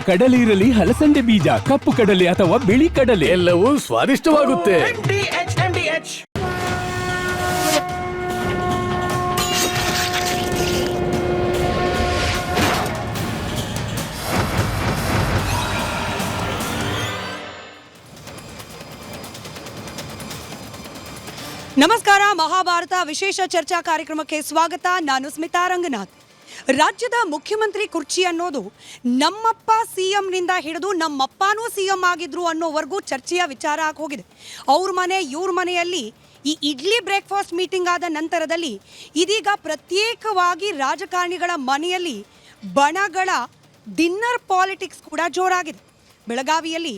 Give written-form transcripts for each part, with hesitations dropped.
ಕಡಲೆ ಇರಲಿ, ಹಲಸಂದೆ ಬೀಜ, ಕಪ್ಪು ಕಡಲೆ ಅಥವಾ ಬಿಳಿ ಕಡಲೆ, ಎಲ್ಲವೂ ಸ್ವಾದಿಷ್ಟವಾಗುತ್ತೆ. ನಮಸ್ಕಾರ. ಮಹಾಭಾರತ ವಿಶೇಷ ಚರ್ಚಾ ಕಾರ್ಯಕ್ರಮಕ್ಕೆ ಸ್ವಾಗತ. ನಾನು ಸ್ಮಿತಾ ರಂಗನಾಥ್. ರಾಜ್ಯದ ಮುಖ್ಯಮಂತ್ರಿ ಕುರ್ಚಿ ಅನ್ನೋದು ನಮ್ಮಪ್ಪ ಸಿಎಂನಿಂದ ಹಿಡಿದು ನಮ್ಮಪ್ಪನೂ ಸಿಎಂ ಆಗಿದ್ರು ಅನ್ನೋವರೆಗೂ ಚರ್ಚೆಯ ವಿಚಾರ ಆಗಿ ಹೋಗಿದೆ. ಅವ್ರ ಮನೆ ಇವ್ರ ಮನೆಯಲ್ಲಿ ಈ ಇಡ್ಲಿ ಬ್ರೇಕ್ಫಾಸ್ಟ್ ಮೀಟಿಂಗ್ ಆದ ನಂತರದಲ್ಲಿ ಇದೀಗ ಪ್ರತ್ಯೇಕವಾಗಿ ರಾಜಕಾರಣಿಗಳ ಮನೆಯಲ್ಲಿ ಬಣಗಳ ಡಿನ್ನರ್ ಪಾಲಿಟಿಕ್ಸ್ ಕೂಡ ಜೋರಾಗಿದೆ. ಬೆಳಗಾವಿಯಲ್ಲಿ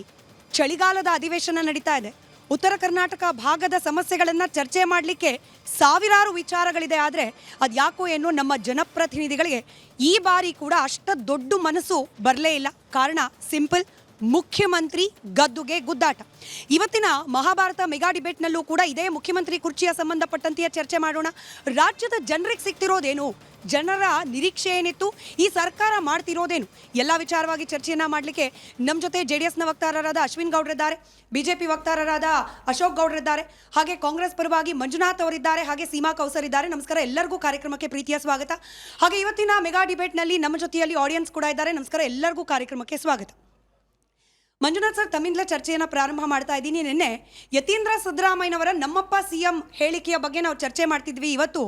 ಚಳಿಗಾಲದ ಅಧಿವೇಶನ ನಡೀತಾ ಇದೆ. ಉತ್ತರ ಕರ್ನಾಟಕ ಭಾಗದ ಸಮಸ್ಯೆಗಳನ್ನು ಚರ್ಚೆ ಮಾಡಲಿಕ್ಕೆ ಸಾವಿರಾರು ವಿಚಾರಗಳಿದೆ. ಆದರೆ ಅದು ಯಾಕೋ ಏನೋ ನಮ್ಮ ಜನಪ್ರತಿನಿಧಿಗಳಿಗೆ ಈ ಬಾರಿ ಕೂಡ ಅಷ್ಟು ದೊಡ್ಡ ಮನಸ್ಸು ಬರಲೇ ಇಲ್ಲ. ಕಾರಣ ಸಿಂಪಲ್, ಮುಖ್ಯಮಂತ್ರಿ ಗದ್ದುಗೆ ಗುದ್ದಾಟ. ಇವತ್ತಿನ ಮಹಾಭಾರತ ಮೆಗಾ ಡಿಬೇಟ್ನಲ್ಲೂ ಕೂಡ ಇದೇ ಮುಖ್ಯಮಂತ್ರಿ ಕುರ್ಚಿಯ ಸಂಬಂಧಪಟ್ಟಂತೆಯೇ ಚರ್ಚೆ ಮಾಡೋಣ. ರಾಜ್ಯದ ಜನರಿಗೆ ಸಿಗ್ತಿರೋದೇನು, ಜನರ ನಿರೀಕ್ಷೆ ಏನಿತ್ತು, ಈ ಸರ್ಕಾರ ಮಾಡ್ತಿರೋದೇನು, ಎಲ್ಲ ವಿಚಾರವಾಗಿ ಚರ್ಚೆಯನ್ನು ಮಾಡಲಿಕ್ಕೆ ನಮ್ಮ ಜೊತೆ JDSನ ವಕ್ತಾರರಾದ ಅಶ್ವಿನ್ ಗೌಡ್ರಿದ್ದಾರೆ, BJP ವಕ್ತಾರರಾದ ಅಶೋಕ್ ಗೌಡ್ರಿದ್ದಾರೆ, ಹಾಗೆ ಕಾಂಗ್ರೆಸ್ ಪರವಾಗಿ ಮಂಜುನಾಥ್ ಅವರಿದ್ದಾರೆ, ಹಾಗೆ ಸೀಮಾ ಕೌಸರ್ ಇದ್ದಾರೆ. ನಮಸ್ಕಾರ, ಎಲ್ಲರಿಗೂ ಕಾರ್ಯಕ್ರಮಕ್ಕೆ ಪ್ರೀತಿಯ ಸ್ವಾಗತ. ಹಾಗೆ ಇವತ್ತಿನ ಮೆಗಾ ಡಿಬೇಟ್ನಲ್ಲಿ ನಮ್ಮ ಜೊತೆಯಲ್ಲಿ ಆಡಿಯನ್ಸ್ ಕೂಡ ಇದ್ದಾರೆ. ನಮಸ್ಕಾರ, ಎಲ್ಲರಿಗೂ ಕಾರ್ಯಕ್ರಮಕ್ಕೆ ಸ್ವಾಗತ. ಮಂಜುನಾಥ್ ಸರ್, ತಮ್ಮಿಂದಲೇ ಚರ್ಚೆಯನ್ನು ಪ್ರಾರಂಭ ಮಾಡ್ತಾ ಇದ್ದೀನಿ. ನಿನ್ನೆ ಯತೀಂದ್ರ ಸಿದ್ದರಾಮಯ್ಯನವರ ನಮ್ಮಪ್ಪ ಸಿಎಂ ಹೇಳಿಕೆಯ ಬಗ್ಗೆ ನಾವು ಚರ್ಚೆ ಮಾಡ್ತಿದ್ವಿ. ಇವತ್ತು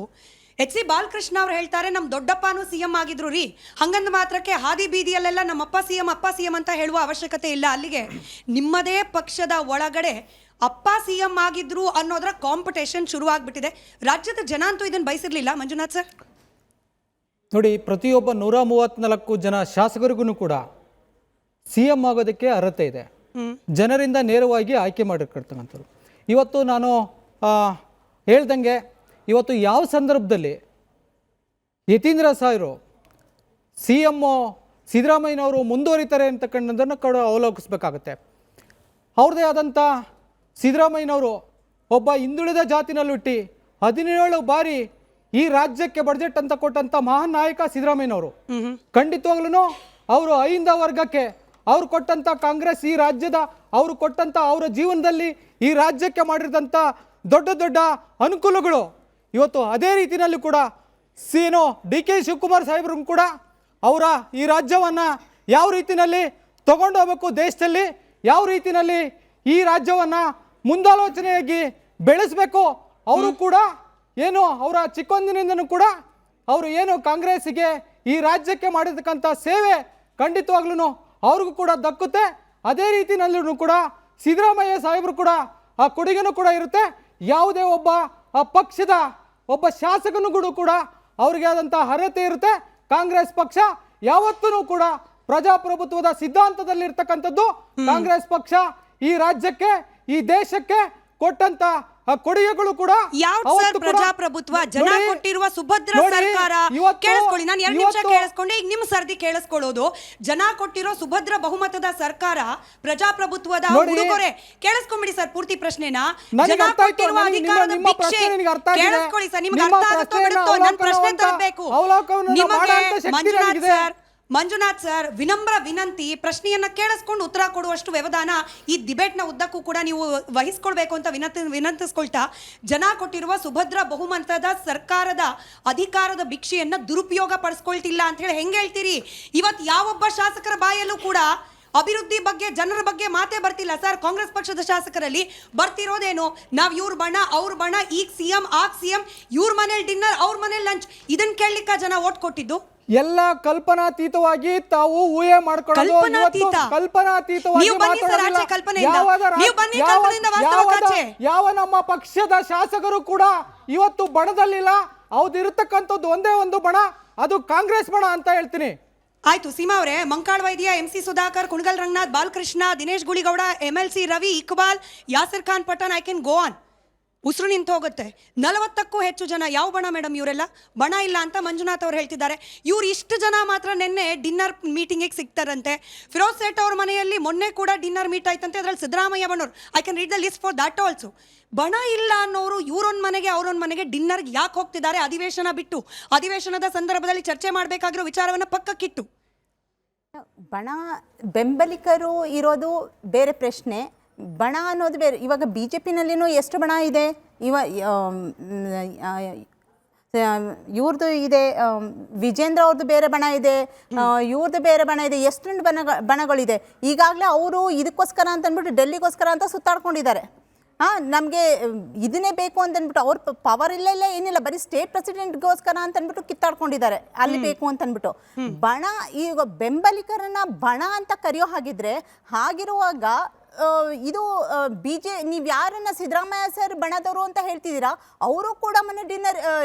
HC ಬಾಲಕೃಷ್ಣ ಅವ್ರು ಹೇಳ್ತಾರೆ, ನಮ್ಮ ದೊಡ್ಡಪ್ಪನೂ ಸಿಎಂ ಆಗಿದ್ರು ರೀ, ಹಂಗಂದ ಮಾತ್ರಕ್ಕೆ ಹಾದಿ ಬೀದಿಯಲ್ಲೆಲ್ಲ ನಮ್ಮಪ್ಪ ಸಿಎಂ ಅಂತ ಹೇಳುವ ಅವಶ್ಯಕತೆ ಇಲ್ಲ. ಅಲ್ಲಿಗೆ ನಿಮ್ಮದೇ ಪಕ್ಷದ ಒಳಗಡೆ ಅಪ್ಪ ಸಿಎಂ ಆಗಿದ್ರು ಅನ್ನೋದರ ಕಾಂಪಿಟೇಷನ್ ಶುರುವಾಗ್ಬಿಟ್ಟಿದೆ. ರಾಜ್ಯದ ಜನ ಅಂತೂ ಇದನ್ನು ಬಯಸಿರ್ಲಿಲ್ಲ. ಮಂಜುನಾಥ್ ಸರ್ ನೋಡಿ, ಪ್ರತಿಯೊಬ್ಬ 134 ಜನ ಶಾಸಕರಿಗೂ ಕೂಡ CM ಆಗೋದಕ್ಕೆ ಅರ್ಹತೆ ಇದೆ. ಜನರಿಂದ ನೇರವಾಗಿ ಆಯ್ಕೆ ಮಾಡಿರ್ತಕ್ಕಂಥವ್ರು. ಇವತ್ತು ನಾನು ಹೇಳ್ದಂಗೆ ಇವತ್ತು ಯಾವ ಸಂದರ್ಭದಲ್ಲಿ ಯತೀಂದ್ರ ಸಾಹೇಬರು CM ಸಿದ್ದರಾಮಯ್ಯನವರು ಮುಂದುವರಿತಾರೆ ಅಂತಕ್ಕಂಥದ್ದನ್ನು ಕೂಡ ಅವಲೋಕಿಸ್ಬೇಕಾಗತ್ತೆ. ಅವ್ರದ್ದೇ ಆದಂಥ ಸಿದ್ದರಾಮಯ್ಯನವರು ಒಬ್ಬ ಹಿಂದುಳಿದ ಜಾತಿನಲ್ಲಿ ಹುಟ್ಟಿ 17 ಬಾರಿ ಈ ರಾಜ್ಯಕ್ಕೆ ಬಡ್ಜೆಟ್ ಅಂತ ಕೊಟ್ಟಂಥ ಮಹಾನ್ ನಾಯಕ ಸಿದ್ದರಾಮಯ್ಯನವರು. ಖಂಡಿತವಾಗ್ಲೂ ಅವರು ಅಹಿಂದ ವರ್ಗಕ್ಕೆ ಅವ್ರು ಕೊಟ್ಟಂಥ ಕಾಂಗ್ರೆಸ್ ಈ ರಾಜ್ಯದ ಅವರು ಕೊಟ್ಟಂಥ ಅವರ ಜೀವನದಲ್ಲಿ ಈ ರಾಜ್ಯಕ್ಕೆ ಮಾಡಿದಂಥ ದೊಡ್ಡ ದೊಡ್ಡ ಅನುಕೂಲಗಳು ಇವತ್ತು ಅದೇ ರೀತಿಯಲ್ಲಿ ಕೂಡ DK ಶಿವಕುಮಾರ್ ಸಾಹೇಬ್ರು ಕೂಡ ಅವರ ಈ ರಾಜ್ಯವನ್ನು ಯಾವ ರೀತಿಯಲ್ಲಿ ತಗೊಂಡು ಹೋಗಬೇಕು, ದೇಶದಲ್ಲಿ ಯಾವ ರೀತಿಯಲ್ಲಿ ಈ ರಾಜ್ಯವನ್ನು ಮುಂದಾಲೋಚನೆಯಾಗಿ ಬೆಳೆಸಬೇಕು, ಅವರು ಕೂಡ ಏನು ಅವರ ಚಿಕ್ಕಂದಿನಿಂದನೂ ಕೂಡ ಅವರು ಏನು ಕಾಂಗ್ರೆಸ್ಸಿಗೆ ಈ ರಾಜ್ಯಕ್ಕೆ ಮಾಡಿರ್ತಕ್ಕಂಥ ಸೇವೆ ಖಂಡಿತವಾಗ್ಲೂ ಅವ್ರಿಗೂ ಕೂಡ ದಕ್ಕುತ್ತೆ. ಅದೇ ರೀತಿಯಲ್ಲೂ ಕೂಡ ಸಿದ್ದರಾಮಯ್ಯ ಸಾಹೇಬರು ಕೂಡ ಆ ಕೊಡುಗೆನೂ ಕೂಡ ಇರುತ್ತೆ. ಯಾವುದೇ ಒಬ್ಬ ಆ ಪಕ್ಷದ ಒಬ್ಬ ಶಾಸಕನುಗಳು ಕೂಡ ಅವ್ರಿಗೆ ಆದಂಥ ಅರ್ಹತೆ ಇರುತ್ತೆ. ಕಾಂಗ್ರೆಸ್ ಪಕ್ಷ ಯಾವತ್ತೂ ಕೂಡ ಪ್ರಜಾಪ್ರಭುತ್ವದ ಸಿದ್ಧಾಂತದಲ್ಲಿರ್ತಕ್ಕಂಥದ್ದು. ಕಾಂಗ್ರೆಸ್ ಪಕ್ಷ ಈ ರಾಜ್ಯಕ್ಕೆ ಈ ದೇಶಕ್ಕೆ ಕೊಟ್ಟಂತ ಕೊಡುಗೆಗಳು ಕೂಡ ಪ್ರಜಾಪ್ರಭುತ್ವ, ಜನ ಕೊಟ್ಟಿರುವ ಸುಭದ್ರ ಸರ್ಕಾರ. ಕೇಳಿಸ್ಕೊಳ್ಳಿ, ನಾನು 2 ನಿಮಿಷ ಕೇಳಿಸ್ಕೊಂಡೆ, ಈಗ ನಿಮ್ಮ ಸರ್ದಿ ಕೇಳಿಸ್ಕೊಳ್ಳೋದು. ಜನ ಕೊಟ್ಟಿರೋ ಸುಭದ್ರ ಬಹುಮತದ ಸರ್ಕಾರ, ಪ್ರಜಾಪ್ರಭುತ್ವದ ಉಡುಗೊರೆ. ಕೇಳಿಸ್ಕೊಂಬಿಡಿ ಸರ್ ಪೂರ್ತಿ ಪ್ರಶ್ನೆನ. ಜನ ಕೊಟ್ಟಿರುವ ಅಧಿಕಾರದ ಭಿಕ್ಷೆ. ಕೇಳಿಸ್ಕೊಳ್ಳಿ ಸರ್, ನಿಮ್ಗೆ ಅರ್ಥ ಆಗುತ್ತೋ ಬಿಡುತ್ತೋ ನನ್ನ ಪ್ರಶ್ನೆ ತರಬೇಕು ನಿಮಗೆ. ಮಂಜುನಾಥ್ ಸರ್, ವಿನಮ್ರ ವಿನಂತಿ, ಪ್ರಶ್ನೆಯನ್ನ ಕೇಳಿಸ್ಕೊಂಡು ಉತ್ತರ ಕೊಡುವಷ್ಟು ವ್ಯವಧಾನ ಈ ಡಿಬೇಟ್ನ ಉದ್ದಕ್ಕೂ ಕೂಡ ನೀವು ವಹಿಸ್ಕೊಳ್ಬೇಕು ಅಂತ ವಿನಂತಿಸ್ಕೊಳ್ತಾ, ಜನ ಕೊಟ್ಟಿರುವ ಸುಭದ್ರ ಬಹುಮತದ ಸರ್ಕಾರದ ಅಧಿಕಾರದ ಭಿಕ್ಷೆಯನ್ನ ದುರುಪಯೋಗ ಪಡಿಸ್ಕೊಳ್ತಿಲ್ಲ ಅಂತ ಹೇಳಿ ಹೆಂಗೆ ಹೇಳ್ತೀರಿ? ಇವತ್ತು ಯಾವೊಬ್ಬ ಶಾಸಕರ ಬಾಯಲ್ಲೂ ಕೂಡ ಅಭಿವೃದ್ಧಿ ಬಗ್ಗೆ, ಜನರ ಬಗ್ಗೆ ಮಾತೇ ಬರ್ತಿಲ್ಲ ಸರ್. ಕಾಂಗ್ರೆಸ್ ಪಕ್ಷದ ಶಾಸಕರಲ್ಲಿ ಬರ್ತಿರೋದೇನು, ನಾವು ಇವ್ರ ಬಣ ಅವ್ರ ಬಣ, ಈಗ CM ಆಗ CM, ಇವ್ರ ಮನೇಲಿ ಡಿನ್ನರ್ ಅವ್ರ ಮನೇಲಿ ಲಂಚ್, ಇದನ್ನ ಕೇಳಲಿಕ್ಕೆ ಜನ ಓಟ್ ಕೊಟ್ಟಿದ್ದು. ಎಲ್ಲ ಕಲ್ಪನಾತೀತವಾಗಿ ತಾವು ಊಹೆ ಮಾಡ್ಕೊಳ್ಳೋದು. ಯಾವ ನಮ್ಮ ಪಕ್ಷದ ಶಾಸಕರು ಕೂಡ ಇವತ್ತು ಬಣದಲ್ಲಿಲ್ಲ. ಅವ್ದಿರತಕ್ಕಂಥದ್ದು ಒಂದೇ ಒಂದು ಬಣ, ಅದು ಕಾಂಗ್ರೆಸ್ ಬಣ ಅಂತ ಹೇಳ್ತೀನಿ. ಆಯ್ತು ಸೀಮಾ ಅವರೇ, Mankal Vaidya, MC Sudhakar, Kunigal Ranganath, Balakrishna, Dinesh Guligowda, MLC Ravi, Iqbal, Yasir Khan Pathan, I can go on. ಉಸಿರು ನಿಂತು ಹೋಗುತ್ತೆ. 40ಕ್ಕೂ ಹೆಚ್ಚು ಜನ. ಯಾವ ಬಣ ಮೇಡಮ್ ಇವರೆಲ್ಲ? ಬಣ ಇಲ್ಲ ಅಂತ ಮಂಜುನಾಥ್ ಅವ್ರು ಹೇಳ್ತಿದ್ದಾರೆ. ಇವ್ರು ಇಷ್ಟು ಜನ ಮಾತ್ರ ನಿನ್ನೆ ಡಿನ್ನರ್ ಮೀಟಿಂಗಿಗೆ ಸಿಗ್ತಾರಂತೆ. ಫಿರೋಜ್ ಸೇಠ್ ಅವ್ರ ಮನೆಯಲ್ಲಿ ಮೊನ್ನೆ ಕೂಡ ಡಿನ್ನರ್ ಮೀಟ್ ಆಯ್ತಂತೆ. ಅದರಲ್ಲಿ ಸಿದ್ದರಾಮಯ್ಯ ಬಣ್ಣವ್ರು. I can read the list for that also. ಬಣ ಇಲ್ಲ ಅನ್ನೋರು ಇವರೊಂದು ಮನೆಗೆ ಅವರೊಂದು ಮನೆಗೆ ಡಿನ್ನರ್ಗೆ ಯಾಕೆ ಹೋಗ್ತಿದ್ದಾರೆ? ಅಧಿವೇಶನ ಬಿಟ್ಟು, ಅಧಿವೇಶನದ ಸಂದರ್ಭದಲ್ಲಿ ಚರ್ಚೆ ಮಾಡಬೇಕಾಗಿರೋ ವಿಚಾರವನ್ನು ಪಕ್ಕಕ್ಕಿಟ್ಟು. ಬಣ ಬೆಂಬಲಿಗರು ಇರೋದು ಬೇರೆ ಪ್ರಶ್ನೆ, ಬಣ ಅನ್ನೋದು ಬೇರೆ. ಇವಾಗ ಬಿ ಜೆ ಪಿನಲ್ಲಿನೂ ಎಷ್ಟು ಬಣ ಇದೆ, ಇವ್ರದ್ದು ಇದೆ, ವಿಜೇಂದ್ರ ಅವ್ರದ್ದು ಬೇರೆ ಬಣ ಇದೆ, ಇವ್ರದ್ದು ಬೇರೆ ಬಣ ಇದೆ, ಎಷ್ಟೊಂದು ಬಣಗಳಿದೆ. ಈಗಾಗಲೇ ಅವರು ಇದಕ್ಕೋಸ್ಕರ ಅಂತ ಅಂದ್ಬಿಟ್ಟು ಡೆಲ್ಲಿಗೋಸ್ಕರ ಅಂತ ಸುತ್ತಾಡ್ಕೊಂಡಿದ್ದಾರೆ. ನಮಗೆ ಇದನ್ನೇ ಬೇಕು ಅಂತ ಅಂದ್ಬಿಟ್ಟು ಅವ್ರ ಪವರ್ ಇಲ್ಲ ಏನಿಲ್ಲ, ಬರೀ ಸ್ಟೇಟ್ ಪ್ರೆಸಿಡೆಂಟ್ಗೋಸ್ಕರ ಅಂತ ಅಂದ್ಬಿಟ್ಟು ಕಿತ್ತಾಡ್ಕೊಂಡಿದ್ದಾರೆ, ಅಲ್ಲಿ ಬೇಕು ಅಂತ ಅಂದ್ಬಿಟ್ಟು. ಬಣ ಈಗ ಬೆಂಬಲಿಗರನ್ನ ಬಣ ಅಂತ ಕರೆಯೋ ಹಾಗಿರುವಾಗ ಇದು ನೀವು ಯಾರನ್ನ ಸಿದ್ದರಾಮಯ್ಯ ಸರ್ ಬಣದವರು ಅಂತ ಹೇಳ್ತಿದ್ದೀರಾ, ಅವರು ಕೂಡ ಮೊನ್ನೆ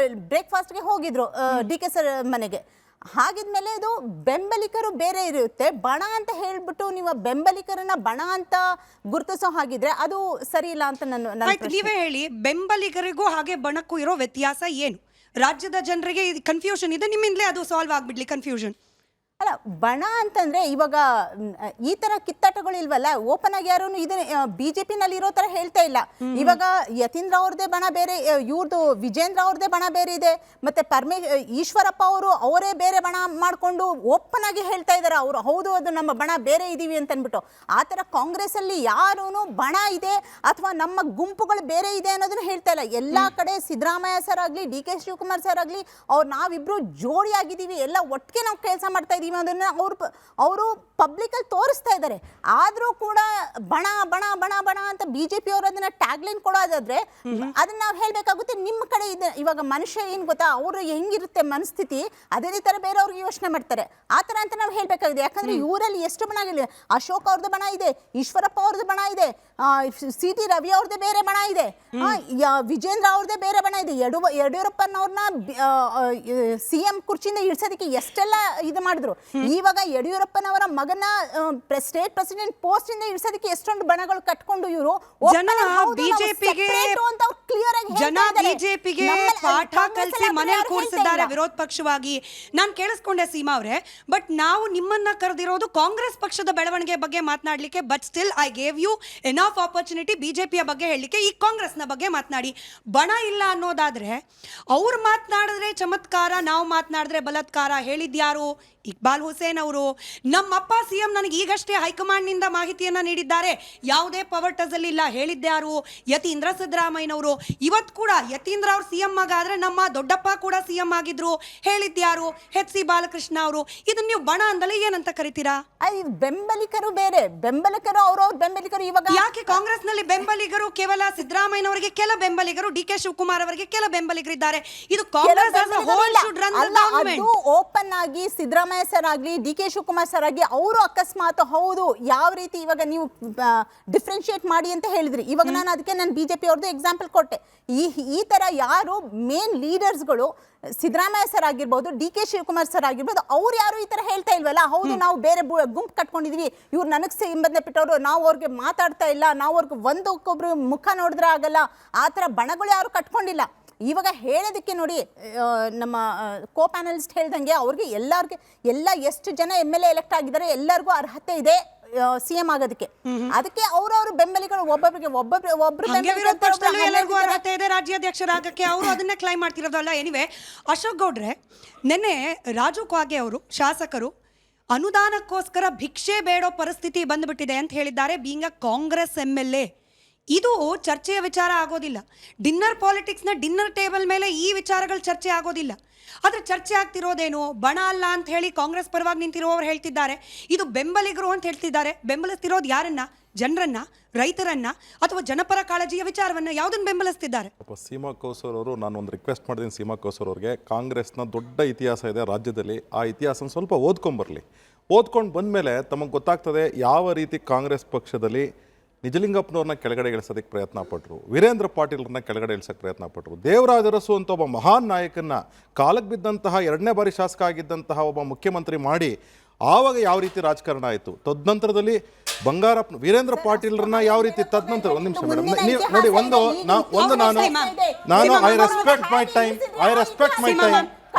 ಬ್ರೇಕ್ಫಾಸ್ಟ್ಗೆ ಹೋಗಿದ್ರು ಡಿ ಕೆ ಸರ್ ಮನೆಗೆ. ಹಾಗಿದ್ಮೇಲೆ ಇದು ಬೆಂಬಲಿಗರು ಬೇರೆ ಇರುತ್ತೆ, ಬಣ ಅಂತ ಹೇಳ್ಬಿಟ್ಟು ನೀವು ಬೆಂಬಲಿಗರನ್ನ ಬಣ ಅಂತ ಗುರುತಿಸೋ ಹಾಗಿದ್ರೆ ಅದು ಸರಿ ಇಲ್ಲ ಅಂತ ನೀವೇ ಹೇಳಿ, ಬೆಂಬಲಿಗರಿಗೂ ಹಾಗೆ ಬಣಕ್ಕೂ ಇರೋ ವ್ಯತ್ಯಾಸ ಏನು? ರಾಜ್ಯದ ಜನರಿಗೆ ಕನ್ಫ್ಯೂಷನ್ ಇದೆ, ನಿಮ್ಮಿಂದಲೇ ಅದು ಸಾಲ್ವ್ ಆಗ್ಬಿಡ್ಲಿ ಕನ್ಫ್ಯೂಷನ್. ಅಲ್ಲ, ಬಣ ಅಂತಂದ್ರೆ ಇವಾಗ ಈ ತರ ಕಿತ್ತಾಟಗಳು ಇಲ್ವಲ್ಲ, ಓಪನ್ ಆಗಿ ಯಾರು ಇದನ್ನ ಬಿಜೆಪಿನಲ್ಲಿ ಇರೋ ತರ ಹೇಳ್ತಾ ಇಲ್ಲ. ಇವಾಗ ಯತೀಂದ್ರ ಅವ್ರದೇ ಬಣ ಬೇರೆ, ಇವ್ರದ್ದು ವಿಜೇಂದ್ರ ಅವ್ರದೇ ಬಣ ಬೇರೆ ಇದೆ, ಮತ್ತೆ ಈಶ್ವರಪ್ಪ ಅವರೇ ಬೇರೆ ಬಣ ಮಾಡ್ಕೊಂಡು ಓಪನ್ ಆಗಿ ಹೇಳ್ತಾ ಇದಾರೆ ಅವರು, ಹೌದು ಅದು ನಮ್ಮ ಬಣ ಬೇರೆ ಇದೀವಿ ಅಂತ ಅಂದ್ಬಿಟ್ಟು. ಆ ತರ ಕಾಂಗ್ರೆಸ್ ಅಲ್ಲಿ ಯಾರೂ ಬಣ ಇದೆ ಅಥವಾ ನಮ್ಮ ಗುಂಪುಗಳು ಬೇರೆ ಇದೆ ಅನ್ನೋದನ್ನ ಹೇಳ್ತಾ ಇಲ್ಲ. ಎಲ್ಲಾ ಕಡೆ ಸಿದ್ದರಾಮಯ್ಯ ಸರ್ ಆಗ್ಲಿ, ಡಿ ಕೆ ಶಿವಕುಮಾರ್ ಸರ್ ಆಗ್ಲಿ, ನಾವಿಬ್ರು ಜೋಡಿ ಆಗಿದ್ದೀವಿ, ಎಲ್ಲ ಒಟ್ಟಿಗೆ ನಾವು ಕೆಲಸ ಮಾಡ್ತಾ ಇದೀವಿ ಅದನ್ನ ಅವರು ಪಬ್ಲಿಕ್ ಅಲ್ಲಿ ತೋರಿಸ್ತಾ ಇದ್ದಾರೆ. ಆದ್ರೂ ಕೂಡ ಬಣ ಬಣ ಬಣ ಬಣ ಅಂತ ಬಿಜೆಪಿ ಅವರು ಅದನ್ನ ಟ್ಯಾಗ್ಲೈನ್ ಕೊಡೋದಾದ್ರೆ ಅದನ್ನ ನಾವು ಹೇಳ್ಬೇಕಾಗುತ್ತೆ. ನಿಮ್ಮ ಕಡೆ ಇದೆ ಇವಾಗ ಮನುಷ್ಯ ಏನ್ ಗೊತ್ತಾ, ಅವರು ಹೆಂಗಿರುತ್ತೆ ಮನಸ್ಥಿತಿ, ಅದೇ ತರ ಬೇರೆಯವ್ರಿಗೆ ಯೋಚನೆ ಮಾಡ್ತಾರೆ. ಆ ತರ ಅಂತ ನಾವು ಹೇಳ್ಬೇಕಾಗಿದೆ. ಯಾಕಂದ್ರೆ ಇವರಲ್ಲಿ ಎಷ್ಟು ಬಣ ಇದೆ, ಅಶೋಕ್ ಅವ್ರದ್ದು ಬಣ ಇದೆ, ಈಶ್ವರಪ್ಪ ಅವ್ರದ್ದು ಬಣ ಇದೆ, ಸಿ ಟಿ ರವಿ ಅವ್ರದ್ದೇ ಬೇರೆ ಬಣ ಇದೆ, ವಿಜೇಂದ್ರ ಅವ್ರದ್ದೇ ಬೇರೆ ಬಣ ಇದೆ. ಯಡಿಯೂರಪ್ಪನವ್ರನ್ನ ಸಿಎಂ ಕುರ್ಚಿಯಿಂದ ಇಳಿಸೋದಕ್ಕೆ ಎಷ್ಟೆಲ್ಲ ಇದು ಮಾಡಿದ್ರು. ಇವಾಗ ಯಡಿಯೂರಪ್ಪನವರ ಮಗನ ಸ್ಟೇಟ್ ಪ್ರೆಸಿಡೆಂಟ್ ಪೋಸ್ಟ್ ಇಂದ ಇಳಿಸೋದಕ್ಕೆ ಎಷ್ಟೊಂದು ಬಣಗಳು ಕಟ್ಕೊಂಡು ಇವರು ಬಿಜೆಪಿಗೆ ಪಾಠ ಕಲಿಸಿ ಮನೇಲಿ ಕೂರಿಸಿದ್ದಾರೆ ವಿರೋಧ ಪಕ್ಷವಾಗಿ. ನಾನು ಕೇಳಿಸ್ಕೊಂಡೆ ಸೀಮಾ ಅವರೇ, ಬಟ್ ನಾವು ನಿಮ್ಮನ್ನ ಕರೆದಿರೋದು ಕಾಂಗ್ರೆಸ್ ಪಕ್ಷದ ಬೆಳವಣಿಗೆ ಬಗ್ಗೆ ಮಾತನಾಡ್ಲಿಕ್ಕೆ. But still I gave you enough opportunity ಬಿಜೆಪಿಯ ಬಗ್ಗೆ ಹೇಳಲಿಕ್ಕೆ. ಈ ಕಾಂಗ್ರೆಸ್ನ ಬಗ್ಗೆ ಮಾತನಾಡಿ. ಬಣ ಇಲ್ಲ ಅನ್ನೋದಾದ್ರೆ ಅವ್ರು ಮಾತನಾಡಿದ್ರೆ ಚಮತ್ಕಾರ, ನಾವು ಮಾತನಾಡಿದ್ರೆ ಬಲಾತ್ಕಾರ. ಹೇಳಿದ್ಯಾರು? ಇಕ್ಬಾಲ್ ಹುಸೇನ್ ಅವರು. ನಮ್ಮಪ್ಪ ಸಿಎಂ ನನಗೆ ಈಗಷ್ಟೇ ಹೈಕಮಾಂಡ್ ನಿಂದ ಮಾಹಿತಿಯನ್ನ ನೀಡಿದ್ದಾರೆ, ಯಾವುದೇ ಪವರ್ ಟಜಲ್ ಇಲ್ಲ. ಹೇಳಿದ್ಯಾರು? ಯತೀಂದ್ರ ಸಿದ್ದರಾಮಯ್ಯನವರು. ಇವತ್ತು ಕೂಡ ಯತೀಂದ್ರ ಅವ್ರು ಸಿಎಂ ಆಗಾದ್ರೆ ನಮ್ಮ ದೊಡ್ಡಪ್ಪ ಕೂಡ ಸಿಎಂ ಆಗಿದ್ರು. ಹೇಳಿದ್ಯಾರು? HC ಬಾಲಕೃಷ್ಣ ಅವರು. ಇದನ್ನ ನೀವು ಬಣ ಅಂದಲೇ ಏನಂತ ಕರಿತೀರಾ? ಬೆಂಬಲಿಗರು ಬೇರೆ, ಬೆಂಬಲಿಗರು ಅವ್ರವ್ರ ಬೆಂಬಲಿಗರು. ಇವಾಗ ಯಾಕೆ ಕಾಂಗ್ರೆಸ್ ನಲ್ಲಿ ಬೆಂಬಲಿಗರು ಕೇವಲ ಸಿದ್ದರಾಮಯ್ಯನವರಿಗೆ ಕೆಲ ಬೆಂಬಲಿಗರು, ಡಿ ಕೆ ಶಿವಕುಮಾರ್ ಅವರಿಗೆ ಕೆಲ ಬೆಂಬಲಿಗರಿದ್ದಾರೆ? ಇದು ಕಾಂಗ್ರೆಸ್ ಓಪನ್ ಆಗಿ ಸಿದ್ದರಾಮಯ್ಯ ಸರ್ ಆಗ್ಲಿ, ಡಿ ಕೆ ಶಿವಕುಮಾರ್ ಸರ್ ಆಗಿ ಅವರು ಅಕಸ್ಮಾತ್ ಹೌದು ಯಾವ ರೀತಿ ಇವಾಗ ನೀವು ಡಿಫ್ರೆನ್ಶಿಯೇಟ್ ಮಾಡಿ ಅಂತ ಹೇಳಿದ್ರಿ. ಇವಾಗ ನಾನು ಬಿಜೆಪಿ ಅವ್ರದ್ದು ಎಕ್ಸಾಂಪಲ್ ಕೊಟ್ಟೆ. ಈ ತರ ಯಾರು ಮೇನ್ ಲೀಡರ್ಸ್ಗಳು ಸಿದ್ದರಾಮಯ್ಯ ಸರ್ ಆಗಿರ್ಬೋದು, ಡಿ ಕೆ ಶಿವಕುಮಾರ್ ಸರ್ ಆಗಿರ್ಬೋದು, ಅವ್ರು ಯಾರು ಈ ತರ ಹೇಳ್ತಾ ಇಲ್ವಲ್ಲ, ಹೌದು ನಾವು ಬೇರೆ ಗುಂಪು ಕಟ್ಕೊಂಡಿದೀವಿ, ಇವ್ರು ನನಗೆ ಸಂಬಂಧ ಬಿಟ್ಟವರು, ನಾವು ಅವ್ರಿಗೆ ಮಾತಾಡ್ತಾ ಇಲ್ಲ, ನಾವು ಅವ್ರಿಗೆ ಒಂದಕ್ಕೊಬ್ರು ಮುಖ ನೋಡಿದ್ರೆ ಆಗಲ್ಲ, ಆ ತರ ಬಣಗಳು ಯಾರು ಕಟ್ಕೊಂಡಿಲ್ಲ. ಇವಾಗ ಹೇಳೋದಕ್ಕೆ ನೋಡಿ, ನಮ್ಮ ಕೋ ಪ್ಯಾನಲಿಸ್ಟ್ ಹೇಳ್ದಂಗೆ ಅವ್ರಿಗೆ ಎಲ್ಲ ಎಷ್ಟು ಜನ MLA ಎಲೆಕ್ಟ್ ಆಗಿದ್ದಾರೆ ಎಲ್ಲರಿಗೂ ಅರ್ಹತೆ ಇದೆ ಸಿಎಂ ಆಗೋದಕ್ಕೆ. ಅದಕ್ಕೆ ಅವ್ರವ್ರ ಬೆಂಬಲಿಗಳು ಒಬ್ಬರು ಎಲ್ಲರಿಗೂ ಅರ್ಹತೆ ಇದೆ ರಾಜ್ಯಾಧ್ಯಕ್ಷರಾಗಕ್ಕೆ. ಅವರು ಅದನ್ನೇ ಕ್ಲೈಮ್ ಮಾಡ್ತಿರೋದಲ್ಲ. ಎನಿವೆ, ಅಶೋಕ್ ಗೌಡ್ರೆ, ನಿನ್ನೆ ರಾಜು ಕ್ವಾಗೆ ಅವರು ಶಾಸಕರು ಅನುದಾನಕ್ಕೋಸ್ಕರ ಭಿಕ್ಷೆ ಬೇಡೋ ಪರಿಸ್ಥಿತಿ ಬಂದ್ಬಿಟ್ಟಿದೆ ಅಂತ ಹೇಳಿದ್ದಾರೆ, ಬೀಂಗ್ ಅ ಕಾಂಗ್ರೆಸ್ MLA. ಇದು ಚರ್ಚೆಯ ವಿಚಾರ ಆಗೋದಿಲ್ಲ. ಡಿನ್ನರ್ ಪಾಲಿಟಿಕ್ಸ್ನ ಡಿನ್ನರ್ ಟೇಬಲ್ ಮೇಲೆ ಈ ವಿಚಾರಗಳು ಚರ್ಚೆ ಆಗೋದಿಲ್ಲ. ಆದರೆ ಚರ್ಚೆ ಆಗ್ತಿರೋದೇನು? ಬಣ ಅಲ್ಲ ಅಂತ ಹೇಳಿ ಕಾಂಗ್ರೆಸ್ ಪರವಾಗಿ ನಿಂತಿರುವವರು ಹೇಳ್ತಿದ್ದಾರೆ, ಇದು ಬೆಂಬಲಿಗರು ಅಂತ ಹೇಳ್ತಿದ್ದಾರೆ. ಬೆಂಬಲಿಸ್ತಿರೋದು ಯಾರನ್ನ? ಜನರನ್ನ, ರೈತರನ್ನ, ಅಥವಾ ಜನಪರ ಕಾಳಜಿಯ ವಿಚಾರವನ್ನ? ಯಾವುದನ್ನು ಬೆಂಬಲಿಸ್ತಿದ್ದಾರೆ? ಸೀಮಾ ಕೌಸರ್ ಅವರು, ನಾನು ಒಂದು ರಿಕ್ವೆಸ್ಟ್ ಮಾಡಿದ್ದೀನಿ ಸೀಮಾ ಕೌಸರ್ ಅವ್ರಿಗೆ, ಕಾಂಗ್ರೆಸ್ನ ದೊಡ್ಡ ಇತಿಹಾಸ ಇದೆ ರಾಜ್ಯದಲ್ಲಿ, ಆ ಇತಿಹಾಸನ ಸ್ವಲ್ಪ ಓದ್ಕೊಂಬರಲಿ. ಓದ್ಕೊಂಡು ಬಂದಮೇಲೆ ತಮಗೆ ಗೊತ್ತಾಗ್ತದೆ ಯಾವ ರೀತಿ ಕಾಂಗ್ರೆಸ್ ಪಕ್ಷದಲ್ಲಿ ನಿಜಲಿಂಗಪ್ಪನವ್ರನ್ನ ಕೆಳಗಡೆ ಇಳಿಸೋದಕ್ಕೆ ಪ್ರಯತ್ನ ಪಟ್ಟರು, ವೀರೇಂದ್ರ ಪಾಟೀಲ್ರನ್ನ ಕೆಳಗಡೆ ಇಳಿಸೋಕ್ಕೆ ಪ್ರಯತ್ನ ಪಟ್ಟರು, ದೇವರಾಜ ಅರಸು ಅಂತ ಒಬ್ಬ ಮಹಾನ್ ನಾಯಕನ್ನ ಕಾಲಕ್ಕೆ ಬಿದ್ದಂತಹ 2ನೇ ಬಾರಿ ಶಾಸಕ ಆಗಿದ್ದಂತಹ ಒಬ್ಬ ಮುಖ್ಯಮಂತ್ರಿ ಮಾಡಿ ಆವಾಗ ಯಾವ ರೀತಿ ರಾಜಕಾರಣ ಆಯಿತು. ತದನಂತರದಲ್ಲಿ ಬಂಗಾರಪ್ಪ ವೀರೇಂದ್ರ ಪಾಟೀಲ್ರನ್ನ ಯಾವ ರೀತಿ ತದನಂತರ ಒಂದು ನಿಮಿಷ ಮೇಡಮ್, ನೀವು ನೋಡಿ, ನಾನು I respect my time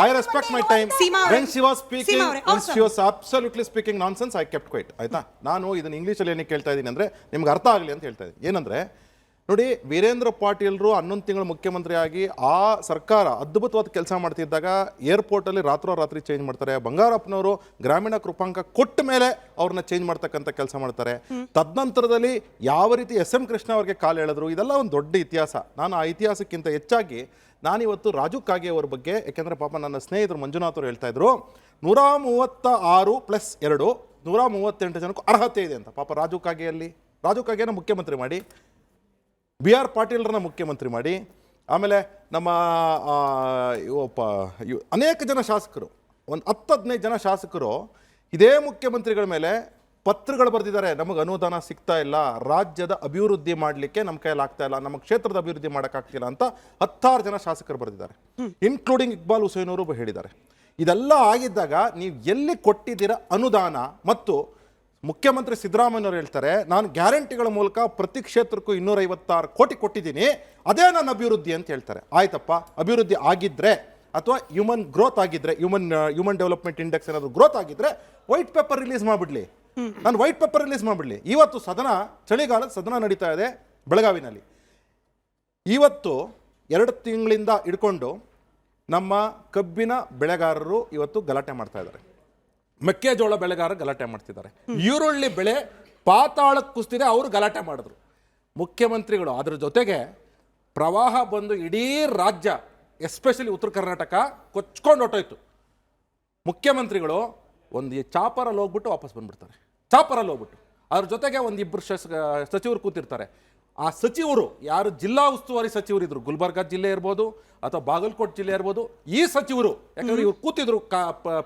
I respect my time. When she was speaking, when she was absolutely speaking nonsense, I kept quiet. ಆಯ್ತಾ? ನಾನು ಇದನ್ನ ಇಂಗ್ಲೀಷಲ್ಲಿ ಏನಕ್ಕೆ ಹೇಳ್ತಾ ಇದ್ದೀನಿ ಅಂದರೆ ನಿಮ್ಗೆ ಅರ್ಥ ಆಗಲಿ ಅಂತ ಹೇಳ್ತಾ ಇದ್ದೀನಿ. ಏನಂದರೆ ನೋಡಿ, ವೀರೇಂದ್ರ ಪಾಟೀಲ್ರು 11 ತಿಂಗಳು ಮುಖ್ಯಮಂತ್ರಿ ಆಗಿ ಆ ಸರ್ಕಾರ ಅದ್ಭುತವಾದ ಕೆಲಸ ಮಾಡ್ತಿದ್ದಾಗ ಏರ್ಪೋರ್ಟಲ್ಲಿ ರಾತ್ರೋರಾತ್ರಿ ಚೇಂಜ್ ಮಾಡ್ತಾರೆ. ಬಂಗಾರಪ್ಪನವರು ಗ್ರಾಮೀಣ ಕೃಪಾಂಕ ಕೊಟ್ಟ ಮೇಲೆ ಅವ್ರನ್ನ ಚೇಂಜ್ ಮಾಡ್ತಕ್ಕಂಥ ಕೆಲಸ ಮಾಡ್ತಾರೆ. ತದನಂತರದಲ್ಲಿ ಯಾವ ರೀತಿ SM ಕೃಷ್ಣ ಅವ್ರಿಗೆ ಕಾಲು ಎಳೆದ್ರು, ಇದೆಲ್ಲ ಒಂದು ದೊಡ್ಡ ಇತಿಹಾಸ. ನಾನು ಆ ಇತಿಹಾಸಕ್ಕಿಂತ ಹೆಚ್ಚಾಗಿ ನಾನಿವತ್ತು ರಾಜು ಕಾಗೆ ಅವ್ರ ಬಗ್ಗೆ, ಯಾಕೆಂದರೆ ಪಾಪ ನನ್ನ ಸ್ನೇಹಿತರು ಮಂಜುನಾಥ್ ಅವರು ಹೇಳ್ತಾ ಇದ್ರು 136 + 2 138 ಜನಕ್ಕೂ ಅರ್ಹತೆ ಇದೆ ಅಂತ. ಪಾಪ ರಾಜು ಕಾಗೆನ ಮುಖ್ಯಮಂತ್ರಿ ಮಾಡಿ, BR ಪಾಟೀಲ್ರನ್ನ ಮುಖ್ಯಮಂತ್ರಿ ಮಾಡಿ, ಆಮೇಲೆ ನಮ್ಮ ಅನೇಕ ಜನ ಶಾಸಕರು, ಒಂದು 10-15 ಜನ ಶಾಸಕರು ಇದೇ ಮುಖ್ಯಮಂತ್ರಿಗಳ ಮೇಲೆ ಪತ್ರಗಳು ಬರೆದಿದ್ದಾರೆ. ನಮಗೆ ಅನುದಾನ ಸಿಗ್ತಾ ಇಲ್ಲ, ರಾಜ್ಯದ ಅಭಿವೃದ್ಧಿ ಮಾಡಲಿಕ್ಕೆ ನಮ್ಮ ಕೈಯಲ್ಲಿ ಆಗ್ತಾ ಇಲ್ಲ, ನಮ್ಮ ಕ್ಷೇತ್ರದ ಅಭಿವೃದ್ಧಿ ಮಾಡೋಕ್ಕಾಗ್ತಿಲ್ಲ ಅಂತ 16 ಜನ ಶಾಸಕರು ಬರೆದಿದ್ದಾರೆ. ಇನ್ಕ್ಲೂಡಿಂಗ್ ಇಕ್ಬಾಲ್ ಹುಸೇನ್ ಅವರು ಹೇಳಿದ್ದಾರೆ. ಇದೆಲ್ಲ ಆಗಿದ್ದಾಗ ನೀವು ಎಲ್ಲಿ ಕೊಟ್ಟಿದ್ದೀರ ಅನುದಾನ? ಮತ್ತು ಮುಖ್ಯಮಂತ್ರಿ ಸಿದ್ದರಾಮಯ್ಯವರು ಹೇಳ್ತಾರೆ, ನಾನು ಗ್ಯಾರಂಟಿಗಳ ಮೂಲಕ ಪ್ರತಿ ಕ್ಷೇತ್ರಕ್ಕೂ 256 ಕೋಟಿ ಕೊಟ್ಟಿದ್ದೀನಿ, ಅದೇ ನನ್ನ ಅಭಿವೃದ್ಧಿ ಅಂತ ಹೇಳ್ತಾರೆ. ಆಯ್ತಪ್ಪ, ಅಭಿವೃದ್ಧಿ ಆಗಿದ್ರೆ ಅಥವಾ ಹ್ಯೂಮನ್ ಗ್ರೋತ್ ಆಗಿದ್ರೆ, ಹ್ಯೂಮನ್ ಡೆವಲಪ್ಮೆಂಟ್ ಇಂಡೆಕ್ಸ್ ಏನಾದರೂ ಗ್ರೋತ್ ಆಗಿದ್ರೆ ವೈಟ್ ಪೇಪರ್ ರಿಲೀಸ್ ಮಾಡಿಬಿಡ್ಲಿ. ನಾನು ವೈಟ್ ಪೇಪರ್ ರಿಲೀಸ್ ಮಾಡಿಬಿಡ್ಲಿ. ಇವತ್ತು ಚಳಿಗಾಲದ ಸದನ ನಡೀತಾ ಇದೆ ಬೆಳಗಾವಿನಲ್ಲಿ. ಇವತ್ತು 2 ತಿಂಗಳಿಂದ ಹಿಡ್ಕೊಂಡು ನಮ್ಮ ಕಬ್ಬಿನ ಬೆಳೆಗಾರರು ಇವತ್ತು ಗಲಾಟೆ ಮಾಡ್ತಾ ಇದ್ದಾರೆ, ಮೆಕ್ಕೆಜೋಳ ಬೆಳೆಗಾರರು ಗಲಾಟೆ ಮಾಡ್ತಿದ್ದಾರೆ, ಈರುಳ್ಳಿ ಬೆಳೆ ಪಾತಾಳಕ್ಕೆ ಕುಸ್ತಿದೆ, ಅವರು ಗಲಾಟೆ ಮಾಡಿದ್ರು. ಮುಖ್ಯಮಂತ್ರಿಗಳು ಅದ್ರ ಜೊತೆಗೆ ಪ್ರವಾಹ ಬಂದು ಇಡೀ ರಾಜ್ಯ, ಎಸ್ಪೆಷಲಿ ಉತ್ತರ ಕರ್ನಾಟಕ ಕೊಚ್ಕೊಂಡು ಹೊಟ್ಟೋಯ್ತು. ಮುಖ್ಯಮಂತ್ರಿಗಳು ಒಂದು ಚಾಪರಲ್ಲಿ ಹೋಗ್ಬಿಟ್ಟು ವಾಪಸ್ ಬಂದ್ಬಿಡ್ತಾರೆ, ಚಾಪರಲ್ಲಿ ಹೋಗ್ಬಿಟ್ಟು. ಅದ್ರ ಜೊತೆಗೆ ಒಂದಿಬ್ಬರು ಸಚಿವರು ಕೂತಿರ್ತಾರೆ. ಆ ಸಚಿವರು ಯಾರು ಜಿಲ್ಲಾ ಉಸ್ತುವಾರಿ ಸಚಿವರು ಇದ್ರು, ಗುಲ್ಬರ್ಗಾ ಜಿಲ್ಲೆ ಇರ್ಬೋದು ಅಥವಾ ಬಾಗಲಕೋಟೆ ಜಿಲ್ಲೆ ಇರ್ಬೋದು, ಈ ಸಚಿವರು ಯಾಕಂದ್ರೆ ಇವ್ರು ಕೂತಿದ್ರು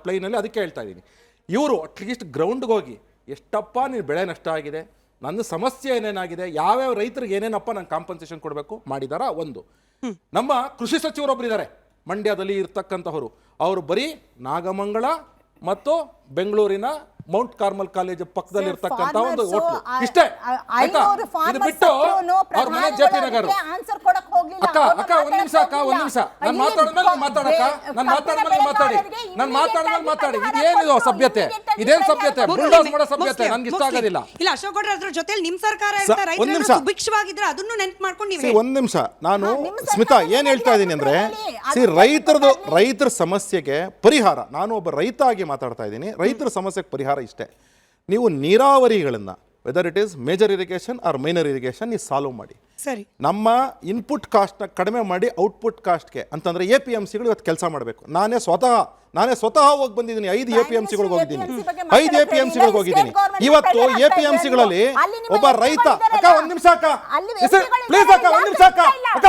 ಪ್ಲೈನಲ್ಲಿ, ಅದಕ್ಕೆ ಹೇಳ್ತಾ ಇದ್ದೀನಿ, ಇವರು ಅಟ್ಲೀಸ್ಟ್ ಗ್ರೌಂಡ್ಗೆ ಹೋಗಿ ಎಷ್ಟಪ್ಪ ನೀನು ಬೆಳೆ ನಷ್ಟ ಆಗಿದೆ, ನನ್ನ ಸಮಸ್ಯೆ ಏನೇನಾಗಿದೆ, ಯಾವ್ಯಾವ ರೈತರಿಗೆ ಏನೇನಪ್ಪ ನಾನು ಕಾಂಪನ್ಸೇಷನ್ ಕೊಡಬೇಕು ಮಾಡಿದಾರ. ಒಂದು ನಮ್ಮ ಕೃಷಿ ಸಚಿವರೊಬ್ಬರು ಇದ್ದಾರೆ ಮಂಡ್ಯದಲ್ಲಿ ಇರ್ತಕ್ಕಂಥವರು, ಅವರು ಬರೀ ನಾಗಮಂಗಲ ಮತ್ತು ಬೆಂಗಳೂರಿನ ಮೌಂಟ್ ಕಾರ್ಮಲ್ ಕಾಲೇಜ್ ಪಕ್ಕದಲ್ಲಿ ಇರ್ತಕ್ಕಂಥ ಒಂದು ಹೋಟ್ಲು, ಇಷ್ಟೇ. ಇದು ಬಿಟ್ಟು ಅವ್ರ ಮನೆ JP ನಗರ್. ಅಕ್ಕ ಒಂದ್ ನಿಮಿಷ ನಾನು ಮಾತಾಡಿ. ಇದೇನಿದು ಸಭ್ಯತೆ? ಇದೇನ್ ಸಭ್ಯತೆ? ಬುಲ್ಡೋಸ್ ಮಾಡೋ ಸಭ್ಯತೆ ನನ್ಗೆ ಇಷ್ಟ ಆಗೋದಿಲ್ಲ. ಇಲ್ಲ ಅಶೋಕ್ ಗೌಡ್ರ, ಅದ್ರ ಜೊತೆ ನಿಮ್ಮ ಸರ್ಕಾರ ರೈತರು ಸುಭಿಕ್ಷವಾಗಿದ್ರೆ ಅದನ್ನು ನೆನ್ಪು ಮಾಡ್ಕೊಂಡು ನೀವು ಒಂದ್ ನಿಮಿಷ. ನಾನು ಸ್ಮಿತಾ ಏನ್ ಹೇಳ್ತಾ ಇದ್ದೀನಿ ಅಂದ್ರೆ, ರೈತರ ಸಮಸ್ಯೆಗೆ ಪರಿಹಾರ, ನಾನು ಒಬ್ಬ ರೈತ ಆಗಿ ಮಾತಾಡ್ತಾ ಇದ್ದೀನಿ. ರೈತರ ಸಮಸ್ಯೆಗೆ ಪರಿಹಾರ ಇಷ್ಟೇ, ನೀವು ನೀರಾವರಿಗಳನ್ನ whether it is major irrigation or minor irrigation ಈ ಸಾಲ್ವ್ ಮಾಡಿ. ಸರಿ, ನಮ್ಮ ಇನ್ಪುಟ್ ಕಾಸ್ಟ್ನ ಕಡಿಮೆ ಮಾಡಿ ಔಟ್ಪುಟ್ ಕಾಸ್ಟ್ಗೆ ಅಂತಂದ್ರೆ APMCಗಳು ಇವತ್ತು ಕೆಲಸ ಮಾಡಬೇಕು. ನಾನೇ ಸ್ವತಃ ಹೋಗಿ ಬಂದಿದ್ದೀನಿ, 5 APMCಗಳಿಗೆ ಹೋಗಿದ್ದೀನಿ, 5 APMCಗಳಿಗೆ ಹೋಗಿದ್ದೀನಿ. ಇವತ್ತು APMCಗಳಲ್ಲಿ ಒಬ್ಬ ರೈತ, ಅಕ್ಕ ಒಂದ್ ನಿಮಿಷ ಅಕ್ಕ ಪ್ಲೀಸ್, ಅಕ್ಕ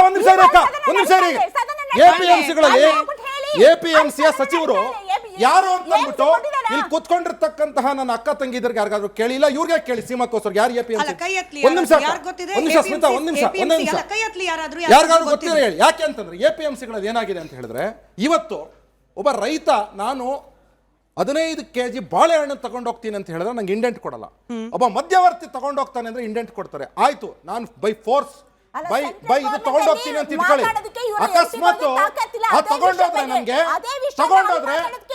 ಒಂದ್ ನಿಮಿಷ APMCಗಳಲ್ಲಿ APMCಯ ಸಚಿವರು ಯಾರು ಅಂತ ಅಂದ್ಬಿಟ್ಟು ಇಲ್ಲಿ ಕೂತ್ಕೊಂಡಿರ್ತಕ್ಕಂತಹ ನನ್ನ ಅಕ್ಕ ತಂಗಿದ್ರಿಗೆ ಯಾರಿಗಾದ್ರು ಕೇಳಿಲ್ಲ, ಇವ್ರಿಗೆ ಕೇಳಿ, ಸೀಮಾಕೋಸ್ಕರ ಯಾರು APMC? ಒಂದ್ ನಿಮಿಷ ಸ್ಮಿತಾ, ಒಂದ್ ನಿಮಿಷ ಯಾರಿಗಾದ್ರು ಗೊತ್ತಿಲ್ಲ ಹೇಳಿ. ಯಾಕೆ ಅಂತಂದ್ರೆ APMCಗಳಲ್ಲಿ ಏನಾಗಿದೆ ಅಂತ ಹೇಳಿದ್ರೆ, ಇವತ್ತು ಒಬ್ಬ ರೈತ ನಾನು 15 kg ಬಾಳೆಹಣ್ಣು ತಗೊಂಡೋಗ್ತೀನಿ ಅಂತ ಹೇಳಿದ್ರೆ ನಂಗೆ ಇಂಡೆಂಟ್ ಕೊಡಲ್ಲ. ಒಬ್ಬ ಮಧ್ಯವರ್ತಿ ತಗೊಂಡೋಗ್ತಾನೆ ಅಂದ್ರೆ ಇಂಡೆಂಟ್ ಕೊಡ್ತಾರೆ. ಆಯ್ತು, ನಾನು ಬೈ ಫೋರ್ಸ್ ಬೈ ಇದು ತಗೊಂಡೋಗ್ತೀನಿ ಅಂತ ಇಟ್ಕೊಳ್ಳಿ. ಅಕಸ್ಮಾತ್ ತಗೊಂಡೋದ್ರೆ ನಮ್ಗೆ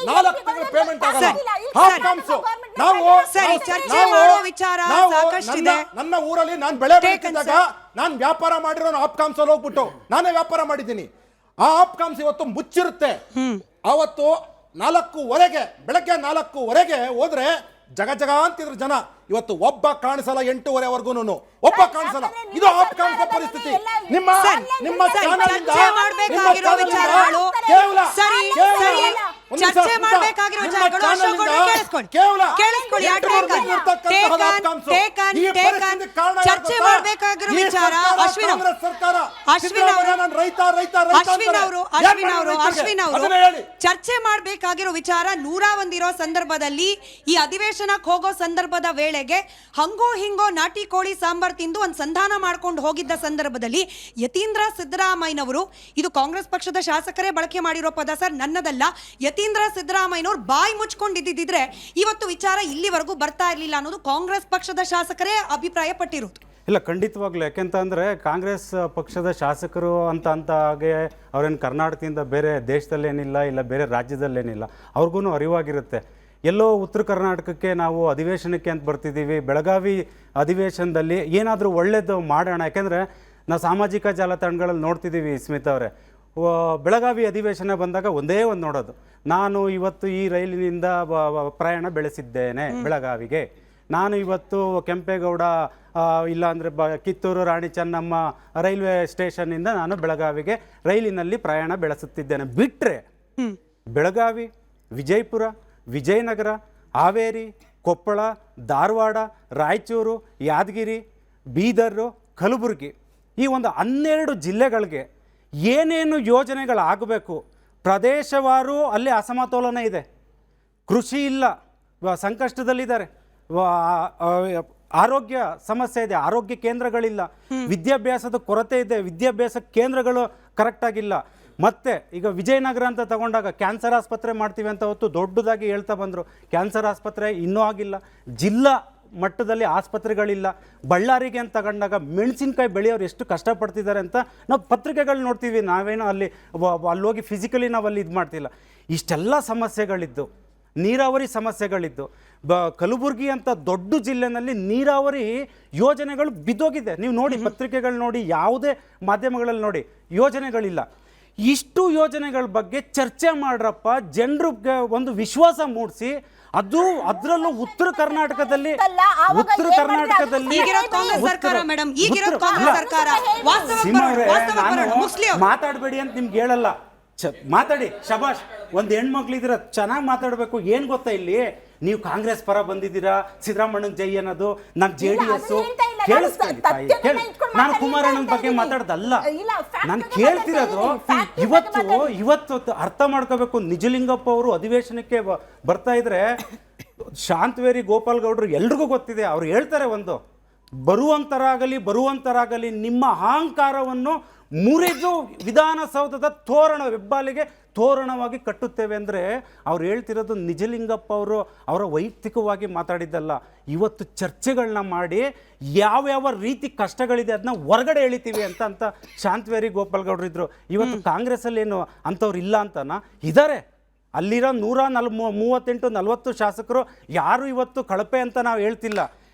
4 ತಿಂಗಳು ಪೇಮೆಂಟ್ ಆಗಲ್ಲ. ನನ್ನ ಊರಲ್ಲಿ ನಾನು ಬೆಳೆ ಬೆಳೀತಿದ್ದಾಗ ನಾನು ವ್ಯಾಪಾರ ಮಾಡಿರೋ ಆಪ್ಕಾಮ್ಸ್ ಅಲ್ಲಿ ಹೋಗ್ಬಿಟ್ಟು ನಾನೇ ವ್ಯಾಪಾರ ಮಾಡಿದ್ದೀನಿ. ಆ ಆಪ್ಕಾಮ್ಸ್ ಇವತ್ತು ಮುಚ್ಚಿರುತ್ತೆ. ಅವತ್ತು 4:15 ಬೆಳಗ್ಗೆ 4:15 ಹೋದ್ರೆ ಜಗ ಅಂತಿದ್ರು ಜನ. ಇವತ್ತು ಒಬ್ಬ ಕಾಣಿಸಲ್ಲ, 8:30ವರೆಗೂ ಒಬ್ಬ ಕಾಣಿಸಲ್ಲ. ಇದು ಆಪ್ಕಾಮ್ಸ್ ಪರಿಸ್ಥಿತಿ. ನಿಮ್ಮ ಚಾನಲಿಂದ ಚರ್ಚೆ ಮಾಡಬೇಕಾಗಿರೋ ವಿಚಾರ ಅಶ್ವಿನ್ ಅವರು ಚರ್ಚೆ ಮಾಡಬೇಕಾಗಿರೋ ವಿಚಾರ 101 ಇರೋ ಸಂದರ್ಭದಲ್ಲಿ, ಈ ಅಧಿವೇಶನಕ್ಕೆ ಹೋಗೋ ಸಂದರ್ಭದ ವೇಳೆಗೆ ಹಂಗೋ ಹಿಂಗೋ ನಾಟಿ ಕೋಳಿ ಸಾಂಬಾರ್ ತಿಂದು ಒಂದು ಸಂಧಾನ ಮಾಡ್ಕೊಂಡು ಹೋಗಿದ್ದ ಸಂದರ್ಭದಲ್ಲಿ ಯತೀಂದ್ರ ಸಿದ್ದರಾಮಯ್ಯನವರು, ಇದು ಕಾಂಗ್ರೆಸ್ ಪಕ್ಷದ ಶಾಸಕರೇ ಬಳಕೆ ಮಾಡಿರೋ ಪದ ಸರ್, ನನ್ನದಲ್ಲ, ಯತೀಂದ್ರ ಸಿದ್ದರಾಮಯ್ಯನವರು ಬಾಯಿ ಮುಚ್ಕೊಂಡಿದ್ದಿದ್ರೆ ಇವತ್ತು ವಿಚಾರ ಇಲ್ಲಿವರೆಗೂ ಬರ್ತಾ ಇರಲಿಲ್ಲ ಅನ್ನೋದು ಕಾಂಗ್ರೆಸ್ ಪಕ್ಷದ ಶಾಸಕರೇ ಅಭಿಪ್ರಾಯ ಪಟ್ಟಿರೋದು. ಇಲ್ಲ, ಖಂಡಿತವಾಗ್ಲೂ. ಯಾಕೆಂತಂದರೆ ಕಾಂಗ್ರೆಸ್ ಪಕ್ಷದ ಶಾಸಕರು ಅಂತ ಹಾಗೆ ಅವ್ರೇನು ಕರ್ನಾಟಕದಿಂದ ಬೇರೆ ದೇಶದಲ್ಲೇನಿಲ್ಲ, ಇಲ್ಲ ಬೇರೆ ರಾಜ್ಯದಲ್ಲೇನಿಲ್ಲ, ಅವ್ರಿಗೂ ಅರಿವಾಗಿರುತ್ತೆ. ಎಲ್ಲೋ ಉತ್ತರ ಕರ್ನಾಟಕಕ್ಕೆ ನಾವು ಅಧಿವೇಶನಕ್ಕೆ ಅಂತ ಬರ್ತಿದ್ದೀವಿ, ಬೆಳಗಾವಿ ಅಧಿವೇಶನದಲ್ಲಿ ಏನಾದರೂ ಒಳ್ಳೇದು ಮಾಡೋಣ. ಯಾಕೆಂದರೆ ನಾವು ಸಾಮಾಜಿಕ ಜಾಲತಾಣಗಳಲ್ಲಿ ನೋಡ್ತಿದ್ದೀವಿ ಸ್ಮಿತಾ ಅವರೇ. ಬೆಳಗಾವಿ ಅಧಿವೇಶನ ಬಂದಾಗ ಒಂದೇ ಒಂದು ನೋಡೋದು, ನಾನು ಇವತ್ತು ಈ ರೈಲಿನಿಂದ ಪ್ರಯಾಣ ಬೆಳೆಸಿದ್ದೇನೆ ಬೆಳಗಾವಿಗೆ, ನಾನು ಇವತ್ತು ಕೆಂಪೇಗೌಡ ಇಲ್ಲಾಂದರೆ ಕಿತ್ತೂರು ರಾಣಿ ಚೆನ್ನಮ್ಮ ರೈಲ್ವೆ ಸ್ಟೇಷನ್ನಿಂದ ನಾನು ಬೆಳಗಾವಿಗೆ ರೈಲಿನಲ್ಲಿ ಪ್ರಯಾಣ ಬೆಳೆಸುತ್ತಿದ್ದೇನೆ. ಬಿಟ್ಟರೆ ಬೆಳಗಾವಿ, ವಿಜಯಪುರ, ವಿಜಯನಗರ, ಹಾವೇರಿ, ಕೊಪ್ಪಳ, ಧಾರವಾಡ, ರಾಯಚೂರು, ಯಾದಗಿರಿ, ಬೀದರ್, ಕಲಬುರಗಿ ಈ ಒಂದು 12 ಜಿಲ್ಲೆಗಳಿಗೆ ಏನೇನು ಯೋಜನೆಗಳಾಗಬೇಕು, ಪ್ರದೇಶವಾರು ಅಲ್ಲಿ ಅಸಮತೋಲನ ಇದೆ, ಕೃಷಿ ಇಲ್ಲ, ಸಂಕಷ್ಟದಲ್ಲಿದ್ದಾರೆ, ಆರೋಗ್ಯ ಸಮಸ್ಯೆ ಇದೆ, ಆರೋಗ್ಯ ಕೇಂದ್ರಗಳಿಲ್ಲ, ವಿದ್ಯಾಭ್ಯಾಸದ ಕೊರತೆ ಇದೆ, ವಿದ್ಯಾಭ್ಯಾಸ ಕೇಂದ್ರಗಳು ಕರೆಕ್ಟಾಗಿಲ್ಲ. ಮತ್ತು ಈಗ ವಿಜಯನಗರ ಅಂತ ತಗೊಂಡಾಗ ಕ್ಯಾನ್ಸರ್ ಆಸ್ಪತ್ರೆ ಮಾಡ್ತೀವಿ ಅಂತ ಹೊತ್ತು ದೊಡ್ಡದಾಗಿ ಹೇಳ್ತಾ ಬಂದರು. ಕ್ಯಾನ್ಸರ್ ಆಸ್ಪತ್ರೆ ಇನ್ನೂ ಆಗಿಲ್ಲ, ಜಿಲ್ಲಾ ಮಟ್ಟದಲ್ಲಿ ಆಸ್ಪತ್ರೆಗಳಿಲ್ಲ. ಬಳ್ಳಾರಿಗೆ ಅಂತ ತಗೊಂಡಾಗ ಮೆಣಸಿನ್ಕಾಯಿ ಬೆಳೆಯೋರು ಎಷ್ಟು ಕಷ್ಟಪಡ್ತಿದ್ದಾರೆ ಅಂತ ನಾವು ಪತ್ರಿಕೆಗಳು ನೋಡ್ತೀವಿ. ನಾವೇನೋ ಅಲ್ಲೋಗಿ ಫಿಸಿಕಲಿ ನಾವು ಅಲ್ಲಿ ಇದು ಮಾಡ್ತಿಲ್ಲ. ಇಷ್ಟೆಲ್ಲ ಸಮಸ್ಯೆಗಳಿದ್ದು, ನೀರಾವರಿ ಸಮಸ್ಯೆಗಳಿದ್ದು, ಕಲಬುರಗಿ ಅಂತ ದೊಡ್ಡ ಜಿಲ್ಲೆನಲ್ಲಿ ನೀರಾವರಿ ಯೋಜನೆಗಳು ಬಿದ್ದೋಗಿದೆ. ನೀವು ನೋಡಿ, ಪತ್ರಿಕೆಗಳು ನೋಡಿ, ಯಾವುದೇ ಮಾಧ್ಯಮಗಳಲ್ಲಿ ನೋಡಿ, ಯೋಜನೆಗಳಿಲ್ಲ. ಇಷ್ಟು ಯೋಜನೆಗಳ ಬಗ್ಗೆ ಚರ್ಚೆ ಮಾಡ್ರಪ್ಪ, ಜನರಿಗೆ ಒಂದು ವಿಶ್ವಾಸ ಮೂಡಿಸಿ. ಅದು ಅದರಲ್ಲೂ ಉತ್ತರ ಕರ್ನಾಟಕದಲ್ಲಿ ಮಾತಾಡಬೇಡಿ ಅಂತ ನಿಮ್ಗೆ ಹೇಳಲ್ಲ, ಮಾತಾಡಿ, ಶಬಾಷ್. ಒಂದು ಹೆಣ್ಮಕ್ಳಿದ್ದೀರ, ಚೆನ್ನಾಗಿ ಮಾತಾಡಬೇಕು. ಏನು ಗೊತ್ತಾ, ಇಲ್ಲಿ ನೀವು ಕಾಂಗ್ರೆಸ್ ಪರ ಬಂದಿದ್ದೀರಾ, ಸಿದ್ದರಾಮಣ್ಣನ ಜೈ ಅನ್ನೋದು, ನಾನು JDS ಕೇಳಿಸ್ಕೊಳ್ಳಿ ತಾಯಿ, ನಾನು ಕುಮಾರಣ್ಣನ ಬಗ್ಗೆ ಮಾತಾಡ್ದಲ್ಲ, ನಾನು ಕೇಳ್ತಿರೋದು ಇವತ್ತು ಅರ್ಥ ಮಾಡ್ಕೋಬೇಕು. ನಿಜಲಿಂಗಪ್ಪ ಅವರು ಅಧಿವೇಶನಕ್ಕೆ ಬರ್ತಾ ಇದ್ರೆ ಶಾಂತವೇರಿ ಗೋಪಾಲ್ ಗೌಡ್ರು ಎಲ್ರಿಗೂ ಗೊತ್ತಿದೆ. ಅವ್ರು ಹೇಳ್ತಾರೆ, ಒಂದು ಬರುವಂತರಾಗಲಿ ನಿಮ್ಮ ಅಹಂಕಾರವನ್ನು ಮುರಿದು ವಿಧಾನಸೌಧದ ಹೆಬ್ಬಾಲಿಗೆ ತೋರಣವಾಗಿ ಕಟ್ಟುತ್ತೇವೆ ಅಂದರೆ ಅವ್ರು ಹೇಳ್ತಿರೋದು ನಿಜಲಿಂಗಪ್ಪ ಅವರು ಅವರ ವೈಯಕ್ತಿಕವಾಗಿ ಮಾತಾಡಿದ್ದಲ್ಲ. ಇವತ್ತು ಚರ್ಚೆಗಳನ್ನ ಮಾಡಿ ಯಾವ್ಯಾವ ರೀತಿ ಕಷ್ಟಗಳಿದೆ ಅದನ್ನ ಹೊರಗಡೆ ಎಳಿತೀವಿ ಅಂತ ಶಾಂತವೇರಿ ಗೋಪಾಲ್ ಗೌಡ್ರು ಇದ್ರು. ಇವತ್ತು ಕಾಂಗ್ರೆಸ್ಸಲ್ಲಿ ಏನು ಅಂಥವ್ರು ಇಲ್ಲ ಅಂತನಾ? ಇದ್ದಾರೆ. ಅಲ್ಲಿರೋ 138-40 ಶಾಸಕರು ಯಾರು ಇವತ್ತು ಕಳಪೆ ಅಂತ ನಾವು ಹೇಳ್ತಿಲ್ಲ.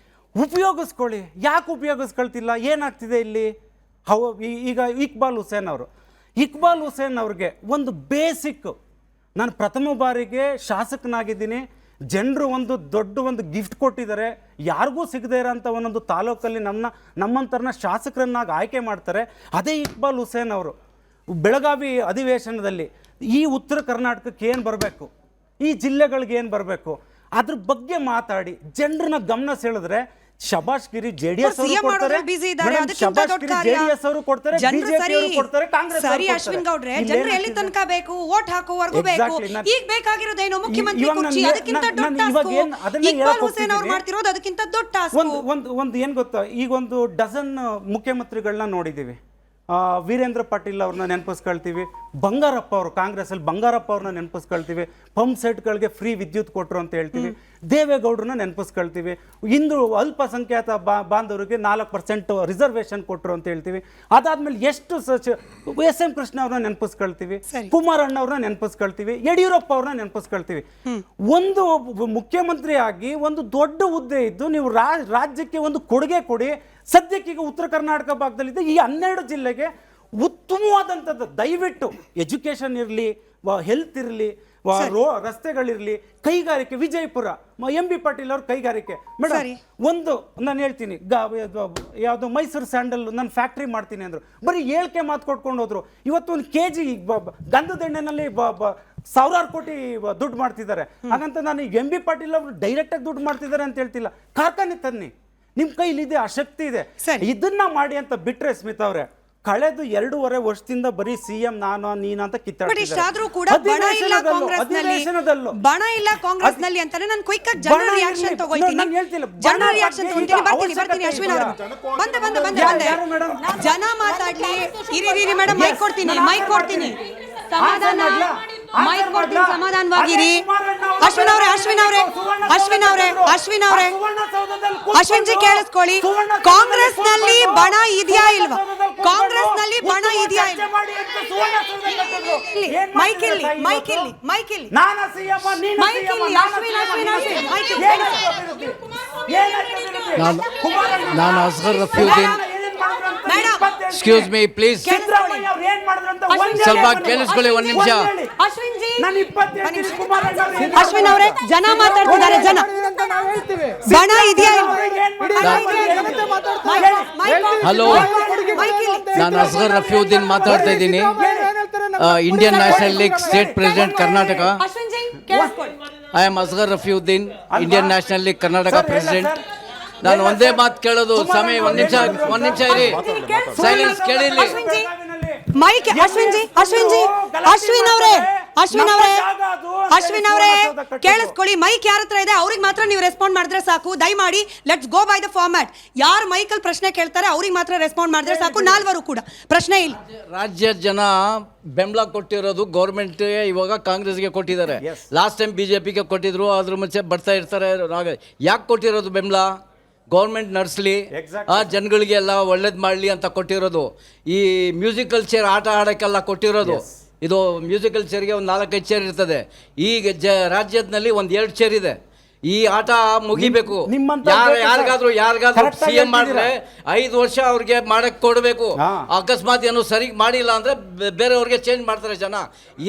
ಉಪಯೋಗಿಸ್ಕೊಳ್ಳಿ. ಯಾಕೆ ಉಪಯೋಗಿಸ್ಕೊಳ್ತಿಲ್ಲ? ಏನಾಗ್ತಿದೆ ಇಲ್ಲಿ? ಈಗ ಇಕ್ಬಾಲ್ ಹುಸೇನ್ ಅವ್ರಿಗೆ ಒಂದು ಬೇಸಿಕ್, ನಾನು ಪ್ರಥಮ ಬಾರಿಗೆ ಶಾಸಕನಾಗಿದ್ದೀನಿ, ಜನರು ಒಂದು ದೊಡ್ಡ ಗಿಫ್ಟ್ ಕೊಟ್ಟಿದ್ದಾರೆ, ಯಾರಿಗೂ ಸಿಗದೇ ಇರೋಂಥ ಒಂದೊಂದು ತಾಲೂಕಲ್ಲಿ ನಮ್ಮಂಥರನ್ನ ಶಾಸಕರನ್ನಾಗಿ ಆಯ್ಕೆ ಮಾಡ್ತಾರೆ. ಅದೇ ಇಕ್ಬಾಲ್ ಹುಸೇನ್ ಅವರು ಬೆಳಗಾವಿ ಅಧಿವೇಶನದಲ್ಲಿ ಈ ಉತ್ತರ ಕರ್ನಾಟಕಕ್ಕೆ ಏನು ಬರಬೇಕು, ಈ ಜಿಲ್ಲೆಗಳಿಗೆ ಏನು ಬರಬೇಕು, ಅದ್ರ ಬಗ್ಗೆ ಮಾತಾಡಿ ಜನರನ್ನ ಗಮನ ಸೆಳೆದ್ರೆ ಶಬಾಷ್ ಗಿರಿ JDS ಅವರು ಕೊಡ್ತಾರೆ, JDS ಅವರು ಕೊಡ್ತಾರೆ, ಬಿಜೆಪಿ ಅವರು ಕೊಡ್ತಾರೆ, ಕಾಂಗ್ರೆಸ್ ಅವರು ಕೊಡ್ತಾರೆ. ಅಶ್ವಿನ್ ಗೌಡ್ರೆ, ಜನರು ಎಲ್ಲಿ ತನಕ ಬೇಕು? ವೋಟ್ ಹಾಕೋವರೆಗೂ ಬೇಕು. ಈಗ ಬೇಕಾಗಿರೋದೇನೋ ಮುಖ್ಯಮಂತ್ರಿ ಕುರ್ಚಿ, ಅದಕ್ಕಿಂತ ದೊಡ್ಡ ಟಾಸ್ಕ್. ಇಕ್ಬಾಲ್ ಹುಸೇನ್ ಅವರು ಮಾಡ್ತಿರೋದು ಅದಕ್ಕಿಂತ ದೊಡ್ಡ ಟಾಸ್ಕ್. ಒಂದು ಏನ್ ಗೊತ್ತಾ, ಈಗ ಒಂದು ಡಜನ್ ಮುಖ್ಯಮಂತ್ರಿಗಳನ್ನ ನೋಡಿದೀವಿ. ವೀರೇಂದ್ರ ಪಾಟೀಲ್ ಅವ್ರನ್ನ ನೆನಪಿಸ್ಕೊಳ್ತೀವಿ, ಬಂಗಾರಪ್ಪ ಅವರು ಕಾಂಗ್ರೆಸ್ಸಲ್ಲಿ ಬಂಗಾರಪ್ಪ ಅವ್ರನ್ನ ನೆನಪಿಸ್ಕೊಳ್ತೀವಿ, ಪಂಪ್ ಸೆಟ್ಗಳಿಗೆ ಫ್ರೀ ವಿದ್ಯುತ್ ಕೊಟ್ಟರು ಅಂತ ಹೇಳ್ತೀವಿ, ದೇವೇಗೌಡರನ್ನ ನೆನಪಿಸ್ಕೊಳ್ತೀವಿ, ಇಂದು ಅಲ್ಪಸಂಖ್ಯಾತ ಬಾಂಧವರಿಗೆ 4% ರಿಸರ್ವೇಷನ್ ಕೊಟ್ಟರು ಅಂತ ಹೇಳ್ತೀವಿ. ಅದಾದ್ಮೇಲೆ ಎಷ್ಟು SM ಕೃಷ್ಣ ಅವ್ರನ್ನ ನೆನಪಿಸ್ಕೊಳ್ತೀವಿ, ಕುಮಾರಣ್ಣ ಅವ್ರನ್ನ ನೆನಪಿಸ್ಕೊಳ್ತೀವಿ, ಯಡಿಯೂರಪ್ಪ ಅವ್ರನ್ನ ನೆನಪಿಸ್ಕೊಳ್ತೀವಿ. ಒಂದು ಮುಖ್ಯಮಂತ್ರಿ ಆಗಿ ಒಂದು ದೊಡ್ಡ ಹುದ್ದೆ ಇದ್ದು ನೀವು ರಾಜ್ಯಕ್ಕೆ ಒಂದು ಕೊಡುಗೆ ಕೊಡಿ. ಸದ್ಯಕ್ಕೆ ಈಗ ಉತ್ತರ ಕರ್ನಾಟಕ ಭಾಗದಲ್ಲಿದ್ದ ಈ 12 ಜಿಲ್ಲೆಗೆ ಉತ್ತಮವಾದಂಥದ್ದು, ದಯವಿಟ್ಟು ಎಜುಕೇಷನ್ ಇರಲಿ, ಹೆಲ್ತ್ ಇರಲಿ, ರಸ್ತೆಗಳಿರಲಿ, ಕೈಗಾರಿಕೆ, ವಿಜಯಪುರ MB ಪಾಟೀಲ್ ಅವ್ರ ಕೈಗಾರಿಕೆ ಮೇಡಮ್. ಒಂದು ನಾನು ಹೇಳ್ತೀನಿ, ಯಾವುದು ಮೈಸೂರು ಸ್ಯಾಂಡಲ್ ನಾನು ಫ್ಯಾಕ್ಟ್ರಿ ಮಾಡ್ತೀನಿ ಅಂದರು, ಬರೀ ಹೇಳಿಕೆ ಮಾತು ಕೊಟ್ಕೊಂಡು ಹೋದ್ರು. ಇವತ್ತು ಒಂದು KG ಗಂಧದ ಎಣ್ಣೆನಲ್ಲಿ ಸಾವಿರಾರು ಕೋಟಿ ದುಡ್ಡು ಮಾಡ್ತಿದ್ದಾರೆ. ಹಾಗಂತ ನಾನು MB ಪಾಟೀಲ್ ಅವರು ಡೈರೆಕ್ಟಾಗಿ ದುಡ್ಡು ಮಾಡ್ತಿದ್ದಾರೆ ಅಂತ ಹೇಳ್ತಿಲ್ಲ. ಕಾರ್ಖಾನೆ ತನ್ನಿ, ನಿಮ್ಮ ಕೈಲಿದೆ, ಆ ಶಕ್ತಿ ಇದೆ, ಇದನ್ನ ಮಾಡಿ ಅಂತ ಬಿಟ್ರೆ ಸ್ಮಿತಾ ಅವರೇ, ಕಳೆದು 2.5 ವರ್ಷದಿಂದ ಬರೀ CM ನಾನು ನೀನು ಅಂತ ಕಿತ್ತಾಡ್ತಿದ್ದಾರೆ. ಬಣ ಇಲ್ಲ ಕಾಂಗ್ರೆಸ್ನಲ್ಲಿ ಅಂತಾನೆ ನಾನು ಕ್ವಿಕ್ ಆಗಿ ಜನರ ರಿಯಾಕ್ಷನ್ ತಗೊಳ್ತೀನಿ. ಜನರ ರಿಯಾಕ್ಷನ್ ತಗೊಳ್ತೀನಿ. ಬರ್ತೀನಿ ಅಶ್ವಿನ್ ಅವರು. ಬಂದೆ ಜನ ಮಾತಾಡ್ಲಿ. ಇರಿ ಮೇಡಮ್, ಮೈಕ್ ಕೊಡ್ತೀನಿ. ಸಮಾಧಾನವಾಗಿರಿ. ಅಶ್ವಿನ್ ಜಿ ಕೇಳಿಸ್ಕೊಳ್ಳಿ. ಕಾಂಗ್ರೆಸ್ನಲ್ಲಿ ಬಣ ಇದೆಯಾ ಇಲ್ವಾ? ಕಾಂಗ್ರೆಸ್ನಲ್ಲಿ ಬಣ ಇದೆಯಾ ಇಲ್ವಾ? ನಾನು ಅಸ್ಗರ್ ರಫೀವುದ್ದೀನ್ ಎಕ್ಸ್ಕ್ಯೂಸ್ ಮೀ ಪ್ಲೀಸ್ ಸ್ವಲ್ಪ ಕೇಳಿಸ್ಕೊಳ್ಳಿ ಒಂದ್ ನಿಮಿಷ. ಅಶ್ವಿನ್ ಜಿ, ಅಶ್ವಿನ್ ಅವರೇ, ಜನ ಮಾತಾಡ್ತಿದ್ದಾರೆ. ಜನ ಬಣ ಇದೆಯಾ? ಹಲೋ, ನಾನು ಅಸ್ಗರ್ ರಫೀವುದ್ದೀನ್ ಮಾತಾಡ್ತಾ ಇದ್ದೀನಿ, Indian National League state president Karnataka. Ashwin ji ಕೇಳಿಸ್ಕೊಳ್ಳಿ. I am Asgar Rafiuddin, Indian National League Karnataka president. ನಾನು ಒಂದೇ ಮಾತು ಕೇಳೋದು, ಸಮಯ ಒಂದ್ ನಿಮಿಷ ಇರಿ, ಸೈಲೆನ್ಸ್ ಕೇಳಿಲ್ಲ. ಮೈಕ್ ಅಶ್ವಿನ್ ಜಿ, ಅಶ್ವಿನ್ ಅವರೇ ಕೇಳಿಸ್ಕೊಳ್ಳಿ. ಮೈಕ್ ಯಾರ ಹತ್ರ ಇದೆ ಅವ್ರಿಗೆ ಮಾತ್ರ ನೀವು ರೆಸ್ಪಾಂಡ್ ಮಾಡಿದ್ರೆ ಸಾಕು. ದಯಮಾಡಿ let's go by the format. ಯಾರು ಮೈಕಲ್ ಪ್ರಶ್ನೆ ಕೇಳ್ತಾರೆ ಅವ್ರಿಗೆ ಮಾತ್ರ ರೆಸ್ಪಾಂಡ್ ಮಾಡಿದ್ರೆ ಸಾಕು. ನಾಲ್ವರು ಕೂಡ ಪ್ರಶ್ನೆ ಇಲ್ಲ. ರಾಜ್ಯದ ಜನ ಬೆಂಬಲ ಕೊಟ್ಟಿರೋದು ಗೌರ್ಮೆಂಟ್ ಇವಾಗ ಕಾಂಗ್ರೆಸ್ಗೆ ಕೊಟ್ಟಿದ್ದಾರೆ. ಲಾಸ್ಟ್ ಟೈಮ್ ಬಿಜೆಪಿಗೆ ಕೊಟ್ಟಿದ್ರು, ಅದ್ರ ಮುಂಚೆ ಬರ್ತಾ ಇರ್ತಾರೆ. ಯಾಕೆ ಕೊಟ್ಟಿರೋದು ಬೆಂಬಲ? ಗೌರ್ಮೆಂಟ್ ನಡೆಸಲಿ, ಆ ಜನಗಳಿಗೆ ಎಲ್ಲ ಒಳ್ಳೇದು ಮಾಡಲಿ ಅಂತ ಕೊಟ್ಟಿರೋದು. ಈ ಮ್ಯೂಸಿಕಲ್ ಚೇರ್ ಆಟ ಆಡೋಕ್ಕೆಲ್ಲ ಕೊಟ್ಟಿರೋದು. ಇದು ಮ್ಯೂಸಿಕಲ್ ಚೇರ್ಗೆ ಒಂದು 4-5 ಚೇರ್ ಇರ್ತದೆ. ಈಗ ರಾಜ್ಯದಲ್ಲಿ ಒಂದು 2 ಚೇರ್ ಇದೆ. ಈ ಆಟ ಮುಗಿಬೇಕು. ಯಾರಿಗಾದ್ರೂ ಸಿಎಂ ಮಾಡಿದ್ರೆ 5 ವರ್ಷ ಅವ್ರಿಗೆ ಮಾಡಕ್ ಕೊಡಬೇಕು. ಅಕಸ್ಮಾತ್ ಏನು ಸರಿ ಮಾಡಿಲ್ಲ ಅಂದ್ರೆ ಬೇರೆಯವ್ರಿಗೆ ಚೇಂಜ್ ಮಾಡ್ತಾರೆ ಜನ.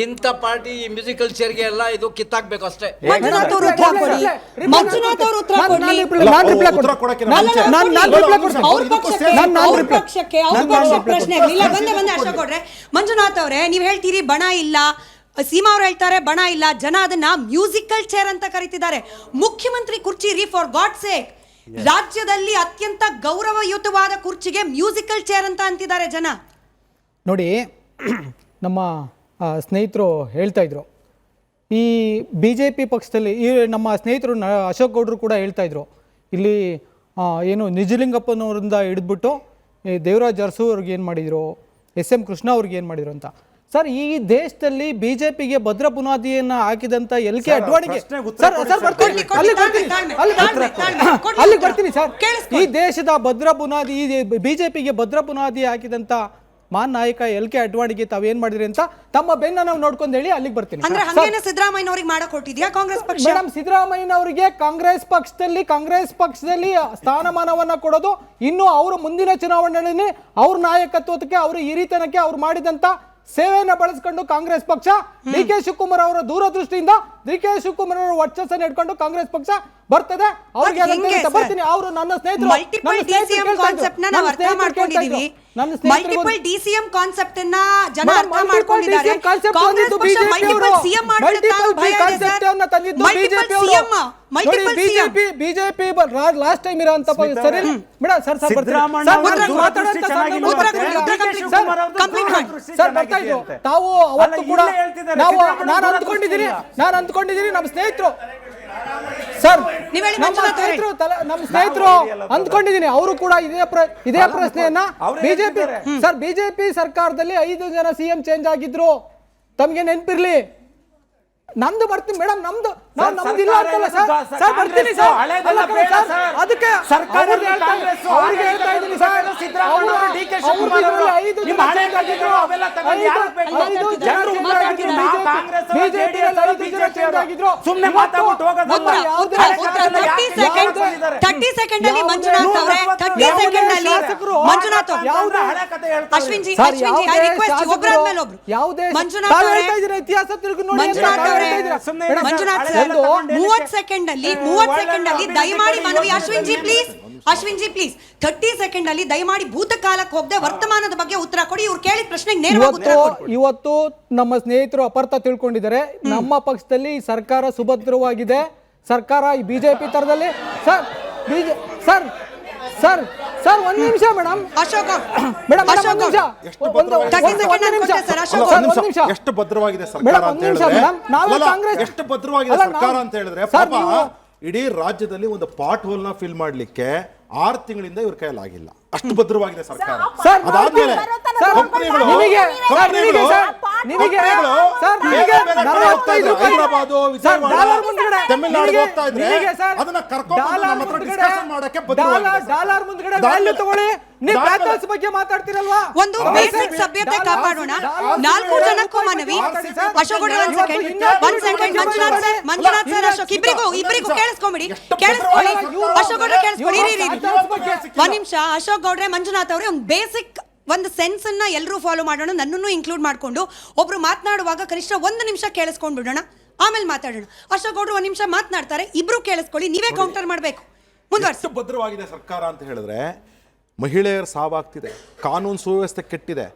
ಇಂಥ ಪಾರ್ಟಿ ಈ ಮ್ಯೂಸಿಕಲ್ ಚೇರ್ಗೆ ಎಲ್ಲ ಇದು ಕಿತ್ತಾಕ್ಬೇಕು ಅಷ್ಟೇ. ಮಂಜುನಾಥ್ ಅವರು ಉತ್ತರ ಕೊಡಿ. ಮಂಜುನಾಥ್ ಅವರು ಉತ್ತರ ಕೊಡ್ಲಿ. ಬಂದೆ ಅಶೋಕ್ ಗೌಡ್ರೆ. ಮಂಜುನಾಥ್ ಅವರೇ, ನೀವ್ ಹೇಳ್ತೀರಿ ಬಣ ಇಲ್ಲ, ಸೀಮಾ ಅವ್ರು ಹೇಳ್ತಾರೆ ಬಣ ಇಲ್ಲ, ಜನ ಅದನ್ನ ಮ್ಯೂಸಿಕಲ್ ಚೇರ್ ಅಂತ ಕರೀತಿದ್ದಾರೆ. ಮುಖ್ಯಮಂತ್ರಿ ಕುರ್ಚಿ ರೀ, ಫಾರ್ ಗಾಡ್ ಸೇಕ್. ರಾಜ್ಯದಲ್ಲಿ ಅತ್ಯಂತ ಗೌರವಯುತವಾದ ಕುರ್ಚಿಗೆ ಮ್ಯೂಸಿಕಲ್ ಚೇರ್ ಅಂತ ಅಂತಿದ್ದಾರೆ ಜನ. ನೋಡಿ, ನಮ್ಮ ಸ್ನೇಹಿತರು ಹೇಳ್ತಾ ಇದ್ರು, ಈ BJP ಪಕ್ಷದಲ್ಲಿ ಈ ನಮ್ಮ ಸ್ನೇಹಿತರು ಅಶೋಕ್ ಗೌಡ್ರು ಕೂಡ ಹೇಳ್ತಾ ಇದ್ರು, ಇಲ್ಲಿ ಏನು ನಿಜಲಿಂಗಪ್ಪನವರಿಂದ ಹಿಡಿದ್ಬಿಟ್ಟು ದೇವರಾಜ್ ಅರಸು ಅವ್ರಿಗೆ ಏನು ಮಾಡಿದ್ರು, SM ಕೃಷ್ಣ ಅವ್ರಿಗೆ ಏನು ಮಾಡಿದ್ರು ಅಂತ. ಸರ್, ಈ ದೇಶದಲ್ಲಿ ಬಿಜೆಪಿಗೆ ಭದ್ರ ಬುನಾದಿಯನ್ನ ಹಾಕಿದಂತ LK ಅಡ್ವಾಣಿಗೆ ಅಲ್ಲಿ ಬರ್ತೀನಿ ಸರ್. ಈ ದೇಶದ ಭದ್ರ ಬುನಾದಿ, ಬಿಜೆಪಿಗೆ ಭದ್ರ ಬುನಾದಿ ಹಾಕಿದಂತ ಮಾನ್ ನಾಯಕ LK ಅಡ್ವಾಣಿಗೆ ತಾವೇನ್ ಮಾಡಿದ್ರಿ ಅಂತ ತಮ್ಮ ಬೆನ್ನ ನಾವು ನೋಡ್ಕೊಂಡು ಹೇಳಿ ಅಲ್ಲಿಗೆ ಬರ್ತೀನಿ. ಅಂದ್ರೆ ಹಂಗೇನೆ ಸಿದ್ದರಾಮಯ್ಯ ಅವರಿಗೆ ಮಾಡಕ್ ಕೊಟ್ಟಿದ್ಯಾ ಕಾಂಗ್ರೆಸ್ ಪಕ್ಷ? ಮೇಡಮ್, ಸಿದ್ದರಾಮಯ್ಯ ಅವರಿಗೆ ಕಾಂಗ್ರೆಸ್ ಪಕ್ಷದಲ್ಲಿ ಸ್ಥಾನಮಾನವನ್ನ ಕೊಡೋದು, ಇನ್ನು ಅವರು ಮುಂದಿನ ಚುನಾವಣೆಯಲ್ಲಿ ಅವ್ರ ನಾಯಕತ್ವಕ್ಕೆ, ಅವ್ರ ಹಿರಿತನಕ್ಕೆ ಅವ್ರು ಮಾಡಿದಂತ ಸೇವೆಯನ್ನ ಬಳಸ್ಕೊಂಡು ಕಾಂಗ್ರೆಸ್ ಪಕ್ಷ DK ಶಿವಕುಮಾರ್ ಅವರ ದೂರದೃಷ್ಟಿಯಿಂದ DK ಶಿವಕುಮಾರ್ ಅವರ ವರ್ಚಸ್ಸನ್ನು ಇಟ್ಕೊಂಡು ಕಾಂಗ್ರೆಸ್ ಪಕ್ಷ ಬರ್ತದೆ. ಅವ್ರಿಗೆ ಬರ್ತೀನಿ. ಅವರು ನನ್ನ ಸ್ನೇಹಿತರು ಮಲ್ಟಿಪಲ್ ಡಿಸಿಎಂ ಕಾನ್ಸೆಪ್ಟ್ ನ ನಾವು ಅರ್ಥ ಮಾಡ್ಕೊಂಡಿದೀವಿ. ಮಲ್ಟಿಪಲ್ ಡಿಸಿಎಂ ಕಾನ್ಸೆಪ್ಟ್ ಅನ್ನ ಜನ ಅರ್ಥ ಮಾಡ್ಕೊಂಡಿದ್ದಾರೆ. ಕಾಂಗ್ರೆಸ್ ಪಕ್ಷ multiple CM BJP last time ಇರೋಂತ ಸರಿ ಮೇಡಮ್. ಸರ್ ಬರ್ತಾ ಇದ್ರು ತಾವು ಅವತ್ತು ಕೂಡ ನಾನು ಅಂದ್ಕೊಂಡಿದ್ದೀನಿ ನಮ್ಮ ಸ್ನೇಹಿತರು ಸರ್, ನಮ್ಮ ಸ್ನೇಹಿತರು ಅಂದ್ಕೊಂಡಿದ್ದೀನಿ, ಅವರು ಕೂಡ ಇದೇ ಪ್ರಶ್ನೆಯನ್ನ ಬಿಜೆಪಿ ಸರ್ಕಾರದಲ್ಲಿ 5 ಜನ CM ಚೇಂಜ್ ಆಗಿದ್ರು, ತಮ್ಗೆ ನೆನಪಿರ್ಲಿ. ನಮ್ದು ಬರ್ತೀನಿ ಮೇಡಮ್, ನಮ್ದು ನಮ್ದಿಲ್ಲ ಅಂತಲ್ಲ ಸರ್. ಸರ್ ಬರ್ತೀನಿ ಸರ್. ಅದಕ್ಕೆ ಅವ್ರಿಗೆ ಹೇಳ್ತಾ ಇದ್ದೀನಿ sir, Ashwin ji, I request you ಒಬ್ಬರಾದ್ಮೇಲೆ ಒಬ್ರು. ಮಂಜುನಾಥ್ ಅವರೇ, ಇತಿಹಾಸ ತಿರುಗಿ ನೋಡಿ. ಮಂಜುನಾಥ್ ಸರ್, 30 ಸೆಕೆಂಡ್ ಅಲ್ಲಿ ದಯಮಾಡಿ ಮನವಿ. ಅಶ್ವಿನ್ ಜಿ ಪ್ಲೀಸ್ 30 ಸೆಕೆಂಡ್ ಅಲ್ಲಿ ದಯಮಾಡಿ ಭೂತಕಾಲಕ್ಕೆ ಹೋಗದೆ ವರ್ತಮಾನದ ಬಗ್ಗೆ ಉತ್ತರ ಕೊಡಿ. ಇವ್ರು ಕೇಳಿದ ಪ್ರಶ್ನೆಗೆ ನೇರವಾಗಿ ಉತ್ತರ ಕೊಡಿ. ಇವತ್ತು ನಮ್ಮ ಸ್ನೇಹಿತರು ಅಪಾರ್ಥ ತಿಳ್ಕೊಂಡಿದ್ದಾರೆ. ನಮ್ಮ ಪಕ್ಷದಲ್ಲಿ ಸರ್ಕಾರ ಸುಭದ್ರವಾಗಿದೆ. ಸರ್ಕಾರ ಈ ಬಿಜೆಪಿ ತರದಲ್ಲಿ ಸರ್ ಒಂದ್ ನಿಮಿಷ ಮೇಡಮ್. ಅಶೋಕ್ ಮೇಡಮ್ ಎಷ್ಟು ಭದ್ರವಾಗಿದೆ ಸರ್ಕಾರ ಅಂತ ಹೇಳಿದ್ರೆ, ಎಷ್ಟು ಭದ್ರವಾಗಿದೆ ಸರ್ಕಾರ ಅಂತ ಹೇಳಿದ್ರೆ, ಪಾಪ ಇಡೀ ರಾಜ್ಯದಲ್ಲಿ ಒಂದು ಪಾಟ್ ಹೋಲ್ ನ ಫಿಲ್ ಮಾಡ್ಲಿಕ್ಕೆ 6 ತಿಂಗಳಿಂದ ಇವ್ರ ಕೈಯಲ್ಲಿ ಆಗಿಲ್ಲ. ಅಷ್ಟು ಭದ್ರವಾಗಿದೆ ಸರ್ಕಾರ. ಅದಾದ್ಮೇಲೆ ಹೈದರಾಬಾದು, ವಿಜಯವಾಡ, ತಮಿಳುನಾಡು ಹೋಗ್ತಾ ಇದ್ರೆ ಅದನ್ನ ಕರ್ಕೊಂಡು ಡಿಸ್ಕಷನ್ ಮಾಡಕ್ಕೆ ಬಗ್ಗೆ ಮಾತಾಡ್ತಿರಲ್ವಾ? ಒಂದು ಬೇಸಿಕ್ ಸಭ್ಯತೆ ಕಾಪಾಡೋಣ. 4 ಜನಕ್ಕೂ ಮನವಿ. ಅಶೋಕ್ ಒಂದ್ ಸೆಕೆಂಡ್. ಮಂಜುನಾಥ್ ಸರ್, ಅಶೋಕ್ ಇಬ್ಬರಿಗೂ ಕೇಳಿಸ್ಕೊಂಬಿಡಿ. ಕೇಳಿಸ್ಕೊಳ್ಳಿ. ಅಶೋಕ್ ಕೇಳಿಸ್ಕೊಳ್ಳಿ. ಒಂದ್ ನಿಮಿಷ. ಅಶೋಕ್ ಅಶೋಕ್ ಗೌಡ್ರೆ, ಮಂಜುನಾಥ್ ಅವರೇ, ಒಂದು ಬೇಸಿಕ್ ಒಂದು ಸೆನ್ಸ್ ಅನ್ನ ಎಲ್ಲರೂ ಫಾಲೋ ಮಾಡೋಣ, ನನ್ನನ್ನು ಇನ್ಕ್ಲೂಡ್ ಮಾಡ್ಕೊಂಡು. ಒಬ್ರು ಮಾತನಾಡುವಾಗ ಕನಿಷ್ಠ 1 ನಿಮಿಷ ಕೇಳಿಸ್ಕೊಂಡು ಬಿಡೋಣ, ಆಮೇಲೆ ಮಾತಾಡೋಣ. ಅಶೋಕ್ ಗೌಡ್ರು 1 ನಿಮಿಷ ಮಾತನಾಡ್ತಾರೆ, ಇಬ್ರು ಕೇಳಿಸ್ಕೊಳ್ಳಿ, ನೀವೇ ಕೌಂಟರ್ ಮಾಡಬೇಕು. ಮುಂದುವರಿಸಿ. ಎಷ್ಟು ಭದ್ರವಾಗಿದೆ ಸರ್ಕಾರ ಅಂತ ಹೇಳಿದ್ರೆ, ಮಹಿಳೆಯರ ಸಾವಾಗ್ತಿದೆ, ಕಾನೂನು ಸುವ್ಯವಸ್ಥೆ ಕೆಟ್ಟಿದೆ.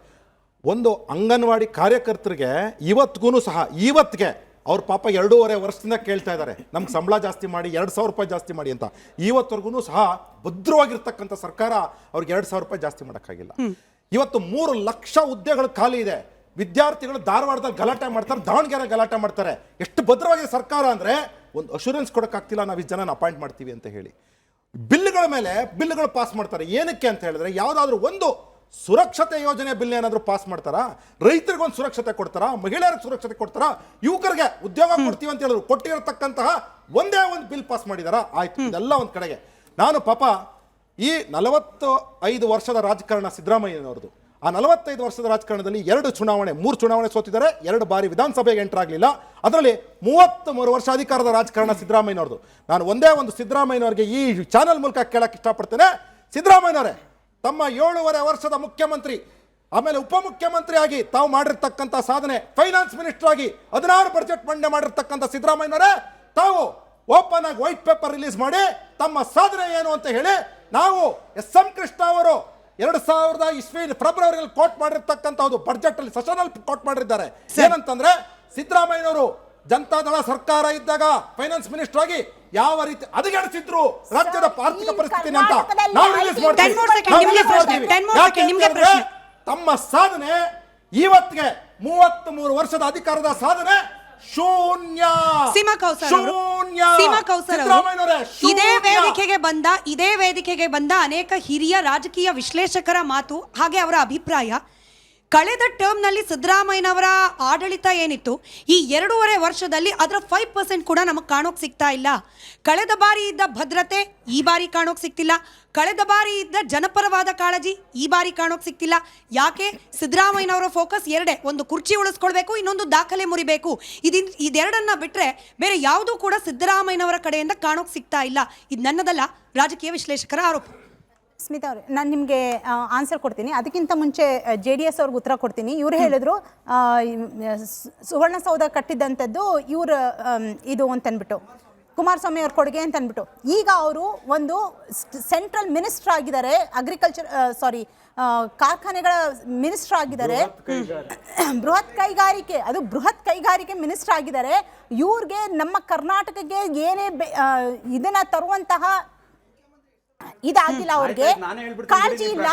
ಒಂದು ಅಂಗನವಾಡಿ ಕಾರ್ಯಕರ್ತರಿಗೆ ಇವತ್ತಿಗೆ ಅವ್ರ ಪಾಪ 2.5 ವರ್ಷದಿಂದ ಕೇಳ್ತಾ ಇದ್ದಾರೆ, ನಮ್ಗೆ ಸಂಬಳ ಜಾಸ್ತಿ ಮಾಡಿ, 2,000 ರೂಪಾಯಿ ಜಾಸ್ತಿ ಮಾಡಿ ಅಂತ. ಇವತ್ತವರೆಗೂ ಸಹ ಭದ್ರವಾಗಿರ್ತಕ್ಕಂಥ ಸರ್ಕಾರ ಅವ್ರಿಗೆ 2,000 ರೂಪಾಯಿ ಜಾಸ್ತಿ ಮಾಡೋಕ್ಕಾಗಿಲ್ಲ. ಇವತ್ತು 3 ಲಕ್ಷ ಹುದ್ದೆಗಳು ಖಾಲಿ ಇದೆ. ವಿದ್ಯಾರ್ಥಿಗಳು ಧಾರವಾಡದಲ್ಲಿ ಗಲಾಟೆ ಮಾಡ್ತಾರೆ, ದಾವಣಗೆರೆ ಗಲಾಟೆ ಮಾಡ್ತಾರೆ. ಎಷ್ಟು ಭದ್ರವಾಗಿದೆ ಸರ್ಕಾರ ಅಂದರೆ, ಒಂದು ಅಶೂರೆನ್ಸ್ ಕೊಡೋಕ್ಕಾಗ್ತಿಲ್ಲ ನಾವು ಇಷ್ಟು ಜನ ಅಪಾಯಿಂಟ್ ಮಾಡ್ತೀವಿ ಅಂತ ಹೇಳಿ. ಬಿಲ್ಗಳ ಮೇಲೆ ಬಿಲ್ಗಳು ಪಾಸ್ ಮಾಡ್ತಾರೆ. ಏನಕ್ಕೆ ಅಂತ ಹೇಳಿದ್ರೆ, ಯಾವುದಾದ್ರೂ ಒಂದು ಸುರಕ್ಷತೆ ಯೋಜನೆ ಬಿಲ್ ಏನಾದರೂ ಪಾಸ್ ಮಾಡ್ತಾರಾ? ರೈತರಿಗೊಂದು ಸುರಕ್ಷತೆ ಕೊಡ್ತಾರಾ? ಮಹಿಳೆಯರಿಗೆ ಸುರಕ್ಷತೆ ಕೊಡ್ತಾರಾ? ಯುವಕರಿಗೆ ಉದ್ಯೋಗ ಕೊಡ್ತೀವಿ ಅಂತ ಹೇಳಿದ್ರು, ಕೊಟ್ಟಿರತಕ್ಕಂತಹ ಒಂದೇ ಒಂದು ಬಿಲ್ ಪಾಸ್ ಮಾಡಿದಾರಾ? ಆಯ್ತು, ಇದೆಲ್ಲ ಒಂದು ಕಡೆಗೆ. ನಾನು ಪಾಪ ಈ 45 ವರ್ಷದ ರಾಜಕಾರಣ ಸಿದ್ದರಾಮಯ್ಯನವ್ರದ್ದು. ಆ 45 ವರ್ಷದ ರಾಜಕಾರಣದಲ್ಲಿ 3 ಚುನಾವಣೆ ಸೋತಿದ್ದಾರೆ, 2 ಬಾರಿ ವಿಧಾನಸಭೆಗೆ ಎಂಟರ್ ಆಗಲಿಲ್ಲ. ಅದರಲ್ಲಿ 33 ವರ್ಷ ಅಧಿಕಾರದ ರಾಜಕಾರಣ ಸಿದ್ದರಾಮಯ್ಯನವ್ರದ್ದು. ನಾನು ಒಂದೇ ಒಂದು ಸಿದ್ದರಾಮಯ್ಯನವ್ರಿಗೆ ಈ ಚಾನೆಲ್ ಮೂಲಕ ಕೇಳಕ್ಕೆ ಇಷ್ಟಪಡ್ತೇನೆ. ಸಿದ್ದರಾಮಯ್ಯನವರೇ, ತಮ್ಮ 7.5 ವರ್ಷದ ಮುಖ್ಯಮಂತ್ರಿ, ಆಮೇಲೆ ಉಪಮುಖ್ಯಮಂತ್ರಿ ಆಗಿ ತಾವು ಮಾಡಿರ್ತಕ್ಕಂಥ ಸಾಧನೆ, ಫೈನಾನ್ಸ್ ಮಿನಿಸ್ಟರ್ ಆಗಿ 16 ಬಜೆಟ್ ಮಂಡನೆ ಮಾಡಿರ್ತಕ್ಕಂಥ ಸಿದ್ದರಾಮಯ್ಯನವರೇ, ತಾವು ಓಪನ್ ಆಗಿ ವೈಟ್ ಪೇಪರ್ ರಿಲೀಸ್ ಮಾಡಿ ತಮ್ಮ ಸಾಧನೆ ಏನು ಅಂತ ಹೇಳಿ. ನಾವು ಎಸ್.ಎಂ. ಕೃಷ್ಣ ಅವರು 2000 ಫೆಬ್ರವರಿಯಲ್ಲಿ ಕೋಟ್ ಮಾಡಿರ್ತಕ್ಕಂಥದ್ದು ಬಜೆಟ್ ಅಲ್ಲಿ ಸೆಷನ್ ಕೋಟ್ ಮಾಡಿದ್ದಾರೆ. ಏನಂತಂದ್ರೆ, ಸಿದ್ದರಾಮಯ್ಯನವರು ಜನತಾದಳ ಸರ್ಕಾರ ಇದ್ದಾಗ ಫೈನಾನ್ಸ್ ಮಿನಿಸ್ಟರ್ ಆಗಿ ಯಾವ ರೀತಿ ಹದಗೆಡಿಸಿದ್ರು ರಾಜ್ಯದ ಆರ್ಥಿಕ ಪರಿಸ್ಥಿತಿನ ಅಂತ ನಾವು ರಿಲೀಸ್ ಮಾಡ್ತೀವಿ. ತಮ್ಮ ಸಾಧನೆ ಇವತ್ತಿಗೆ 33 ವರ್ಷದ ಅಧಿಕಾರದ ಸಾಧನೆ ಶೂನ್ಯ. ಸೀಮಾ ಕೌಸರ್ ಅವರು ಇದೇ ವೇದಿಕೆಗೆ ಬಂದ ಅನೇಕ ಹಿರಿಯ ರಾಜಕೀಯ ವಿಶ್ಲೇಷಕರ ಮಾತು ಹಾಗೆ ಅವರ ಅಭಿಪ್ರಾಯ, ಕಳೆದ ಟರ್ಮ್ನಲ್ಲಿ ಸಿದ್ದರಾಮಯ್ಯನವರ ಆಡಳಿತ ಏನಿತ್ತು ಈ 2.5 ವರ್ಷದಲ್ಲಿ ಅದರ 5% ಕೂಡ ನಮಗೆ ಕಾಣೋಕೆ ಸಿಗ್ತಾ ಇಲ್ಲ. ಕಳೆದ ಬಾರಿ ಇದ್ದ ಭದ್ರತೆ ಈ ಬಾರಿ ಕಾಣೋಕೆ ಸಿಗ್ತಿಲ್ಲ. ಕಳೆದ ಬಾರಿ ಇದ್ದ ಜನಪರವಾದ ಕಾಳಜಿ ಈ ಬಾರಿ ಕಾಣೋಕೆ ಸಿಗ್ತಿಲ್ಲ. ಯಾಕೆ? ಸಿದ್ದರಾಮಯ್ಯನವರ ಫೋಕಸ್ ಎರಡೇ, ಒಂದು ಕುರ್ಚಿ ಉಳಿಸ್ಕೊಳ್ಬೇಕು, ಇನ್ನೊಂದು ದಾಖಲೆ ಮುರಿಬೇಕು. ಇದೆರಡನ್ನ ಬಿಟ್ಟರೆ ಬೇರೆ ಯಾವುದೂ ಕೂಡ ಸಿದ್ದರಾಮಯ್ಯನವರ ಕಡೆಯಿಂದ ಕಾಣೋಕೆ ಸಿಗ್ತಾ ಇಲ್ಲ. ಇದು ನನ್ನದಲ್ಲ, ರಾಜಕೀಯ ವಿಶ್ಲೇಷಕರ ಆರೋಪ. ಸ್ಮಿತಾ ಅವರೇ, ನಾನು ನಿಮಗೆ ಆನ್ಸರ್ ಕೊಡ್ತೀನಿ. ಅದಕ್ಕಿಂತ ಮುಂಚೆ JDS ಅವ್ರಿಗೆ ಉತ್ತರ ಕೊಡ್ತೀನಿ. ಇವ್ರು ಹೇಳಿದ್ರು ಸುವರ್ಣಸೌಧ ಕಟ್ಟಿದ್ದಂಥದ್ದು ಇವ್ರ ಇದು ಅಂತನ್ಬಿಟ್ಟು, ಕುಮಾರಸ್ವಾಮಿ ಅವ್ರ ಕೊಡುಗೆ ಅಂತ ಅಂದ್ಬಿಟ್ಟು. ಈಗ ಅವರು ಒಂದು ಸೆಂಟ್ರಲ್ ಮಿನಿಸ್ಟರ್ ಆಗಿದ್ದಾರೆ, ಕಾರ್ಖಾನೆಗಳ ಮಿನಿಸ್ಟರ್ ಆಗಿದ್ದಾರೆ, ಬೃಹತ್ ಕೈಗಾರಿಕೆ ಮಿನಿಸ್ಟರ್ ಆಗಿದ್ದಾರೆ. ಇವ್ರಿಗೆ ನಮ್ಮ ಕರ್ನಾಟಕಕ್ಕೆ ಏನೇ ಇದನ್ನ ತರುವಂತಹ ಇದಾಗಿಲ್ಲ, ಅವ್ರಿಗೆ ಕಾಳಜಿ ಇಲ್ಲ.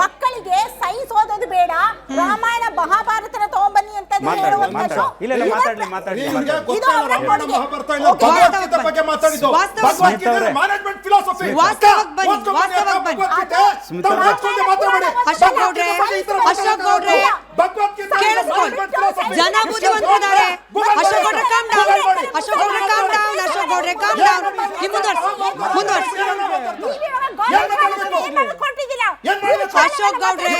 ಮಕ್ಕಳಿಗೆ ಸೈನ್ಸ್ ಓದೋದು ಬೇಡ, ರಾಮಾಯಣ ಮಹಾಭಾರತನ ತಗೊಂಬನ್ನಿ ಅಂತ ಜನ ಬುದ್ಧಿವಂತರಿದ್ದಾರೆ. ಅಶೋಕ್ ಗೌಡ್ರೆ ಕಾಮ್ ಡೌನ್. ಅಶೋಕ್ ಗೌಡ್ರೆ ಕಾಮ್ ಡೌನ್. ಅಶೋಕ್ ಗೌಡ್ರೆ ಕಾಮ್ ಡೌನ್. ಮುಂದುವರ್ಸಿ. ಅಶೋಕ್ ಗೌಡ್ರೆ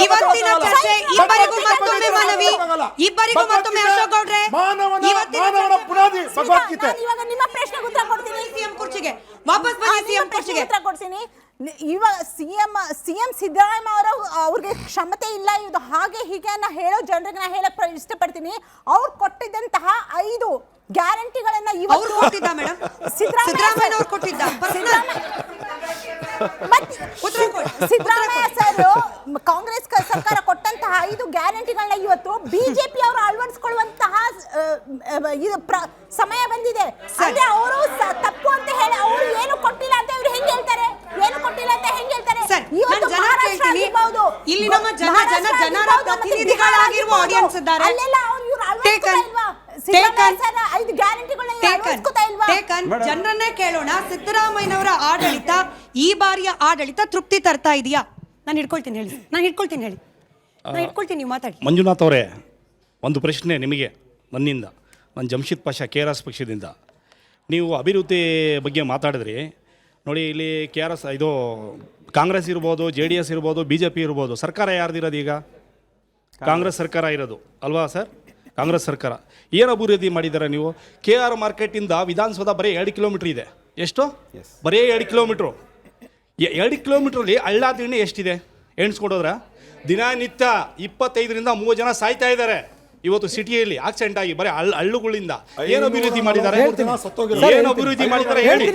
ಇವತ್ತಿನ ಚರ್ಚೆ ಇಬ್ಬರಿಗೂ ಮತ್ತೊಮ್ಮೆ ಅಶೋಕ್ ಗೌಡ್ರೆ ಇವಾಗ ನಿಮ್ಮ ಪ್ರಶ್ನೆಗೆ ಉತ್ತರ ಕೊಡ್ತೀನಿ. ಸಿಎಂ ಕುರ್ಚಿಗೆ ವಾಪಸ್ ಬನ್ನಿ. ಸಿಎಂ ಕುರ್ಚಿಗೆ ಉತ್ತರ ಕೊಡ್ತೀನಿ. ಇವಾಗ ಸಿಎಂ ಸಿದ್ದರಾಮಯ್ಯ ಅವರು ಅವ್ರಿಗೆ ಕ್ಷಮತೆ ಇಲ್ಲ, ಇದು ಹಾಗೆ ಹೀಗೆ ನಾ ಹೇಳೋ ಜನರಿಗೆ ನಾ ಹೇಳಕ್ ಇಷ್ಟಪಡ್ತೀನಿ. ಅವ್ರು ಕೊಟ್ಟಿದ್ದಂತಹ 5 ಗ್ಯಾರಂಟಿಗಳನ್ನ ಅವರು ಕೊಟ್ಟಿದ್ದ ಮೇಡಮ್, ಸಿದ್ದರಾಮಯ್ಯ ಅವರು ಕೊಟ್ಟಿದ್ದ. ಸಿದ್ದರಾಮಯ್ಯ ಸರ್ ಕಾಂಗ್ರೆಸ್ ಸರ್ಕಾರ ಕೊಟ್ಟಂತಹ 5 ಗ್ಯಾರಂಟಿಗಳನ್ನ ಇವತ್ತು ಬಿಜೆಪಿ ಅವರು ಅಳವಡಿಸಿಕೊಳ್ಳುವಂತಹ ಸಮಯ ಬಂದಿದೆ. ಅಂದ್ರೆ ಅವರು ತಪ್ಪು ಅಂತ ಹೇಳಿ ಅವರು ಏನು ಕೊಟ್ಟಿಲ್ಲ ಅಂತ ಇವ್ರು ಹೆಂಗ್ ಹೇಳ್ತಾರೆ? ಏನು ಕೊಟ್ಟಿಲ್ಲ ಅಂತ ಹೆಂಗ್ ಹೇಳ್ತಾರೆ? ಇವತ್ತು ಮಹಾರಾಷ್ಟ್ರ ಆಗಿರಬಹುದು, ಇಲ್ಲಿ ನಮ್ಮ ಜನರ ಪ್ರತಿನಿಧಿಗಳಾಗಿರುವ ಆಡಿಯನ್ಸ್ ಇದ್ದಾರೆ. ಅಲ್ಲೆಲ್ಲ ಅವರು ಇವ್ರು ಅಳವಡಿಸ್ಕೊಳ್ತಾ ಇಲ್ವಾ? ಜನರನ್ನೇ ಕೇಳೋಣ. ಸಿದ್ದರಾಮಯ್ಯನವರ ಆಡಳಿತ, ಈ ಬಾರಿಯ ಆಡಳಿತ ತೃಪ್ತಿ ತರ್ತಾ ಇದೆಯಾ? ನಾನು ಹಿಡ್ಕೊಳ್ತೀನಿ ಹೇಳಿ. ನೀವು ಮಾತಾಡಿ. ಮಂಜುನಾಥ್ ಅವರೇ, ಒಂದು ಪ್ರಶ್ನೆ ನಿಮಗೆ ನನ್ನಿಂದ. ನಾನು ಜಮ್ಶಿದ್ ಪಾಷಾ KRS ಪಕ್ಷದಿಂದ. ನೀವು ಅಭಿವೃದ್ಧಿ ಬಗ್ಗೆ ಮಾತಾಡಿದ್ರಿ ನೋಡಿ. ಇಲ್ಲಿ KRS ಇದು ಕಾಂಗ್ರೆಸ್ ಇರ್ಬೋದು, JDS ಇರ್ಬೋದು, BJP ಇರ್ಬೋದು, ಸರ್ಕಾರ ಯಾರ್ದಿರೋದು ಈಗ? ಕಾಂಗ್ರೆಸ್ ಸರ್ಕಾರ ಇರೋದು ಅಲ್ವಾ ಸರ್? ಕಾಂಗ್ರೆಸ್ ಸರ್ಕಾರ ಏನು ಅಭಿವೃದ್ಧಿ ಮಾಡಿದ್ದಾರೆ ನೀವು? KR ಮಾರ್ಕೆಟಿಂದ ವಿಧಾನಸೌಧ ಬರೀ 2 ಕಿಲೋಮೀಟ್ರ್ ಇದೆ. ಎಷ್ಟು? ಬರೀ 2 ಕಿಲೋಮೀಟ್ರು. 2 ಕಿಲೋಮೀಟ್ರಲ್ಲಿ ಹಳ್ಳ ದಿಣ್ಣೆ ಎಷ್ಟಿದೆ ಎಣಿಸ್ಕೊಡೋದ್ರ? ದಿನನಿತ್ಯ 25ರಿಂದ 30 ಜನ ಸಾಯ್ತಾ ಇದ್ದಾರೆ ಇವತ್ತು ಸಿಟಿಯಲ್ಲಿ ಆಕ್ಸಿಡೆಂಟ್ ಆಗಿ ಬರೀ ಹಳ್ಳುಗಳಿಂದ. ಏನು ಅಭಿವೃದ್ಧಿ ಮಾಡಿದ್ದಾರೆ? ಏನು ಅಭಿವೃದ್ಧಿ ಮಾಡಿದ್ದಾರೆ ಹೇಳಿ.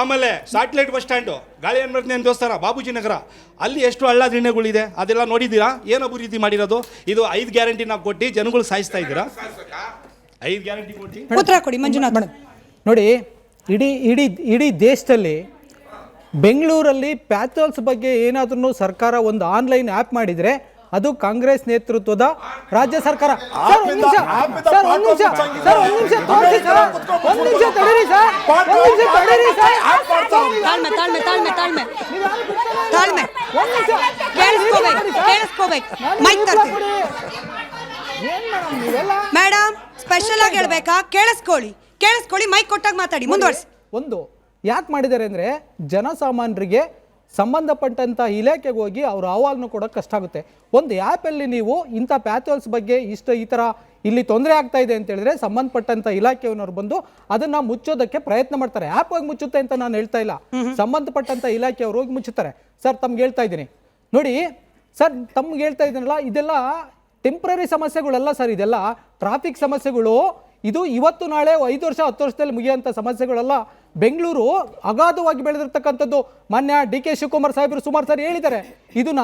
ಆಮೇಲೆ ಸ್ಯಾಟಲೈಟ್ ಬಸ್ ಸ್ಟ್ಯಾಂಡು, ಗಾಳಿ ಅಮೃತನ ದೇವಸ್ಥಾನ, ಬಾಬೂಜಿ ನಗರ, ಅಲ್ಲಿ ಎಷ್ಟು ಹಳ್ಳ ದಿಣ್ಣೆಗಳಿದೆ ಅದೆಲ್ಲ ನೋಡಿದ್ದೀರಾ? ಏನು ಅಭಿವೃದ್ಧಿ ಮಾಡಿರೋದು? ಇದು 5 ಗ್ಯಾರಂಟಿನ ಕೊಟ್ಟು ಜನಗಳು ಸಾಯಿಸ್ತಾ ಇದ್ದೀರಾ? 5 ಗ್ಯಾರಂಟಿ ಕೊಟ್ಟು ಉತ್ತರ ಕೊಡಿ ಮಂಜುನಾಥ್. ನೋಡಿ, ಇಡೀ ಇಡೀ ಇಡೀ ದೇಶದಲ್ಲಿ ಬೆಂಗಳೂರಲ್ಲಿ ಪ್ಯಾಥೋಲ್ಸ್ ಬಗ್ಗೆ ಏನಾದ್ರೂ ಸರ್ಕಾರ ಒಂದು ಆನ್ಲೈನ್ ಆ್ಯಪ್ ಮಾಡಿದರೆ ಅದು ಕಾಂಗ್ರೆಸ್ ನೇತೃತ್ವದ ರಾಜ್ಯ ಸರ್ಕಾರ. ಸರ್ ಒಂದು ನಿಮಿಷ ತಡೀರಿ ಸರ್. ತಾಳ್ಮೆ ತಾಳ್ಮೆ ತಾಳ್ಮೆ ತಾಳ್ಮೆ ತಾಳ್ಮೆ ಕೇಳಿಸ್ಕೋಬೇಕು. ಮೈಕ್ ತರ್ತೀನಿ ಮೇಡಮ್, ಸ್ಪೆಷಲ್ ಆಗಿ ಹೇಳ್ಬೇಕಾ? ಕೇಳಿಸ್ಕೊಳ್ಳಿ, ಮೈಕ್ ಕೊಟ್ಟಾಗ ಮಾತಾಡಿ, ಮುಂದುವರಿಸಿ. ಒಂದು ಯಾಕೆ ಮಾಡಿದ್ದಾರೆ ಅಂದರೆ ಜನಸಾಮಾನ್ಯರಿಗೆ ಸಂಬಂಧಪಟ್ಟಂಥ ಇಲಾಖೆಗೆ ಹೋಗಿ ಅವ್ರ ಅಹವಾಲನ್ನು ಕೊಡೋಕೆ ಕಷ್ಟ ಆಗುತ್ತೆ. ಒಂದು ಆ್ಯಪಲ್ಲಿ ನೀವು ಇಂಥ ಪ್ಯಾಥೋಲ್ಸ್ ಬಗ್ಗೆ ಈ ಥರ ಇಲ್ಲಿ ತೊಂದರೆ ಆಗ್ತಾ ಇದೆ ಅಂತ ಹೇಳಿದ್ರೆ ಸಂಬಂಧಪಟ್ಟಂಥ ಇಲಾಖೆಯವರು ಬಂದು ಅದನ್ನು ಮುಚ್ಚೋದಕ್ಕೆ ಪ್ರಯತ್ನ ಮಾಡ್ತಾರೆ. ಆ್ಯಪ್ ಹೋಗಿ ಮುಚ್ಚುತ್ತೆ ಅಂತ ನಾನು ಹೇಳ್ತಾ ಇಲ್ಲ, ಸಂಬಂಧಪಟ್ಟಂಥ ಇಲಾಖೆಯವರು ಹೋಗಿ ಮುಚ್ಚುತ್ತಾರೆ. ಸರ್ ತಮ್ಗೆ ಹೇಳ್ತಾ ಇದ್ದೀನಿ ನೋಡಿ ಸರ್, ತಮ್ಗೆ ಹೇಳ್ತಾ ಇದ್ದೀನಲ್ಲ, ಇದೆಲ್ಲ ಟೆಂಪ್ರರಿ ಸಮಸ್ಯೆಗಳಲ್ಲ ಸರ್, ಇದೆಲ್ಲ ಟ್ರಾಫಿಕ್ ಸಮಸ್ಯೆಗಳು. ಇದು ಇವತ್ತು ನಾಳೆ 5 ವರ್ಷ 10 ವರ್ಷದಲ್ಲಿ ಮುಗಿಯುವಂಥ ಸಮಸ್ಯೆಗಳಲ್ಲ. ಬೆಂಗಳೂರು ಅಗಾಧವಾಗಿ ಬೆಳೆದಿರ್ತಕ್ಕಂಥದ್ದು. ಮಾನ್ಯ DK ಶಿವಕುಮಾರ್ ಸಾಹೇಬರು ಸುಮಾರು ಸಾರಿ ಹೇಳಿದ್ದಾರೆ, ಇದನ್ನ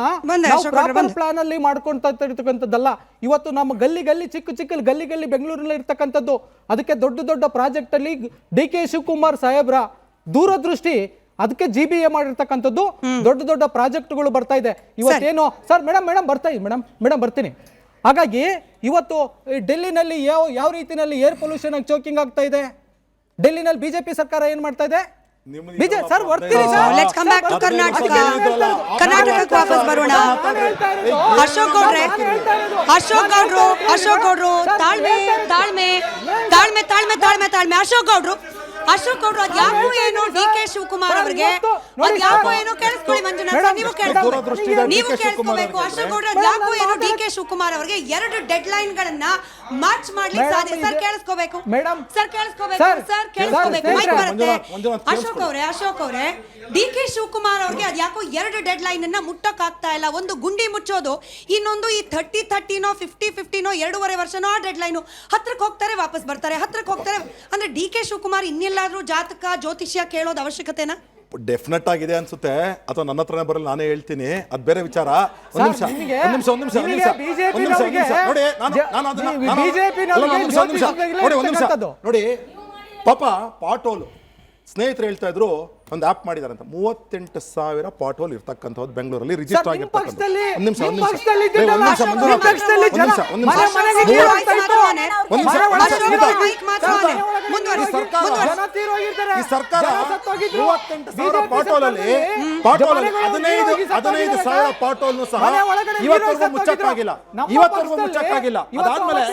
ಪ್ರಾಪರ್ ಪ್ಲಾನ್ ಅಲ್ಲಿ ಮಾಡ್ಕೊಂತ ಇರ್ತಕ್ಕಂಥದ್ದಲ್ಲ. ಇವತ್ತು ನಮ್ಮ ಗಲ್ಲಿ ಚಿಕ್ಕ ಗಲ್ಲಿ ಬೆಂಗಳೂರಲ್ಲಿ ಇರ್ತಕ್ಕಂಥದ್ದು. ಅದಕ್ಕೆ ದೊಡ್ಡ ಪ್ರಾಜೆಕ್ಟ್ ಅಲ್ಲಿ DK ಶಿವಕುಮಾರ್ ಸಾಹೇಬ್ರ ದೂರದೃಷ್ಟಿ, ಅದಕ್ಕೆ GBA ಮಾಡಿರ್ತಕ್ಕಂಥದ್ದು. ದೊಡ್ಡ ಪ್ರಾಜೆಕ್ಟ್ಗಳು ಬರ್ತಾ ಇದೆ ಇವತ್ತೇನು ಸರ್. ಮೇಡಮ್ ಬರ್ತೀನಿ. ಹಾಗಾಗಿ ಇವತ್ತು ಡೆಲ್ಲಿನಲ್ಲಿ ಯಾವ ರೀತಿಯಲ್ಲಿ ಏರ್ ಪೊಲ್ಯೂಷನ್ ಆಗಿ ಚೋಕಿಂಗ್ ಆಗ್ತಾ ಇದೆ. ಡೆಲ್ಲಿನಲ್ಲಿ BJP ಸರ್ಕಾರ ಏನ್ ಮಾಡ್ತಾ ಇದೆ? ಸರ್ ಬರ್ತೀನಿ sir. Let's come back to ಕರ್ನಾಟಕಕ್ಕೆ ವಾಪಸ್ ಬರೋಣ. ಅಶೋಕ್ ಗೌಡ್ರು ತಾಳ್ಮೆ. ಅಶೋಕ್ ಗೌಡ್ರು ಅದ್ಯಾಕೋ ಏನೋ DK ಶಿವಕುಮಾರ್ ಅವರಿಗೆ ಅದ್ಯಾಕೋ ಏನೋ ಕೇಳಿಸ್ಕೊಳ್ಳಿ ಮಂಜುನಾಥ್, ನೀವು ಕೇಳಿಸ್ಕೋಬೇಕು. ಅಶೋಕ್ ಗೌಡ್ರು ಅದ್ಯಾಕೋ ಏನೋ DK ಶಿವಕುಮಾರ್ ಅವರಿಗೆ 2 ಡೆಡ್ ಲೈನ್ ಗಳನ್ನ ಮ್ಯಾಚ್ ಮಾಡ್ಲಿಕ್ಕೆ ಸಾಧ್ಯ. ಸರ್ ಕೇಳಿಸ್ಕೋಬೇಕು. ಮೈಕ್ ಬರುತ್ತೆ. ಅಶೋಕ್ ಅವರೇ DK ಶಿವಕುಮಾರ್ ಅವ್ರಿಗೆ ಅದ್ಯಾಕೋ 2 ಡೆಡ್ ಲೈನ್ ಅನ್ನ ಮುಟ್ಟಕ್ ಆಗ್ತಾ ಇಲ್ಲ. ಒಂದು ಗುಂಡಿ ಮುಚ್ಚೋದು, ಇನ್ನೊಂದು ಈ 30-30ನೋ 50-50ನೋ 2.5 ವರ್ಷನೋ ಆ ಡೆಡ್ ಲೈನು. ಹತ್ರಕ್ಕೆ ಹೋಗ್ತಾರೆ, ವಾಪಸ್ ಬರ್ತಾರೆ, ಹತ್ರಕ್ಕೆ ಹೋಗ್ತಾರೆ. ಅಂದ್ರೆ DK ಶಿವಕುಮಾರ್ ಇನ್ನೆಲ್ಲಾದ್ರೂ ಜಾತಕ ಜ್ಯೋತಿಷ್ಯ ಕೇಳೋದು ಅವಶ್ಯಕತೆನಾ? ಡೆಫಿನೆಟ್ ಆಗಿದೆ ಅನ್ಸುತ್ತೆ, ಅಥವಾ ನನ್ನ ಹತ್ರನೇ ಬರಲ್ಲ, ನಾನೇ ಹೇಳ್ತೀನಿ, ಅದು ಬೇರೆ ವಿಚಾರ. ಒಂದು ನಿಮಿಷ ನೋಡಿ, ಪಾಪ ಪಾಟೋಲು ಸ್ನೇಹಿತರು ಹೇಳ್ತಾ ಇದ್ರು, ಒಂದು ಆ್ಯಪ್ ಮಾಡಿದ್ದಾರೆ ಅಂತ. 38,000 ಪಾಟೋಲ್ ಇರ್ತಕ್ಕಂಥದ್ದು ಬೆಂಗಳೂರಲ್ಲಿ ರಿಜಿಸ್ಟರ್ ಆಗಿರ್ತಕ್ಕಂಥ. ಈ ಸರ್ಕಾರ 38,000 ಪಾಟೋಲಲ್ಲಿ 15,000 ಪಾಟೋಲ್ನು ಸಹ ಇವತ್ತವರೆಗೂ ಮುಚ್ಚಕ್ಕಾಗಿಲ್ಲ. ಅದಾದ್ಮೇಲೆ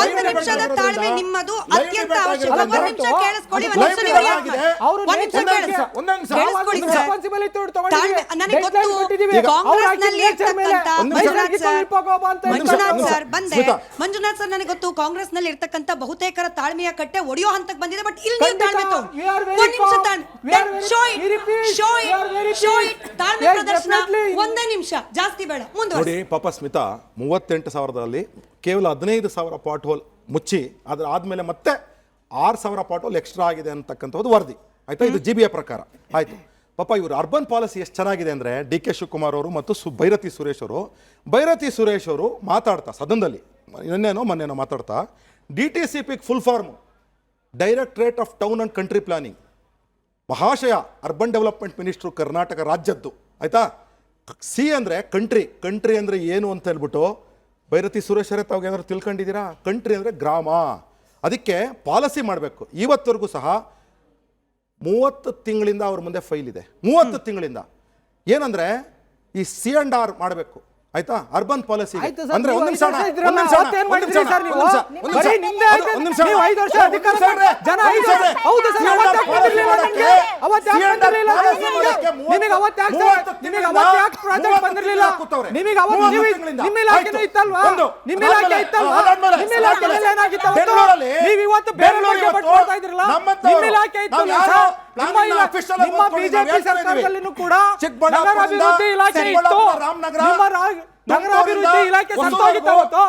ಒಂದು ನಿಮಿಷದ ತಾಳ್ಮೆ ನಿಮ್ಮದು ಅತ್ಯಂತ ಅವಶ್ಯಕ. ಒಂದು ನಿಮಿಷ ಕೇಳಿಸ್ಕೊಳ್ಳಿ. ನನಗೆ ಗೊತ್ತು ಕಾಂಗ್ರೆಸ್ನಲ್ಲಿ ಮಂಜುನಾಥ್ ಸರ್, ನನಗೆ ಗೊತ್ತು ಕಾಂಗ್ರೆಸ್ ನಲ್ಲಿ ಇರ್ತಕ್ಕಂಥ ಬಹುತೇಕರ ತಾಳ್ಮೆಯ ಕಟ್ಟೆ ಒಡೆಯೋ ಹಂತಕ್ಕೆ ಬಂದಿದೆ. ಬಟ್ ಇಲ್ಲಿ ತಾಳ್ಮೆ ತಾಳ್ಮೆ ಪ್ರದರ್ಶನ ಒಂದೇ ನಿಮಿಷ, ಜಾಸ್ತಿ ಬೇಡ, ಮುಂದುವರಿಸಿ. ನೋಡಿ ಪಾಪ ಸ್ಮಿತಾ, 38,000ದಲ್ಲಿ ಕೇವಲ 15,000 ಪಾಟ್ ಹೋಲ್ ಮುಚ್ಚಿ ಅದ್ರ ಆದ್ಮೇಲೆ ಮತ್ತೆ 6,000 ಪಾಟ್ ಹೋಲ್ ಎಕ್ಸ್ಟ್ರಾ ಆಗಿದೆ ಅಂತಕ್ಕಂಥದ್ದು ವರದಿ ಆಯ್ತಾ. ಇದು GBA ಪ್ರಕಾರ ಆಯ್ತು. ಪಾಪ ಇವರು ಅರ್ಬನ್ ಪಾಲಿಸಿ ಎಷ್ಟು ಚೆನ್ನಾಗಿದೆ ಅಂದರೆ DK ಶಿವಕುಮಾರ್ ಅವರು ಮತ್ತು ಭೈರತಿ ಸುರೇಶ್ ಅವರು ಮಾತಾಡ್ತಾ ಸದನದಲ್ಲಿ ಮೊನ್ನೆನೋ ಮಾತಾಡ್ತಾ DTCP full form directorate of town and country planning ಮಹಾಶಯ ಅರ್ಬನ್ ಡೆವಲಪ್ಮೆಂಟ್ ಮಿನಿಸ್ಟ್ರು ಕರ್ನಾಟಕ ರಾಜ್ಯದ್ದು ಆಯ್ತಾ. C ಅಂದರೆ ಕಂಟ್ರಿ ಅಂದರೆ ಏನು ಅಂತ ಹೇಳ್ಬಿಟ್ಟು ಭೈರತಿ ಸುರೇಶರೇ ತಾವು ಏನಾದ್ರು ತಿಳ್ಕೊಂಡಿದ್ದೀರಾ? ಕಂಟ್ರಿ ಅಂದರೆ ಗ್ರಾಮ, ಅದಕ್ಕೆ ಪಾಲಿಸಿ ಮಾಡಬೇಕು. ಇವತ್ತವರೆಗೂ ಸಹ 30 ತಿಂಗಳಿಂದ ಅವ್ರ ಮುಂದೆ ಫೈಲ್ ಇದೆ. 30 ತಿಂಗಳಿಂದ ಏನಂದ್ರೆ ಈ C&R ಮಾಡಬೇಕು, ಆಯ್ತಾ? ಅರ್ಬನ್ ಪಾಲಿಸಿ ಅಂದ್ರೆ ಒಂದ್ ನಿಮಿಷ ನಗರಾಭಿವೃದ್ಧಿ ಇಲಾಖೆ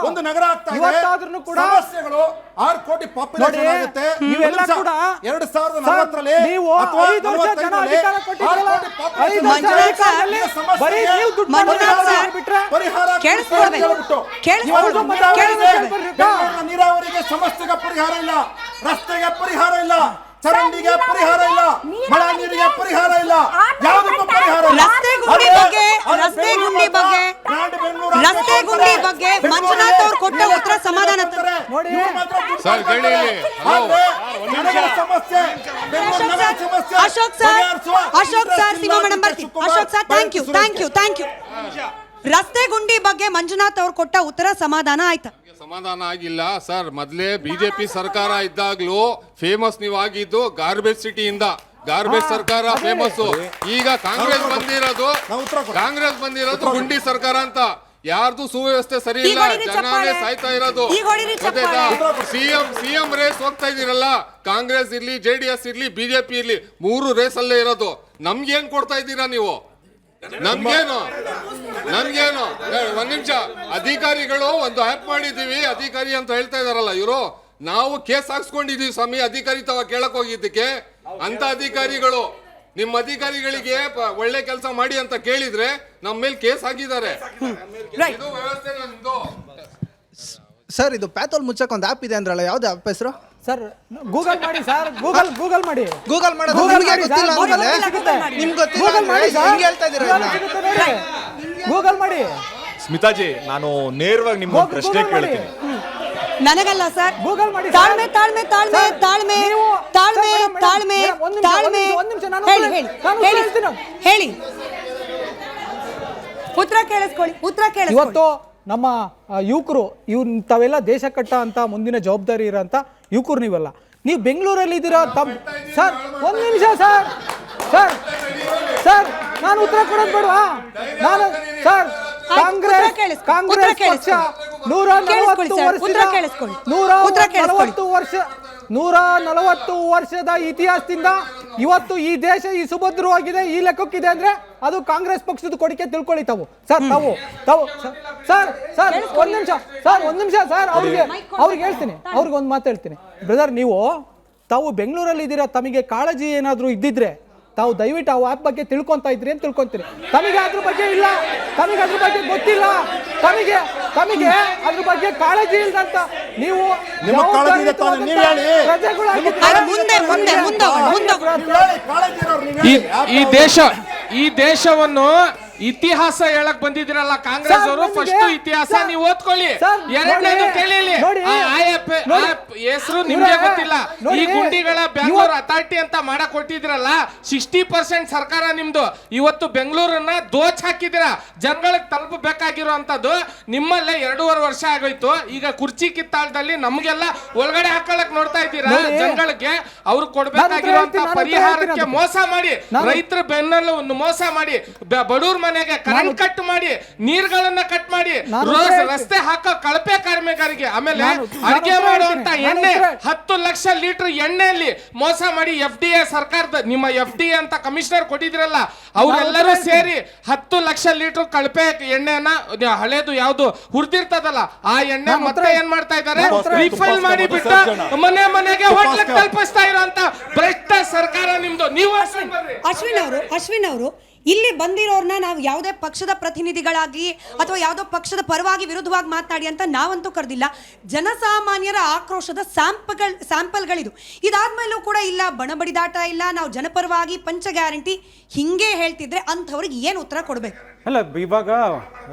ಒಂದು ನಗರ ಆಗ್ತಾ ಇದೆ. ಸಮಸ್ಯೆಗಳು 6 ಕೋಟಿ ಪಾಪ್ಯುಲೇಷನ್ ಆಗುತ್ತೆ. ಇವೆಲ್ಲ ಕೂಡ 2040ರಲ್ಲಿ ನೀವು ಅಥವಾ 5 ವರ್ಷ ಜನ ಅಧಿಕಾರ ಕೊಟ್ಟಿದ್ದೀರಲ್ಲ, 5 ವರ್ಷ ಮಂಜುನಾಥ್ ಸರ್, ಬರೀ ನೀವು ದುಡ್ಡು ಮಂಜುನಾಥ್ ಸರ್, ಬಿಟ್ರೆ ನೀರಾವರಿಗೆ ಸಮಸ್ಯೆಗೆ ಪರಿಹಾರ ಇಲ್ಲ, ರಸ್ತೆಗೆ ಪರಿಹಾರ ಇಲ್ಲ, ಚರಂಡಿಗೆ ಪರಿಹಾರ ಇಲ್ಲ, ಮಳೆ ನೀರಿಗೆ ಪರಿಹಾರ ಇಲ್ಲ, ಯಾವುದಕ್ಕೂ ಪರಿಹಾರ ಇಲ್ಲ. ರಸ್ತೆ ಗುಂಡಿ ಬಗ್ಗೆ ಮಂಜುನಾಥ್ ಅವ್ರು ಕೊಟ್ಟ ಉತ್ತರ ಸಮಾಧಾನ ನೋಡಿ. ಅಶೋಕ್ ಸರ್ ಸಿಮಾ ಮೇಡಮ್ ಬರ್ತೀವಿ. Ashok sir thank you. ರಸ್ತೆ ಗುಂಡಿ ಬಗ್ಗೆ ಮಂಜುನಾಥ್ ಅವ್ರು ಕೊಟ್ಟ ಉತ್ತರ ಸಮಾಧಾನ ಆಯ್ತಾ? ಸಮಾಧಾನ ಆಗಿಲ್ಲ ಸರ್. ಮೊದಲೇ ಬಿಜೆಪಿ ಸರ್ಕಾರ ಇದ್ದಾಗ್ಲೂ ಫೇಮಸ್ ನೀವು ಆಗಿದ್ದು ಗಾರ್ಬೇಜ್ ಸಿಟಿಯಿಂದ. ಗಾರ್ಬೇಜ್ ಸರ್ಕಾರ ಫೇಮಸ್. ಈಗ ಕಾಂಗ್ರೆಸ್ ಬಂದಿರೋದು ಗುಂಡಿ ಸರ್ಕಾರ ಅಂತ. ಯಾರ್ದು ಸುವ್ಯವಸ್ಥೆ ಸರಿ ಇಲ್ಲ, ಜನಾನೇ ಸಾಯ್ತಾ ಇರೋದು. ಸಿಎಂ ರೇಸ್ ಹೋಗ್ತಾ ಇದೀರಲ್ಲ, ಕಾಂಗ್ರೆಸ್ ಇರ್ಲಿ, JDS ಇರ್ಲಿ, ಬಿಜೆಪಿ ಇರ್ಲಿ, 3 ರೇಸ್ ಅಲ್ಲೇ ಇರೋದು. ನಮ್ಗೇನ್ ಕೊಡ್ತಾ ಇದ್ದೀರಾ ನೀವು? ನಮ್ಗೇನು ಒಂದ್ ನಿಮಿಷ. ಅಧಿಕಾರಿಗಳು ಒಂದು ಆ್ಯಪ್ ಮಾಡಿದೀವಿ, ಅಧಿಕಾರಿ ಅಂತ ಹೇಳ್ತಾ ಇದಾರಲ್ಲ ಇವರು. ನಾವು ಕೇಸ್ ಹಾಕ್ಸ್ಕೊಂಡಿದೀವಿ ಸ್ವಾಮಿ, ಅಧಿಕಾರಿ ತವ ಕೇಳಕ್ ಹೋಗಿದ್ದಕ್ಕೆ. ಅಂತ ಅಧಿಕಾರಿಗಳು ನಿಮ್ಮ ಅಧಿಕಾರಿಗಳಿಗೆ ಒಳ್ಳೆ ಕೆಲಸ ಮಾಡಿ ಅಂತ ಕೇಳಿದ್ರೆ ನಮ್ಮ ಮೇಲೆ ಕೇಸ್ ಹಾಕಿದ್ದಾರೆ. ಇದು ವ್ಯವಸ್ಥೆ ನಮ್ದು. ಸರ್, ಇದು ಪ್ಯಾಥೋಲ್ ಮುಚ್ಚಕ್ ಒಂದು ಆ್ಯಪ್ ಇದೆ ಅಂದ್ರಲ್ಲ, ಯಾವ್ದು ಆ್ಯಪ್ ಹೆಸರು? ಸರ್ ಗೂಗಲ್ ಮಾಡಿ ಸರ್, ಗೂಗಲ್ ಮಾಡಿ. ಗೂಗಲ್ ಮಾಡೋದು ನಿಮಗೆ ಗೊತ್ತಿಲ್ಲ ಅಂದ್ಮೇಲೆ ನಿಮ್ಗೆ ಗೊತ್ತಿಲ್ಲ ಹಿಂಗೆ ಹೇಳ್ತಾ ಇದ್ದೀರಾ? ಗೂಗಲ್ ಮಾಡಿ. ಸ್ಮಿತಾಜಿ, ನಾನು ನೇರವಾಗಿ ನಿಮ್ಗೊಂದು ಪ್ರಶ್ನೆ ಕೇಳ್ತೀನಿ. ನನಗಲ್ಲ ಸರ್, ಗೂಗಲ್ ಮಾಡಿ. ತಾಳ್ಮೆ. ಹೇಳಿ. ಉತ್ತರ ಕೇಳಿಸ್ಕೊಳ್ಳಿ. ಇವತ್ತು ನಮ್ಮ ಯುವಕರು ತಾವೆಲ್ಲ ದೇಶ ಕಟ್ಟ ಅಂತ ಮುಂದಿನ ಜವಾಬ್ದಾರಿ ಇರೋಂಥ ಯುವಕರು ನೀವೆಲ್ಲ. ನೀವು ಬೆಂಗಳೂರಲ್ಲಿ ಇದ್ದೀರಾ ಸರ್. ಒಂದು ನಿಮಿಷ ಸರ್, ನಾನು ಉತ್ತರ ಕೊಡೋದು ಬೇಡವಾ? ನಾನು ಸರ್, ಕಾಂಗ್ರೆಸ್ ಪಕ್ಷ 140 ವರ್ಷದ ಇತಿಹಾಸದಿಂದ ಇವತ್ತು ಈ ದೇಶ ಈ ಸುಭದ್ರವಾಗಿದೆ, ಈ ಲೆಕ್ಕಕ್ಕಿದೆ ಅಂದ್ರೆ ಅದು ಕಾಂಗ್ರೆಸ್ ಪಕ್ಷದ ಕೊಡುಗೆ ತಿಳ್ಕೊಳ್ಳಿ ತಾವು. ಸರ್ ಒಂದ್ ನಿಮಿಷ ಸರ್, ಅವ್ರಿಗೆ ಹೇಳ್ತೀನಿ, ಅವ್ರಿಗೆ ಒಂದು ಮಾತು ಹೇಳ್ತೀನಿ. ಬ್ರದರ್, ತಾವು ಬೆಂಗಳೂರಲ್ಲಿ ಇದ್ದೀರಾ, ತಮಗೆ ಕಾಳಜಿ ಏನಾದರೂ ಇದ್ದಿದ್ರೆ ತಾವು ದಯವಿಟ್ಟು ಆ ಆ್ಯಪ್ ಬಗ್ಗೆ ತಿಳ್ಕೊಂತಾ ಇದ್ರಿ ಅಂತ ತಿಳ್ಕೊಂತೀರಿ. ತಮಗೆ ಅದ್ರ ಬಗ್ಗೆ ಇಲ್ಲ, ತಮಗೆ ಅದ್ರ ಬಗ್ಗೆ ಗೊತ್ತಿಲ್ಲ, ತಮಗೆ ಅದ್ರ ಬಗ್ಗೆ ಕಾಳಜಿ ಇಲ್ಲದಂತ ನೀವು ಈ ದೇಶವನ್ನು ಇತಿಹಾಸ ಹೇಳಕ್ ಬಂದಿದ್ರಲ್ಲ ಕಾಂಗ್ರೆಸ್ ಅವರು. ಫಸ್ಟ್ ಇತಿಹಾಸ ನೀವು ಓದ್ಕೊಳ್ಳಿ. ಎರಡನೇದು ಕೇಳಿ, ಹೆಸರು ನಿಮ್ಗೆ ಗೊತ್ತಿಲ್ಲ. ಈ ಗುಂಡಿಗಳ ಬೆಂಗಳೂರು ಅಥಾರಿಟಿ ಅಂತ ಮಾಡಕ್ ಕೊಟ್ಟಿದ್ರಲ್ಲ, 60% ಸರ್ಕಾರ ನಿಮ್ದು. ಇವತ್ತು ಬೆಂಗಳೂರನ್ನ ದೋಚ್ ಹಾಕಿದಿರ. ಜನಗಳಿಗೆ ತಲುಪಬೇಕಾಗಿರುವಂತದ್ದು ನಿಮ್ಮಲ್ಲೇ 2.5 ವರ್ಷ ಆಗೋಯ್ತು. ಈಗ ಕುರ್ಚಿ ಕಿತ್ತಾಳದಲ್ಲಿ ನಮ್ಗೆಲ್ಲ ಒಳಗಡೆ ಹಾಕೊಳ್ಳಕ್ ನೋಡ್ತಾ ಇದ್ದೀರಾ. ಜನಗಳಿಗೆ ಅವ್ರು ಕೊಡ್ಬೇಕಾಗಿರುವಂತ ಪರಿಹಾರಕ್ಕೆ ಮೋಸ ಮಾಡಿ, ರೈತರ ಬೆನ್ನಲ್ಲೂ ಮೋಸ ಮಾಡಿ, ಬಡವ್ರ ಮನೆಗೆ ಕರೆಂಟ್ ಕಟ್ ಮಾಡಿ, ನೀರ್ಗಳನ್ನ ಕಟ್ ಮಾಡಿ, ರಸ್ತೆ ಹಾಕೋ ಕಳಪೆ ಕಾರ್ಮಿಕರಿಗೆ, ಆಮೇಲೆ ಅಡಿಗೆ ಮಾಡುವಂತ ಎಣ್ಣೆ 10 ಲಕ್ಷ ಲೀಟರ್ ಎಣ್ಣೆಯಲ್ಲಿ ಮೋಸ ಮಾಡಿ FDA ಸರ್ಕಾರದ ನಿಮ್ಮ FDA ಅಂತ ಕಮಿಷನರ್ ಕೊಟ್ಟಿದ್ರಲ್ಲ, ಅವರೆಲ್ಲರೂ ಸೇರಿ 10 ಲಕ್ಷ ಲೀಟರ್ ಕಳಪೆ ಎಣ್ಣೆನ ಹಳೇದು ಯಾವ್ದು ಹುರಿದಿರ್ತದಲ್ಲ ಆ ಎಣ್ಣೆ ಮತ್ತೆ ಏನ್ ಮಾಡ್ತಾ ಇದ್ದಾರೆ, ರಿಫೈಲ್ ಮಾಡಿ ಬಿಟ್ಟು ಮನೆಗೆ ಹೋಟ್ಲಕ್ಕೆ ತಲುಪಿಸ್ತಾ ಇರೋಂತ ಭ್ರಷ್ಟ ಸರ್ಕಾರ ನಿಮ್ದು. ನೀವು ಅಶ್ವಿನ್ ಅವರು ಇಲ್ಲಿ ಬಂದಿರೋರ್ನ ನಾವು ಯಾವುದೇ ಪಕ್ಷದ ಪ್ರತಿನಿಧಿಗಳಾಗಿ ಅಥವಾ ಯಾವುದೋ ಪಕ್ಷದ ಪರವಾಗಿ ವಿರುದ್ಧವಾಗಿ ಮಾತನಾಡಿ ಅಂತ ನಾವಂತೂ ಕರೆದಿಲ್ಲ. ಜನಸಾಮಾನ್ಯರ ಆಕ್ರೋಶದ ಸ್ಯಾಂಪಲ್ಗಳಿದು. ಇದಾದ್ಮೇಲೂ ಕೂಡ ಇಲ್ಲ, ಬಣಬಡಿದಾಟ ಇಲ್ಲ, ನಾವು ಜನಪರವಾಗಿ ಪಂಚ ಗ್ಯಾರಂಟಿ ಹಿಂಗೆ ಹೇಳ್ತಿದ್ರೆ ಅಂಥವ್ರಿಗೆ ಏನು ಉತ್ತರ ಕೊಡ್ಬೇಕು? ಅಲ್ಲ, ಇವಾಗ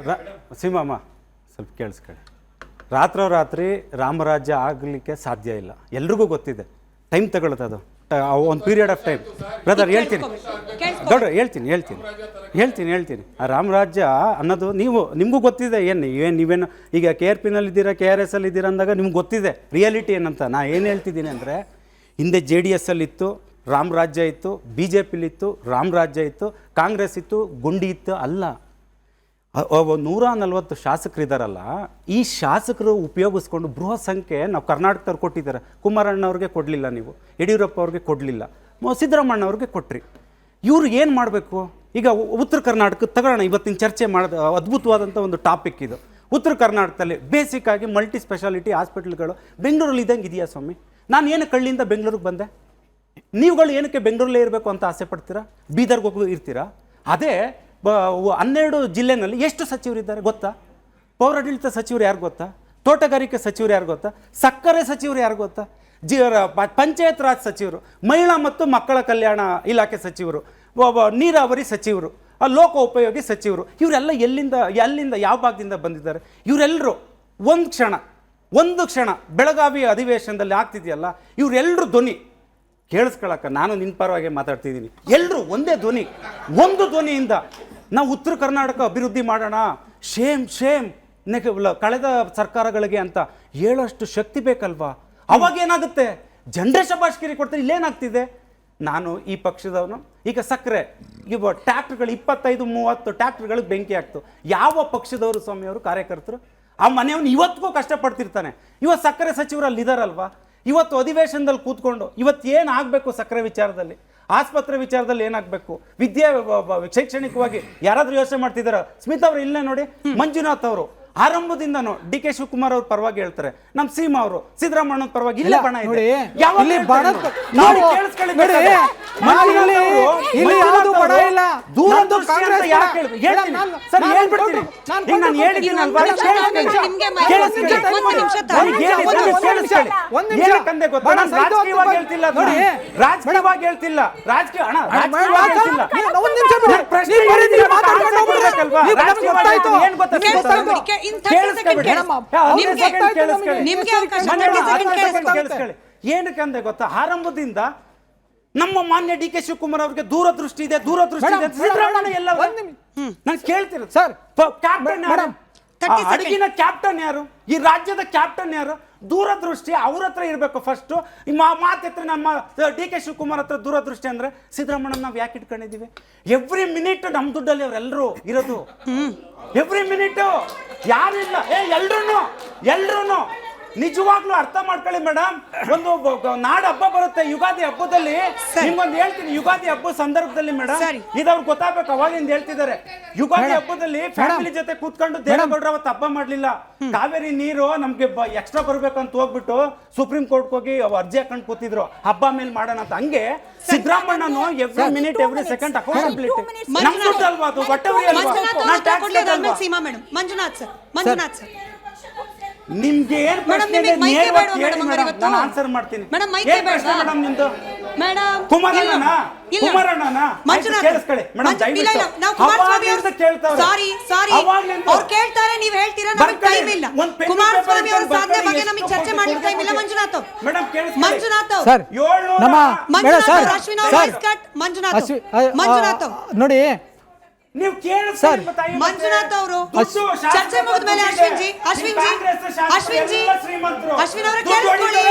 ಸೀಮಮ್ಮ ಸ್ವಲ್ಪ ಕೇಳಿಸ್ಕೊಳ್ಳಿ. ರಾತ್ರೋರಾತ್ರಿ ರಾಮರಾಜ್ಯ ಆಗಲಿಕ್ಕೆ ಸಾಧ್ಯ ಇಲ್ಲ, ಎಲ್ರಿಗೂ ಗೊತ್ತಿದೆ. ಟೈಮ್ ತಗೊಳುತ್ತೆ ಅದು, ಒಂದು ಪೀರಿಯಡ್ ಆಫ್ ಟೈಮ್. ಬ್ರದರ್ ಹೇಳ್ತೀನಿ, ದೊಡ್ಡ ಹೇಳ್ತೀನಿ. ಆ ರಾಮರಾಜ್ಯ ಅನ್ನೋದು ನಿಮಗೂ ಗೊತ್ತಿದೆ. ನೀವೇನು ಈಗ KRP ಇದ್ದೀರಾ, KRS ಅಲ್ಲಿ ಇದ್ದೀರಾ ಅಂದಾಗ ನಿಮ್ಗೆ ಗೊತ್ತಿದೆ ರಿಯಾಲಿಟಿ ಏನಂತ. ನಾ ಏನು ಹೇಳ್ತಿದ್ದೀನಿ ಅಂದರೆ, ಹಿಂದೆ JDS ಅಲ್ಲಿತ್ತು ರಾಮರಾಜ್ಯ ಇತ್ತು, BJPಲಿತ್ತು ರಾಮರಾಜ್ಯ ಇತ್ತು, ಕಾಂಗ್ರೆಸ್ ಇತ್ತು ಗುಂಡಿ ಇತ್ತು. ಅಲ್ಲ, 140 ಶಾಸಕರಿದ್ದಾರಲ್ಲ, ಈ ಶಾಸಕರು ಉಪಯೋಗಿಸ್ಕೊಂಡು ಬೃಹತ್ ಸಂಖ್ಯೆ ನಾವು ಕರ್ನಾಟಕದವ್ರು ಕೊಟ್ಟಿದ್ದಾರೆ. ಕುಮಾರಣ್ಣವ್ರಿಗೆ ಕೊಡಲಿಲ್ಲ, ನೀವು ಯಡಿಯೂರಪ್ಪ ಅವ್ರಿಗೆ ಕೊಡಲಿಲ್ಲ, ಸಿದ್ದರಾಮಣ್ಣವ್ರಿಗೆ ಕೊಟ್ರಿ. ಇವರು ಏನು ಮಾಡಬೇಕು ಈಗ? ಉತ್ತರ ಕರ್ನಾಟಕ ತಗೊಳ್ಳೋಣ, ಇವತ್ತಿನ ಚರ್ಚೆ ಮಾಡಿದ ಅದ್ಭುತವಾದಂಥ ಒಂದು ಟಾಪಿಕ್ ಇದು. ಉತ್ತರ ಕರ್ನಾಟಕದಲ್ಲಿ ಬೇಸಿಕ್ ಆಗಿ ಮಲ್ಟಿ ಸ್ಪೆಷಾಲಿಟಿ ಹಾಸ್ಪಿಟಲ್ಗಳು ಬೆಂಗಳೂರಲ್ಲಿ ಇದ್ದಂಗೆ ಇದೆಯಾ ಸ್ವಾಮಿ? ನಾನು ಏನು ಕಳ್ಳಿಯಿಂದ ಬೆಂಗಳೂರಿಗೆ ಬಂದೆ, ನೀವುಗಳು ಏನಕ್ಕೆ ಬೆಂಗಳೂರಲ್ಲೇ ಇರಬೇಕು ಅಂತ ಆಸೆ ಪಡ್ತೀರಾ? ಬೀದರ್ಗೆ ಹೋಗಿ ಇರ್ತೀರಾ? ಅದೇ 12 ಜಿಲ್ಲೆನಲ್ಲಿ ಎಷ್ಟು ಸಚಿವರಿದ್ದಾರೆ ಗೊತ್ತಾ? ಪೌರಾಡಳಿತ ಸಚಿವರು ಯಾರು ಗೊತ್ತಾ? ತೋಟಗಾರಿಕೆ ಸಚಿವರು ಯಾರು ಗೊತ್ತಾ? ಸಕ್ಕರೆ ಸಚಿವರು ಯಾರು ಗೊತ್ತಾ? ಪಂಚಾಯತ್ ರಾಜ್ ಸಚಿವರು, ಮಹಿಳಾ ಮತ್ತು ಮಕ್ಕಳ ಕಲ್ಯಾಣ ಇಲಾಖೆ ಸಚಿವರು, ನೀರಾವರಿ ಸಚಿವರು, ಲೋಕೋಪಯೋಗಿ ಸಚಿವರು. ಇವರೆಲ್ಲ ಎಲ್ಲಿಂದ ಯಾವ ಭಾಗದಿಂದ ಬಂದಿದ್ದಾರೆ? ಇವರೆಲ್ಲರೂ ಒಂದು ಕ್ಷಣ ಬೆಳಗಾವಿ ಅಧಿವೇಶನದಲ್ಲಿ ಆಗ್ತಿದೆಯಲ್ಲ, ಇವರೆಲ್ಲರೂ ಧ್ವನಿ ಕೇಳಿಸ್ಕೊಳಕ್ಕ ನಾನು ನಿನ್ನ ಪರವಾಗಿ ಮಾತಾಡ್ತಿದ್ದೀನಿ. ಎಲ್ಲರೂ ಒಂದೇ ಧ್ವನಿ, ಒಂದು ಧ್ವನಿಯಿಂದ ನಾವು ಉತ್ತರ ಕರ್ನಾಟಕ ಅಭಿವೃದ್ಧಿ ಮಾಡೋಣ, ಶೇಮ್ ಕಳೆದ ಸರ್ಕಾರಗಳಿಗೆ ಅಂತ ಹೇಳೋಷ್ಟು ಶಕ್ತಿ ಬೇಕಲ್ವಾ? ಅವಾಗ ಏನಾಗುತ್ತೆ? ಜನರೇ ಶಬಾಷ್ಗಿರಿ ಕೊಡ್ತಾರೆ. ಇಲ್ಲೇನಾಗ್ತಿದೆ? ನಾನು ಈ ಪಕ್ಷದವನು. ಈಗ ಸಕ್ಕರೆ ಇವ ಟ್ಯಾಕ್ಟ್ರುಗಳು 25-30 ಟ್ಯಾಕ್ಟ್ರುಗಳಿಗೆ ಬೆಂಕಿ ಆಗ್ತು. ಯಾವ ಪಕ್ಷದವರು ಸ್ವಾಮಿಯವರು ಕಾರ್ಯಕರ್ತರು? ಆ ಮನೆಯವನು ಇವತ್ತಿಗೂ ಕಷ್ಟಪಡ್ತಿರ್ತಾನೆ. ಇವತ್ತು ಸಕ್ಕರೆ ಸಚಿವರು ಅಲ್ಲಿ ಇದಾರಲ್ವಾ? ಇವತ್ತು ಅಧಿವೇಶನದಲ್ಲಿ ಕೂತ್ಕೊಂಡು ಇವತ್ತು ಏನು ಆಗಬೇಕು ಸಕ್ಕರೆ ವಿಚಾರದಲ್ಲಿ, ಆಸ್ಪತ್ರೆ ವಿಚಾರದಲ್ಲಿ ಏನಾಗಬೇಕು, ಶೈಕ್ಷಣಿಕವಾಗಿ ಯಾರಾದರೂ ಯೋಚನೆ ಮಾಡ್ತಿದ್ದಾರ? ಸ್ಮಿತಾ ಅವರು ಇಲ್ಲೇ ನೋಡಿ, ಮಂಜುನಾಥ್ ಅವರು ಆರಂಭದಿಂದನೂ DK ಶಿವಕುಮಾರ್ ಅವ್ರ ಪರವಾಗಿ ಹೇಳ್ತಾರೆ, ನಮ್ಮ ಸೀಮಾ ಅವರು ಸಿದ್ದರಾಮಣ್ಣ ಪರವಾಗಿ ಇಲ್ಲೇ ಬಣ ಇದೆ. ರಾಜಕೀಯವಾಗಿ ಹೇಳ್ತಿಲ್ಲ, ಏನಕ್ಕೆ ಅಂದೆ ಗೊತ್ತಾ? ಆರಂಭದಿಂದ ನಮ್ಮ ಮಾನ್ಯ DK ಶಿವಕುಮಾರ್ ಅವ್ರಿಗೆ ದೂರದೃಷ್ಟಿ ಇದೆ. ಸಿದ್ದರಾಮಯ್ಯ ಎಲ್ಲ ನಾನು ಕೇಳ್ತಿರೋದು ಸರ್, ಅಡಗಿನ ಕ್ಯಾಪ್ಟನ್ ಯಾರು? ಈ ರಾಜ್ಯದ ಕ್ಯಾಪ್ಟನ್ ಯಾರು? ದೂರದೃಷ್ಟಿ ಅವ್ರ ಹತ್ರ ಇರಬೇಕು ಫಸ್ಟ್. ಮಾತ್ರ ನಮ್ಮ DK ಶಿವಕುಮಾರ್ ಹತ್ರ ದೂರದೃಷ್ಟಿ ಅಂದ್ರೆ ಸಿದ್ದರಾಮಯ್ಯ ನಾವು ಯಾಕೆ ಇಟ್ಕೊಂಡಿದೀವಿ? ಎವ್ರಿ ಮಿನಿಟ್ ನಮ್ಮ ದುಡ್ಡಲ್ಲಿ ಅವರೆಲ್ಲರೂ ಇರೋದು. ಎವ್ರಿ ಮಿನಿಟ್ ಯಾರಿಲ್ಲ, ಎಲ್ರೂ ನಿಜವಾಗ್ಲೂ ಅರ್ಥ ಮಾಡ್ಕೊಳ್ಳಿ ಮೇಡಮ್. ಒಂದು ನಾಡ ಹಬ್ಬ ಬರುತ್ತೆ, ಯುಗಾದಿ ಹಬ್ಬದಲ್ಲಿ. ನಿಮ್ಗೊಂದು ಹೇಳ್ತೀನಿ, ಯುಗಾದಿ ಹಬ್ಬ ಸಂದರ್ಭದಲ್ಲಿ ಮೇಡಮ್ ಇದವ್ರು ಗೊತ್ತಾಗಬೇಕು. ಅವಾಗಿಂದ ಹೇಳ್ತಿದ್ದಾರೆ, ಯುಗಾದಿ ಹಬ್ಬದಲ್ಲಿ ಫ್ಯಾಮಿಲಿ ಜೊತೆ ಕೂತ್ಕೊಂಡು ದೇವೇಗೌಡರು ಅವತ್ತು ಹಬ್ಬ ಮಾಡ್ಲಿಲ್ಲ. ಕಾವೇರಿ ನೀರು ನಮ್ಗೆ ಎಕ್ಸ್ಟ್ರಾ ಬರ್ಬೇಕು ಅಂತ ಹೋಗ್ಬಿಟ್ಟು ಸುಪ್ರೀಂ ಕೋರ್ಟ್ ಹೋಗಿ ಅರ್ಜಿ ಹಾಕೊಂಡು ಕೂತಿದ್ರು, ಹಬ್ಬ ಮೇಲೆ ಮಾಡೋಣ ಅಂತ. ಹಂಗೆ ಸಿದ್ದರಾಮಣ್ಣನು every minute every second accountability. ನಮ್ ದುಡ್ಡು ಅಲ್ವಾ ಅದು, ವಟೆವರಿ ಅಲ್ವಾ? ಮಂಜುನಾಥ್ ಸರ್, ನಿಮ್ಗೆ ಏನ್ ಪ್ರಶ್ನೆ ಇದೆ ನೇರವಾಗಿ ಹೇಳಿ ಮೇಡಮ್, ನಾನು ಆನ್ಸರ್ ಮಾಡ್ತೀನಿ. ಏನ್ ಪ್ರಶ್ನೆ ಮೇಡಮ್ ನಿಮ್ದು? ಕುಮಾರಣ್ಣನ ಕೇಳಿಸ್ಕೊಳ್ಳಿ ಮೇಡಮ್, ದಯವಿಟ್ಟು ಕೇಳ್ತಾರೆ. ಅವ್ರು ಕೇಳ್ತಾರೆ, ನೀವು ಹೇಳ್ತೀರಾ, ನಮಗೆ ಟೈಮ್ ಇಲ್ಲ. ಕುಮಾರಸ್ವಾಮಿ ಅವರ ಸಾಧನೆ ಬಗ್ಗೆ ನಮಗೆ ಚರ್ಚೆ ಮಾಡ್ಲಿಕ್ಕೆ ಟೈಮ್ ಇಲ್ಲ. ಮಂಜುನಾಥ್ ನೋಡಿ, ನೀವು ಮಂಜುನಾಥ್ ಅವರು ಚರ್ಚೆ ಮುಗಿದ ಮೇಲೆ ಅಶ್ವಿನ್ ಅವರೇ ಕೇಳಿಸ್ಕೊಳ್ಳಿ,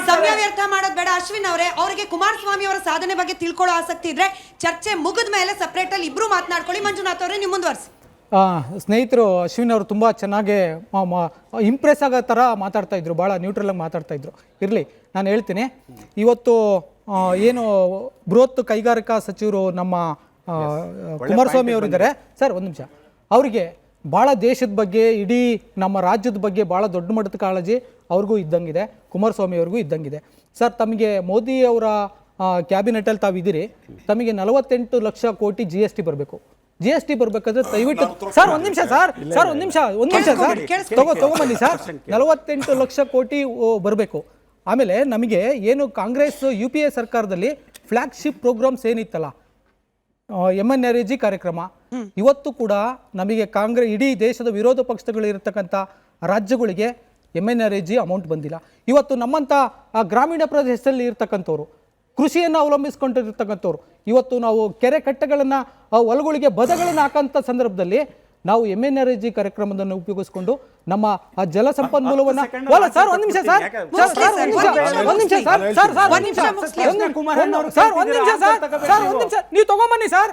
ಸಮಯ ವ್ಯರ್ಥ ಮಾಡೋದು ಬೇಡ. ಅಶ್ವಿನ್ ಅವರೇ, ಅವರಿಗೆ ಕುಮಾರಸ್ವಾಮಿ ಅವರ ಸಾಧನೆ ಬಗ್ಗೆ ತಿಳ್ಕೊಳ್ಳೋ ಆಸಕ್ತಿ ಇದ್ರೆ ಚರ್ಚೆ ಮುಗಿದ ಮೇಲೆ ಸಪರೇಟ್ ಅಲ್ಲಿ ಇಬ್ರು ಮಾತನಾಡ್ಕೊಳ್ಳಿ. ಮಂಜುನಾಥ್ ಅವರೇ, ನೀವು ಮುಂದುವರಿಸಿ. ಸ್ನೇಹಿತರು, ಅಶ್ವಿನ್ ಅವರು ತುಂಬ ಚೆನ್ನಾಗಿ ಇಂಪ್ರೆಸ್ ಆಗೋ ಥರ ಮಾತಾಡ್ತಾ ಇದ್ರು, ಭಾಳ ನ್ಯೂಟ್ರಲ್ ಆಗಿ ಮಾತಾಡ್ತಾ ಇದ್ರು. ಇರಲಿ, ನಾನು ಹೇಳ್ತೀನಿ. ಇವತ್ತು ಏನು ಬೃಹತ್ ಕೈಗಾರಿಕಾ ಸಚಿವರು ನಮ್ಮ ಕುಮಾರಸ್ವಾಮಿ ಅವರಿದ್ದಾರೆ ಸರ್, ಒಂದು ನಿಮಿಷ. ಅವರಿಗೆ ಭಾಳ ದೇಶದ ಬಗ್ಗೆ, ಇಡೀ ನಮ್ಮ ರಾಜ್ಯದ ಬಗ್ಗೆ ಭಾಳ ದೊಡ್ಡ ಮಟ್ಟದ ಕಾಳಜಿ ಅವ್ರಿಗೂ ಇದ್ದಂಗಿದೆ, ಕುಮಾರಸ್ವಾಮಿ ಅವ್ರಿಗೂ ಇದ್ದಂಗಿದೆ. ಸರ್, ತಮಗೆ ಮೋದಿ ಅವರ ಕ್ಯಾಬಿನೆಟಲ್ಲಿ ತಾವಿದ್ದೀರಿ, ತಮಗೆ 48 ಲಕ್ಷ ಕೋಟಿ GST ಬರಬೇಕು. GST ಬರಬೇಕಾದ್ರೆ ದಯವಿಟ್ಟು ಸರ್ ಒಂದು ನಿಮಿಷ ಸರ್ ತಗೊಂಬನ್ನಿ ಸರ್. 48 ಲಕ್ಷ ಕೋಟಿ ಬರಬೇಕು. ಆಮೇಲೆ ನಮಗೆ ಏನು ಕಾಂಗ್ರೆಸ್ UPA ಸರ್ಕಾರದಲ್ಲಿ ಫ್ಲ್ಯಾಗ್ಶಿಪ್ ಪ್ರೋಗ್ರಾಮ್ಸ್ ಏನಿತ್ತಲ್ಲ, MNREG ಕಾರ್ಯಕ್ರಮ, ಇವತ್ತು ಕೂಡ ನಮಗೆ ಇಡೀ ದೇಶದ ವಿರೋಧ ಪಕ್ಷಗಳಿರತಕ್ಕಂಥ ರಾಜ್ಯಗಳಿಗೆ MNREG ಅಮೌಂಟ್ ಬಂದಿಲ್ಲ. ಇವತ್ತು ನಮ್ಮಂಥ ಗ್ರಾಮೀಣ ಪ್ರದೇಶದಲ್ಲಿ ಇರ್ತಕ್ಕಂಥವ್ರು, ಕೃಷಿಯನ್ನು ಅವಲಂಬಿಸ್ಕೊಂಡಿರ್ತಕ್ಕಂಥವ್ರು, ಇವತ್ತು ನಾವು ಕೆರೆ ಕಟ್ಟೆಗಳನ್ನು ಹೊಲಗಳಿಗೆ ಬದಗಳನ್ನು ಹಾಕೋಂಥ ಸಂದರ್ಭದಲ್ಲಿ ನಾವು MNREG ಕಾರ್ಯಕ್ರಮವನ್ನು ಉಪಯೋಗಿಸ್ಕೊಂಡು ನಮ್ಮ ಆ ಜಲ ಸಂಪನ್ಮೂಲವನ್ನು ಸರ್ ಒಂದು ನಿಮಿಷ ಸರ್ ನೀವು ತಗೊಂಬನ್ನಿ ಸರ್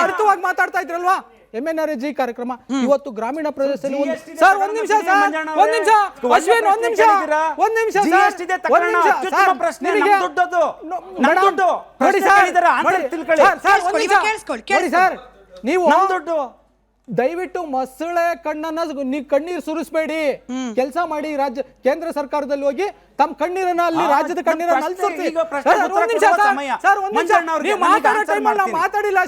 ಅರ್ಥವಾಗಿ ಮಾತಾಡ್ತಾ ಇದ್ರಲ್ವಾ MNREG ಕಾರ್ಯಕ್ರಮ ಇವತ್ತು ಗ್ರಾಮೀಣ ಪ್ರದೇಶದಲ್ಲಿ ಸರ್ ಒಂದ್ ನಿಮಿಷ ಅಶ್ವಿನ್ ಒಂದ್ ನಿಮಿಷ ಸರ್ ನೀವು ದಯವಿಟ್ಟು ಮೊಸಳೆ ಕಣ್ಣನ್ನ ಕಣ್ಣೀರು ಸುರಿಸಬೇಡಿ. ಕೆಲಸ ಮಾಡಿ, ರಾಜ್ಯ ಕೇಂದ್ರ ಸರ್ಕಾರದಲ್ಲಿ ಹೋಗಿ ತಮ್ಮ ಕಣ್ಣೀರನ್ನ ಅಲ್ಲಿ ರಾಜ್ಯದ ಕಣ್ಣೀರನ್ನ ಮಾತಾಡಿಲ್ಲ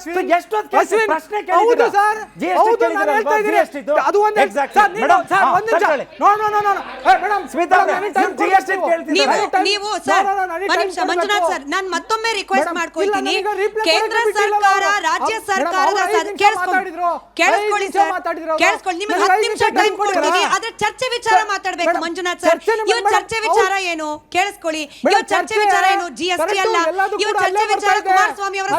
ಮಂಜುನಾಥ್ ಸರ್, ನಾನು ಮತ್ತೊಮ್ಮೆ ರಿಕ್ವೆಸ್ಟ್ ಮಾಡ್ಕೊಳ್ತೀನಿ, ಕೇಂದ್ರ ಸರ್ಕಾರ ರಾಜ್ಯ ಸರ್ಕಾರದ ಕೇಳಿಸ್ಕೊಳ್ಳಿ ಸರ್, ಕೇಳಿಸ್ಕೊಳ್ಳಿ. ನಿಮಗೆ 10 ನಿಮಿಷ ಟೈಮ್ ಕೊಡ್ತೀನಿ, ಆದ್ರೆ ಚರ್ಚೆ ವಿಚಾರ ಮಾತಾಡ್ಬೇಕು ಮಂಜುನಾಥ್ ಸರ್. ಇವತ್ತು ಚರ್ಚೆ ವಿಚಾರ ಏನು ಕೇಳಿಸ್ಕೊಳ್ಳಿ, ಇವತ್ತು ಚರ್ಚೆ ವಿಚಾರ ಏನು GST ಅಲ್ಲ, ಇವತ್ತು ಚರ್ಚೆ ವಿಚಾರ ಕುಮಾರಸ್ವಾಮಿ ಅವರ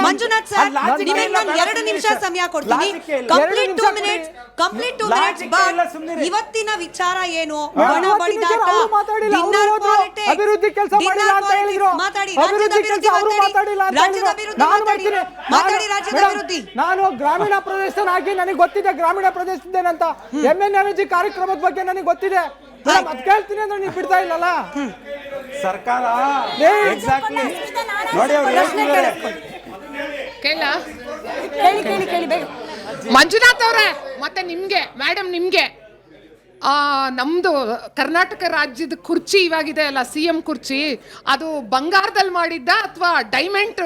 ಮಂಜುನಾಥ್ ಸರ್, ನಿಮಗೆ ನಾನು 2 ನಿಮಿಷ ಸಮಯ ಕೊಡ್ತೀನಿ. Complete 2 minutes. ಇವತ್ತಿನ ವಿಚಾರ ಏನು? ಹಣ ಬಡಿದಾಟ, ಡಿನ್ನರ್ ಪಾಲಿಟಿಕ್ಸ್, ಅಭಿವೃದ್ಧಿ ಕೆಲಸ ಮಾಡಿಲ್ಲ ಅಂತ ಹೇಳಿದ್ರು. ಮಾತಾಡಿ, ರಾಜ್ಯದ ಅಭಿವೃದ್ಧಿ ಮಾತಾಡಿ. ನಾನು ಗ್ರಾಮೀಣ ಪ್ರದೇಶನಾಗಿ ನನಗೆ ಗೊತ್ತಿದೆ ಗ್ರಾಮೀಣ ಪ್ರದೇಶದ್ದೇನಂತ. MNREG ಕಾರ್ಯಕ್ರಮದ ಬಗ್ಗೆ ನನಗೆ ಗೊತ್ತಿದೆ. ಅದ್ ಕೇಳ್ತೀನಿ ಅಂದ್ರೆ ನೀವು ಬಿಡ್ತಾ ಇಲ್ಲಲ್ಲ ಸರ್ಕಾರ. ನೋಡಿ ಮಂಜುನಾಥ್ ಅವರೇ, ಮತ್ತೆ ನಿಮ್ಗೆ ಮೇಡಮ್, ನಿಮ್ಗೆ ನಮ್ದು ಕರ್ನಾಟಕ ರಾಜ್ಯದ ಕುರ್ಚಿ ಇವಾಗಿದೆ ಅಲ್ಲ, CM ಕುರ್ಚಿ, ಅದು ಬಂಗಾರದಲ್ಲಿ ಮಾಡಿದ್ದ ಅಥವಾ ಡೈಮಂಡ್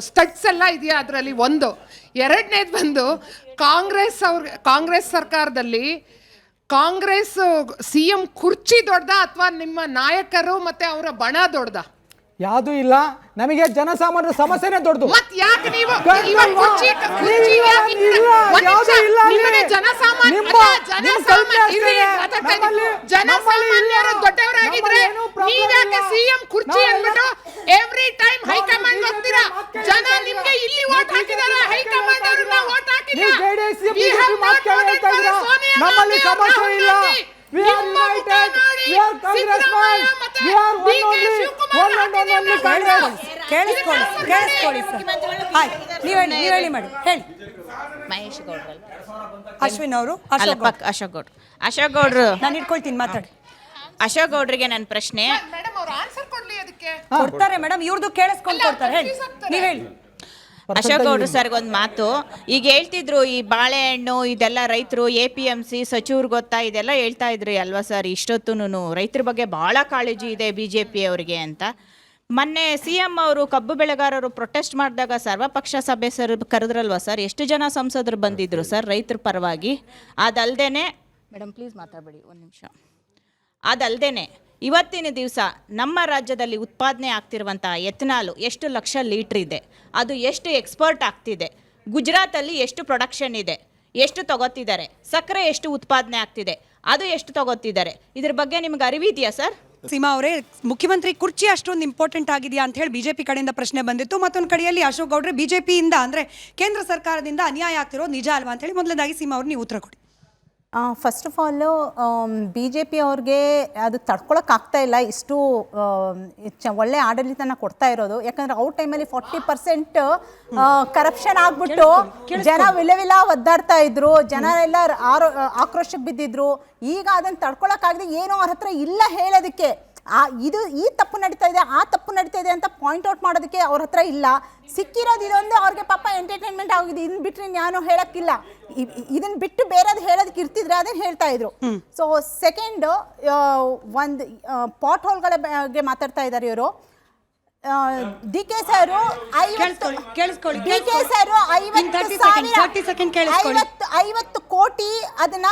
ಸ್ಟಡ್ಸ್ ಎಲ್ಲ ಇದೆಯಾ ಅದರಲ್ಲಿ? ಒಂದು. ಎರಡನೇದು ಬಂದು ಕಾಂಗ್ರೆಸ್ ಸರ್ಕಾರದಲ್ಲಿ ಕಾಂಗ್ರೆಸ್ CM ಕುರ್ಚಿ ದೊಡ್ಡದ ಅಥವಾ ನಿಮ್ಮ ನಾಯಕರು ಮತ್ತೆ ಅವರ ಬಣ ದೊಡ್ಡದ? ಯಾವುದು ಇಲ್ಲ, ನಮಗೆ ಜನಸಾಮಾನ್ಯರ ಸಮಸ್ಯೆನೇ ದೊಡ್ಡದು. ಮತ್ತೆ ಯಾಕೆ ನೀವು ಜನಸಾಮಾನ್ಯರು ದೊಡ್ಡವರಾಗಿದ್ರೆ ನೀವ್ಯಾಕೆ CM ಕುರ್ಚಿ ಅಂದ್ಬಿಟ್ಟು ಎವ್ರಿ ಟೈಮ್ ಹೈಕಮಾಂಡ್ ಹೋಗ್ತೀರಾ? ಜನ ನಿಮ್ಗೆ ಇಲ್ಲಿ ವೋಟ್ ಹಾಕಿದಾರೆ, ಹೈಕಮಾಂಡ್ ಅವ್ರನ್ನ ವೋಟ್ ಹಾಕಿಲ್ಲ. ನಮ್ಮಲ್ಲಿ ಸಮಸ್ಯೆ ಇಲ್ಲ. We are united. We are congressmen. We are one only Congress. ಕೇಳಿಸ್ಕೊಳ್ಳಿ ಸರ್. ನೀವು ಹೇಳಿ ಮೇಡಮ್, ಹೇಳಿ. ಮಹೇಶ್ ಗೌಡ್ರು, ಅಶ್ವಿನ್ ಅವರು, ಅಶೋಕ್ ಗೌಡ್ರು ನಾನು ಇಟ್ಕೊಳ್ತೀನಿ, ಮಾತಾಡಿ. ಅಶೋಕ್ ಗೌಡ್ರಿಗೆ ನನ್ನ ಪ್ರಶ್ನೆ. ಕೊಡ್ತಾರೆ ಮೇಡಮ್, ಇವ್ರದ್ದು ಕೇಳಿಸ್ಕೊಂಡು ಕೊಡ್ತಾರೆ. ಹೇಳಿ, ನೀವು ಹೇಳಿ. ಅಶೋಕ್ ಗೌಡ್ರು ಸರ್ಗೆ ಒಂದು ಮಾತು. ಈಗ ಹೇಳ್ತಿದ್ರು ಈ ಬಾಳೆಹಣ್ಣು ಇದೆಲ್ಲ ರೈತರು APMC ಸಚಿವರು ಗೊತ್ತಾ ಇದೆಲ್ಲ ಹೇಳ್ತಾ ಇದ್ರಿ ಅಲ್ವಾ ಸರ್? ಇಷ್ಟೊತ್ತೂ ರೈತರ ಬಗ್ಗೆ ಭಾಳ ಕಾಳಜಿ ಇದೆ BJP ಅವರಿಗೆ ಅಂತ. ಮೊನ್ನೆ CM ಅವರು ಕಬ್ಬು ಬೆಳೆಗಾರರು ಪ್ರೊಟೆಸ್ಟ್ ಮಾಡಿದಾಗ ಸರ್ವಪಕ್ಷ ಸಭೆ ಕರೆದ್ರಲ್ವಾ ಸರ್? ಎಷ್ಟು ಜನ ಸಂಸದರು ಬಂದಿದ್ರು ಸರ್ ರೈತರ ಪರವಾಗಿ? ಅದಲ್ದೇನೆ ಮೇಡಮ್ ಪ್ಲೀಸ್ ಮಾತಾಡಬೇಡಿ, ಒಂದು ನಿಮಿಷ. ಅದಲ್ದೇನೆ ಇವತ್ತಿನ ದಿವಸ ನಮ್ಮ ರಾಜ್ಯದಲ್ಲಿ ಉತ್ಪಾದನೆ ಆಗ್ತಿರುವಂಥ ಎಥನಾಲು ಎಷ್ಟು ಲಕ್ಷ ಲೀಟ್ರ್ ಇದೆ, ಅದು ಎಷ್ಟು ಎಕ್ಸ್ಪೋರ್ಟ್ ಆಗ್ತಿದೆ, ಗುಜರಾತಲ್ಲಿ ಎಷ್ಟು ಪ್ರೊಡಕ್ಷನ್ ಇದೆ, ಎಷ್ಟು ತಗೋತಿದ್ದಾರೆ, ಸಕ್ಕರೆ ಎಷ್ಟು ಉತ್ಪಾದನೆ ಆಗ್ತಿದೆ, ಅದು ಎಷ್ಟು ತಗೋತಿದ್ದಾರೆ, ಇದ್ರ ಬಗ್ಗೆ ನಿಮ್ಗೆ ಅರಿವಿದೆಯಾ ಸರ್? ಸೀಮಾ ಅವರೇ, ಮುಖ್ಯಮಂತ್ರಿ ಕುರ್ಚಿ ಅಷ್ಟೊಂದು ಇಂಪಾರ್ಟೆಂಟ್ ಆಗಿದೆಯಾ ಅಂತ ಹೇಳಿ BJP ಕಡೆಯಿಂದ ಪ್ರಶ್ನೆ ಬಂದಿತ್ತು. ಮತ್ತೊಂದು ಕಡೆಯಲ್ಲಿ ಅಶೋಕ್ ಗೌಡ್ರೆ BJP ಇಂದ ಅಂದರೆ ಕೇಂದ್ರ ಸರ್ಕಾರದಿಂದ ಅನ್ಯಾಯ ಆಗ್ತಿರೋದು ನಿಜ ಅಲ್ವಾ ಅಂತ ಹೇಳಿ ಮೊದಲನೇದಾಗಿ ಸೀಮಾ ಅವ್ರು ನೀವು ಉತ್ತರ ಕೊಡಿ. First of all B J P ಅವ್ರಿಗೆ ಅದು ತಡ್ಕೊಳಕ್ಕಾಗ್ತಾ ಇಲ್ಲ, ಇಷ್ಟು ಒಳ್ಳೆ ಆಡಳಿತನ ಕೊಡ್ತಾ ಇರೋದು. ಯಾಕಂದರೆ ಅವ್ರ ಟೈಮಲ್ಲಿ 40% ಕರಪ್ಷನ್ ಆಗ್ಬಿಟ್ಟು ಜನ ವಿಲ ಒದ್ದಾಡ್ತಾ ಇದ್ರು, ಜನ ಎಲ್ಲ ಆಕ್ರೋಶಕ್ಕೆ ಬಿದ್ದಿದ್ರು. ಈಗ ಅದನ್ನು ತಡ್ಕೊಳಕ್ಕಾಗದೆ ಏನೋ ಅವ್ರ ಹತ್ರ ಇಲ್ಲ ಹೇಳೋದಕ್ಕೆ, ಈ ತಪ್ಪು ನಡೀತಾ ಇದೆ, ಆ ತಪ್ಪು ನಡೀತಾ ಇದೆ ಅಂತ ಪಾಯಿಂಟ್ ಔಟ್ ಮಾಡೋದಕ್ಕೆ ಅವ್ರ ಹತ್ರ ಇಲ್ಲ. ಸಿಕ್ಕಿರೋದು ಇದೊಂದು ಅವ್ರಿಗೆ ಪಾಪ ಎಂಟರ್ಟೈನ್ಮೆಂಟ್ ಆಗಿದೆ. ಇದನ್ನ ಬಿಟ್ಟರೆ ನಾನು ಹೇಳಕ್ಕಿಲ್ಲ, ಇದನ್ನ ಬಿಟ್ಟು ಬೇರೆದು ಹೇಳೋದಕ್ಕೆ ಇರ್ತಿದ್ರೆ ಅದನ್ನ ಹೇಳ್ತಾ ಇದ್ರು. ಸೊ ಸೆಕೆಂಡ್, ಒಂದು ಪಾಟ್ ಹೋಲ್ಗಳ ಬಗ್ಗೆ ಮಾತಾಡ್ತಾ ಇದ್ದಾರೆ ಇವರು. ಡಿ ಕೆ ಸರ್ 50 ಕೋಟಿ ಅದನ್ನ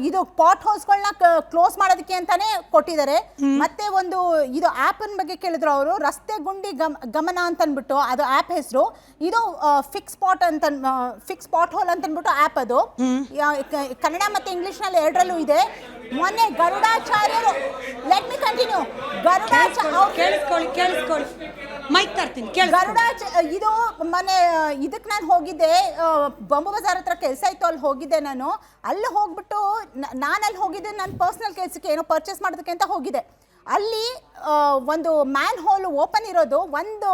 ಇದು ಪಾಟ್ ಹೌಸ್ಗಳನ್ನ ಕ್ಲೋಸ್ ಮಾಡೋದಕ್ಕೆ ಅಂತಾನೆ ಕೊಟ್ಟಿದ್ದಾರೆ. ಮತ್ತೆ ಒಂದು ಇದು ಆಪ್ ಬಗ್ಗೆ ಕೇಳಿದ್ರು ಅವರು, ರಸ್ತೆ ಗುಂಡಿ ಗಮನ ಅಂತ ಅಂದ್ಬಿಟ್ಟು ಅದು ಆಪ್ ಹೆಸರು. ಇದು ಫಿಕ್ಸ್ ಪಾಟ್ ಹೋಲ್ ಅಂತ ಅಂದ್ಬಿಟ್ಟು ಆಪ್. ಅದು ಕನ್ನಡ ಮತ್ತೆ ಇಂಗ್ಲಿಷ್ ನಲ್ಲಿ ಎರಡರಲ್ಲೂ ಇದೆ. ಮೊನ್ನೆ ಗರುಡಾಚಾರ್ಯರು, ಲೆಟ್ ಮಿ ಕಂಟಿನ್ಯೂ, ಇದು ಮೊನ್ನೆ ಇದಕ್ಕೆ ನಾನು ಹೋಗಿದ್ದೆ, ಬಂಬು ಬಜಾರ್ ಹತ್ರ ಕೆಲಸ ಇತ್ತು, ಅಲ್ಲಿ ಹೋಗಿದ್ದೆ ನಾನು. ಅಲ್ಲಿ ಹೋಗ್ಬಿಟ್ಟು ಅಲ್ಲಿ ಹೋಗಿದ್ದೆ ನನ್ನ ಪರ್ಸನಲ್ ಕೆಲಸಕ್ಕೆ, ಏನೋ ಪರ್ಚೇಸ್ ಮಾಡೋದಕ್ಕೆ ಅಂತ ಹೋಗಿದ್ದೆ. ಅಲ್ಲಿ ಒಂದು ಮ್ಯಾನ್ ಹೋಲ್ ಓಪನ್ ಇರೋದು ಒಂದು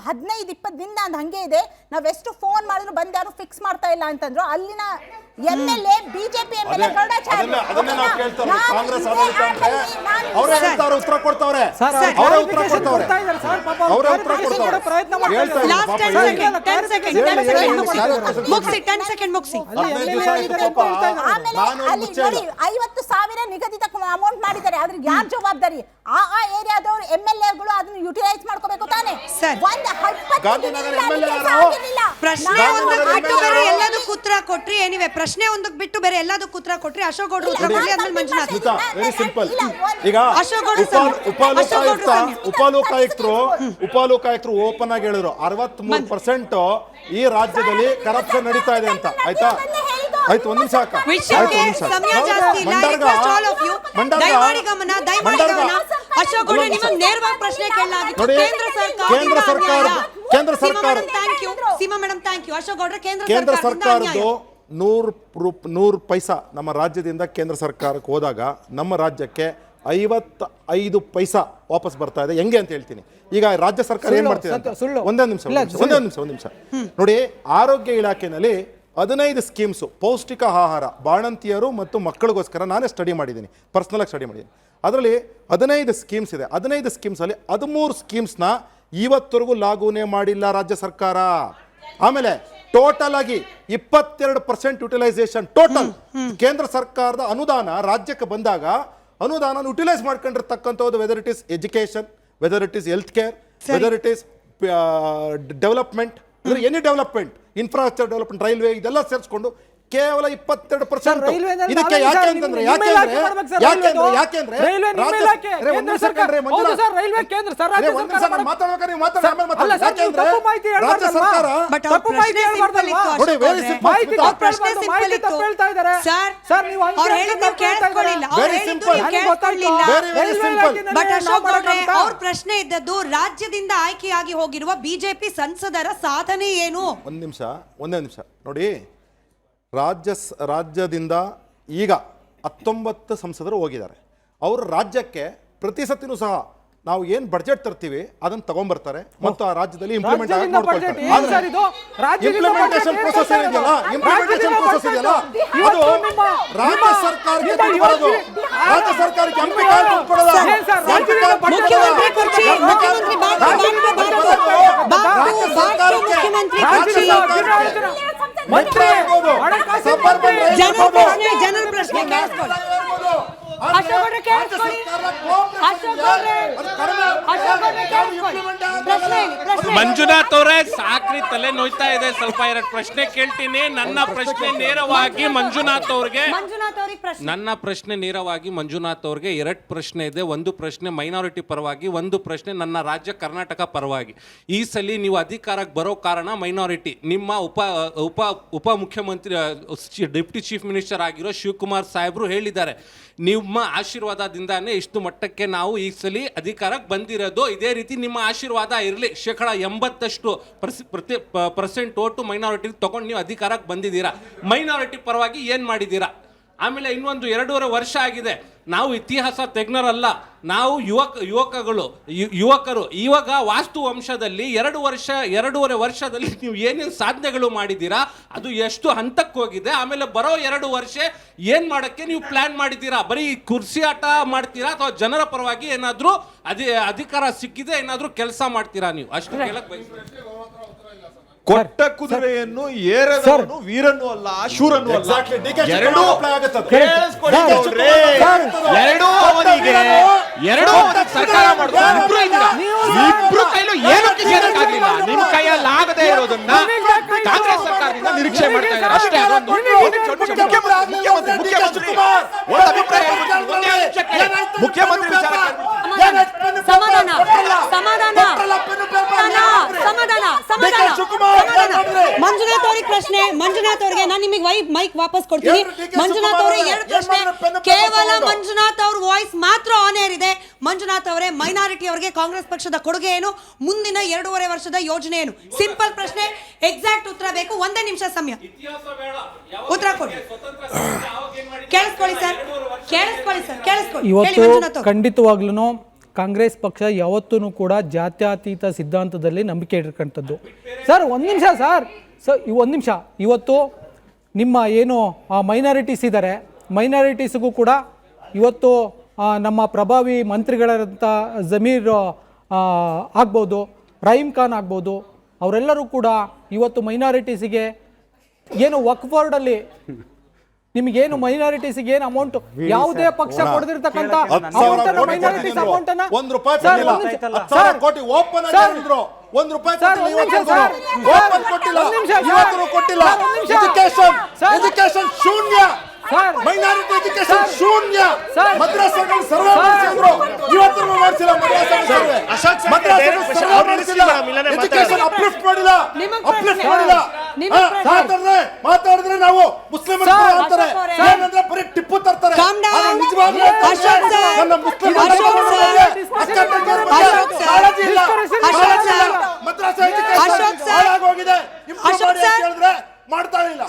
15-20 ದಿನ ಅದು ಹಂಗೆ ಇದೆ. ನಾವೆಷ್ಟು ಫೋನ್ ಮಾಡಿದ್ರು ಬಂದು ಯಾರು ಫಿಕ್ಸ್ ಮಾಡ್ತಾ ಇಲ್ಲ ಅಂತಂದ್ರು. ಅಲ್ಲಿನ MLA ಬಿಜೆಪಿ MLA ಆಮೇಲೆ 50,000 ನಿಗದಿತ ಅಮೌಂಟ್ ಮಾಡಿದ್ದಾರೆ. ಆದ್ರೆ ಯಾರು ಜವಾಬ್ದಾರಿ? ಆ ಏರಿಯಾದವರು MLAಗಳು ಅದನ್ನ ಯುಟಿಲೈಸ್ ಮಾಡ್ಕೋಬೇಕು ತಾನೆ. ಪ್ರಶ್ನೆ ಒಂದಕ್ಕೆ ಬಿಟ್ಟು ಬೇರೆ ಎಲ್ಲದಕ್ಕೂ ಉತ್ತರ ಕೊಟ್ರಿ. ಎನಿವೆ ಪ್ರಶ್ನೆ ಒಂದಕ್ಕೆ ಬಿಟ್ಟು ಬೇರೆ ಎಲ್ಲದಕ್ಕೂ ಉತ್ತರ ಕೊಟ್ರಿ. ಅಶೋಕ್ ಗೌಡ್ರು ಮಂಜುನಾಥ್, ವೆರಿ ಸಿಂಪಲ್. ಈಗ ಅಶೋಕ್ ಗೌಡ್ರು ಉಪಲೋಕಾಯುಕ್ತರು ಓಪನ್ ಆಗಿ ಹೇಳಿದ್ರು 63% ಈ ರಾಜ್ಯದಲ್ಲಿ ಕರಪ್ಷನ್ ನಡೀತಾ ಇದೆ ಅಂತ. ಆಯ್ತಾ? ಆಯ್ತು, ಒಂದ್ ನಿಮಿಷ ಅಕ್ಕ, ಕೇಂದ್ರ ಸರ್ಕಾರದ್ದು 100 ಪೈಸಾ ನಮ್ಮ ರಾಜ್ಯದಿಂದ ಕೇಂದ್ರ ಸರ್ಕಾರಕ್ಕೆ ಹೋದಾಗ ನಮ್ಮ ರಾಜ್ಯಕ್ಕೆ 55 ಪೈಸಾ ವಾಪಸ್ ಬರ್ತಾ ಇದೆ. ಹೆಂಗೆ ಅಂತ ಹೇಳ್ತೀನಿ. ಈಗ ರಾಜ್ಯ ಸರ್ಕಾರ ಏನ್ ಮಾಡ್ತಿದೆ? ಒಂದೇ ನಿಮಿಷ ನೋಡಿ, ಆರೋಗ್ಯ ಇಲಾಖೆನಲ್ಲಿ 15 ಸ್ಕೀಮ್ಸು, ಪೌಷ್ಟಿಕ ಆಹಾರ, ಬಾಣಂತಿಯರು ಮತ್ತು ಮಕ್ಕಳಿಗೋಸ್ಕರ ನಾನೇ ಸ್ಟಡಿ ಮಾಡಿದ್ದೀನಿ, ಪರ್ಸ್ನಲಾಗಿ ಸ್ಟಡಿ ಮಾಡಿದ್ದೀನಿ. ಅದರಲ್ಲಿ 15 ಸ್ಕೀಮ್ಸ್ ಇದೆ. 15 ಸ್ಕೀಮ್ಸಲ್ಲಿ 13 ಸ್ಕೀಮ್ಸ್ನ ಇವತ್ತರೆಗೂ ಲಾಗುನೇ ಮಾಡಿಲ್ಲ ರಾಜ್ಯ ಸರ್ಕಾರ. ಆಮೇಲೆ ಟೋಟಲ್ ಆಗಿ 22% ಯುಟಿಲೈಸೇಷನ್ ಟೋಟಲ್. ಕೇಂದ್ರ ಸರ್ಕಾರದ ಅನುದಾನ ರಾಜ್ಯಕ್ಕೆ ಬಂದಾಗ ಅನುದಾನ ಯುಟಿಲೈಸ್ ಮಾಡ್ಕೊಂಡಿರ್ತಕ್ಕಂಥದ್ದು, whether it is education, whether it is health care, whether it is development, any development, infrastructure development, railway, ಇದೆಲ್ಲ ಸೇರಿಸ್ಕೊಂಡು ಕೇವಲ 22%. ಇದಕ್ಕೆ ಯಾಕೆ ಅಂತಂದ್ರೆ ಅವ್ರ ಪ್ರಶ್ನೆ ಇದ್ದದ್ದು ರಾಜ್ಯದಿಂದ ಆಯ್ಕೆಯಾಗಿ ಹೋಗಿರುವ ಬಿಜೆಪಿ ಸಂಸದರ ಸಾಧನೆ ಏನು? ಒಂದೇ ನಿಮಿಷ ನೋಡಿ. ರಾಜ್ಯದಿಂದ ಈಗ 19 ಸಂಸದರು ಹೋಗಿದ್ದಾರೆ. ಅವರು ರಾಜ್ಯಕ್ಕೆ ಪ್ರತಿ ಸತಿನೂ ಸಹ ನಾವು ಏನು ಬಡ್ಜೆಟ್ ತರ್ತೀವಿ ಅದನ್ನು ತಗೊಂಡ್ಬರ್ತಾರೆ ಮತ್ತು ಆ ರಾಜ್ಯದಲ್ಲಿ ಇಂಪ್ಲಿಮೆಂಟೇಷನ್ ಪ್ರೋಸೆಸ್ ಇದೆಯಲ್ಲ, ಅದು ರಾಜ್ಯ ಸರ್ಕಾರಕ್ಕೆ ಬರೋದು. ರಾಜ್ಯ ಸರ್ಕಾರಕ್ಕೆ MP ಕಾರ್ಡ್ ಕೊಡೋದು. ಜನರ ಪ್ರಶ್ನೆ ಮಂಜುನಾಥ್ ಅವರೇ, ಸಾಕ್ರಿ, ತಲೆ ನೋಯ್ತಾ ಇದೆ ಸ್ವಲ್ಪ. 2 ಪ್ರಶ್ನೆ ಕೇಳ್ತೀನಿ. ನನ್ನ ಪ್ರಶ್ನೆ ನೇರವಾಗಿ ಮಂಜುನಾಥ್ ಅವ್ರಿಗೆ 2 ಪ್ರಶ್ನೆ ಇದೆ. ಒಂದು ಪ್ರಶ್ನೆ ಮೈನಾರಿಟಿ ಪರವಾಗಿ, ಒಂದು ಪ್ರಶ್ನೆ ನನ್ನ ರಾಜ್ಯ ಕರ್ನಾಟಕ ಪರವಾಗಿ. ಈ ಸಲ ನೀವು ಅಧಿಕಾರಕ್ಕೆ ಬರೋ ಕಾರಣ ಮೈನಾರಿಟಿ. ನಿಮ್ಮ ಉಪ ಮುಖ್ಯಮಂತ್ರಿ, ಡೆಪ್ಟಿ ಚೀಫ್ ಮಿನಿಸ್ಟರ್ ಆಗಿರೋ ಶಿವಕುಮಾರ್ ಸಾಹೇಬ್ರು ಹೇಳಿದ್ದಾರೆ, ನಿಮ್ಮ ಆಶೀರ್ವಾದದಿಂದಾನೇ ಇಷ್ಟು ಮಟ್ಟಕ್ಕೆ ನಾವು ಈ ಸಲ ಅಧಿಕಾರಕ್ಕೆ ಬಂದಿರೋದು. ಇದೇ ರೀತಿ ನಿಮ್ಮ ಆಶೀರ್ವಾದ ಇರಲಿ. 80% ಓಟು ಮೈನಾರಿಟಿ ತಗೊಂಡು ನೀವು ಅಧಿಕಾರಕ್ಕೆ ಬಂದಿದ್ದೀರಾ. ಮೈನಾರಿಟಿ ಪರವಾಗಿ ಏನು ಮಾಡಿದ್ದೀರಾ? ಆಮೇಲೆ ಇನ್ನೊಂದು 2.5 ವರ್ಷ ಆಗಿದೆ. ನಾವು ಇತಿಹಾಸ ತಜ್ಞರಲ್ಲ, ನಾವು ಯುವಕರು. ಇವಾಗ ವಾಸ್ತು ವಂಶದಲ್ಲಿ 2.5 ವರ್ಷದಲ್ಲಿ ನೀವು ಏನೇನು ಸಾಧನೆಗಳು ಮಾಡಿದ್ದೀರಾ, ಅದು ಎಷ್ಟು ಹಂತಕ್ಕೆ ಹೋಗಿದೆ, ಆಮೇಲೆ ಬರೋ 2 ವರ್ಷ ಏನ್ ಮಾಡಕ್ಕೆ ನೀವು ಪ್ಲಾನ್ ಮಾಡಿದ್ದೀರಾ? ಬರೀ ಕುರ್ಸಿ ಆಟ ಮಾಡ್ತೀರಾ ಅಥವಾ ಜನರ ಪರವಾಗಿ ಏನಾದ್ರೂ ಅಧಿಕಾರ ಸಿಕ್ಕಿದೆ ಏನಾದ್ರೂ ಕೆಲಸ ಮಾಡ್ತೀರಾ? ನೀವು ಅಷ್ಟು ಕೇಳಕ್ ಬಯಸ್ತೀನಿ. ಕೊಟ್ಟ ಕುದುರೆಯನ್ನು ಏರದವನು ವೀರನು ಅಲ್ಲ, ಶೂರನು ಅಲ್ಲ. ಎರಡೂ ಸರ್ಕಾರ ಮಾಡಿದ್ರು. ಇಬ್ರು ಕೈಲೂ ಏನು ಕಿಸಿಯಕ್ಕಾಗಲಿಲ್ಲ. ನಿಮ್ ಕೈಯಲ್ಲಿ ಆಗದೆ ಇರೋದನ್ನ ಕಾಂಗ್ರೆಸ್ ಸರ್ಕಾರದಿಂದ ನಿರೀಕ್ಷೆ ಮಾಡ್ತಾ ಇದ್ದಾರೆ ಅಷ್ಟೇ. ಅದೊಂದು ಮುಖ್ಯಮಂತ್ರಿ ಮಂಜುನಾಥ್ ಅವ್ರಿಗೆ ಪ್ರಶ್ನೆ. ಮಂಜುನಾಥ್ ಅವ್ರಿಗೆ ನಾನು ನಿಮಗೆ ಮೈಕ್ ವಾಪಸ್ ಕೊಡ್ತೀನಿ. ಮಂಜುನಾಥ್ ಅವರೇ 2 ಪ್ರಶ್ನೆ. ಕೇವಲ ಮಂಜುನಾಥ್ ಅವ್ರ ವಾಯ್ಸ್ ಮಾತ್ರ ಆನ್ ಏರ್ ಇದೆ. ಮಂಜುನಾಥ್ ಅವರೇ, ಮೈನಾರಿಟಿ ಅವರಿಗೆ ಕಾಂಗ್ರೆಸ್ ಪಕ್ಷದ ಕೊಡುಗೆ ಏನು? ಮುಂದಿನ 2.5 ವರ್ಷದ ಯೋಜನೆ ಏನು? ಸಿಂಪಲ್ ಪ್ರಶ್ನೆ, ಎಕ್ಸಾಕ್ಟ್ ಉತ್ತರ ಬೇಕು. 1 ನಿಮಿಷ ಸಮಯ. ಉತ್ತರ ಕೊಡಿ. ಕೇಳಿಸ್ಕೊಳ್ಳಿ ಸರ್, ಕೇಳಿಸ್ಕೊಳ್ಳಿ. ಇವತ್ತು ಖಂಡಿತವಾಗ್ಲೂ ಕಾಂಗ್ರೆಸ್ ಪಕ್ಷ ಯಾವತ್ತೂ ಕೂಡ ಜಾತ್ಯತೀತ ಸಿದ್ಧಾಂತದಲ್ಲಿ ನಂಬಿಕೆ ಇಟ್ಕೊಂಥದ್ದು. ಸರ್ ಒಂದು ನಿಮಿಷ ಸರ್, ಒಂದು ನಿಮಿಷ. ಇವತ್ತು ನಿಮ್ಮ ಏನು ಮೈನಾರಿಟೀಸ್ ಇದ್ದಾರೆ, ಮೈನಾರಿಟೀಸ್ಗೂ ಕೂಡ ಇವತ್ತು ನಮ್ಮ ಪ್ರಭಾವಿ ಮಂತ್ರಿಗಳಂಥ ಜಮೀರ್ ಆಗ್ಬೋದು, ರಹೀಮ್ ಖಾನ್ ಆಗ್ಬೋದು, ಅವರೆಲ್ಲರೂ ಕೂಡ ಇವತ್ತು ಮೈನಾರಿಟೀಸಿಗೆ ಏನು ವಕ್ಫ್ ಬೋರ್ಡಲ್ಲಿ ನಿಮಗೇನು ಮೈನಾರಿಟೀಸ್ಗೆ ಏನು ಅಮೌಂಟ್ ಯಾವುದೇ ಪಕ್ಷ ಕೊಡದಿರ್ತಕ್ಕಂಥ ಮೈನಾರಿಟೀಸ್ ಅಮೌಂಟ್ ಅನ್ನ ₹1 ಕೋಟಿ ಓಪನ್ ಆಗಿದ್ರು. ಎಜುಕೇಶನ್ ಶೂನ್ಯ, ಮೈನಾರಿಟಿ ಎಜುಕೇಶನ್ ಶೂನ್ಯ. ಮದ್ರಸಾಗಳು ಸರ್ವೆ ಮಾಡಿಸಿದ್ರು, ಇವತ್ತು ಮಾಡಿಸಿಲ್ಲ. ಎಜುಕೇಶನ್ ಅಪ್ಲಿಫ್ಟ್ ಮಾಡಿಲ್ಲ. ಮಾತಾಡಿದ್ರೆ ನಾವು ಮುಸ್ಲಿಮರು ಅಂತಾರೆ, ಏನಂದ್ರೆ ಬರೀ ಟಿಪ್ಪು ತರ್ತಾರೆ.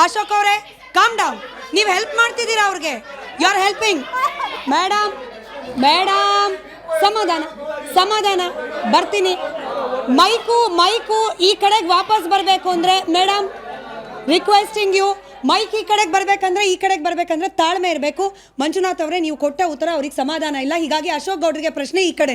ಅಶೋಕ್ ಅವರೇ, ಕಾಮ್ ಡೌನ್. ನೀವು ಹೆಲ್ಪ್ ಮಾಡ್ತಿದ್ದೀರಾ ಅವ್ರಿಗೆ, ಯು ಆರ್ ಹೆಲ್ಪಿಂಗ್. ಮೇಡಮ್ ಸಮಾಧಾನ. ಬರ್ತೀನಿ. ಮೈಕು ಈ ಕಡೆಗೆ ವಾಪಸ್ ಬರಬೇಕು ಅಂದ್ರೆ ಮೇಡಮ್, ರಿಕ್ವೆಸ್ಟಿಂಗ್ ಯು, ಮೈಕ್ ಈ ಕಡೆಗೆ ಬರ್ಬೇಕಂದ್ರೆ ತಾಳ್ಮೆ ಇರಬೇಕು. ಮಂಜುನಾಥ್ ಅವರೇ, ನೀವು ಕೊಟ್ಟ ಉತ್ತರ ಅವ್ರಿಗೆ ಸಮಾಧಾನ ಇಲ್ಲ, ಹೀಗಾಗಿ ಅಶೋಕ್ ಗೌಡ್ರಿಗೆ ಪ್ರಶ್ನೆ ಈ ಕಡೆ.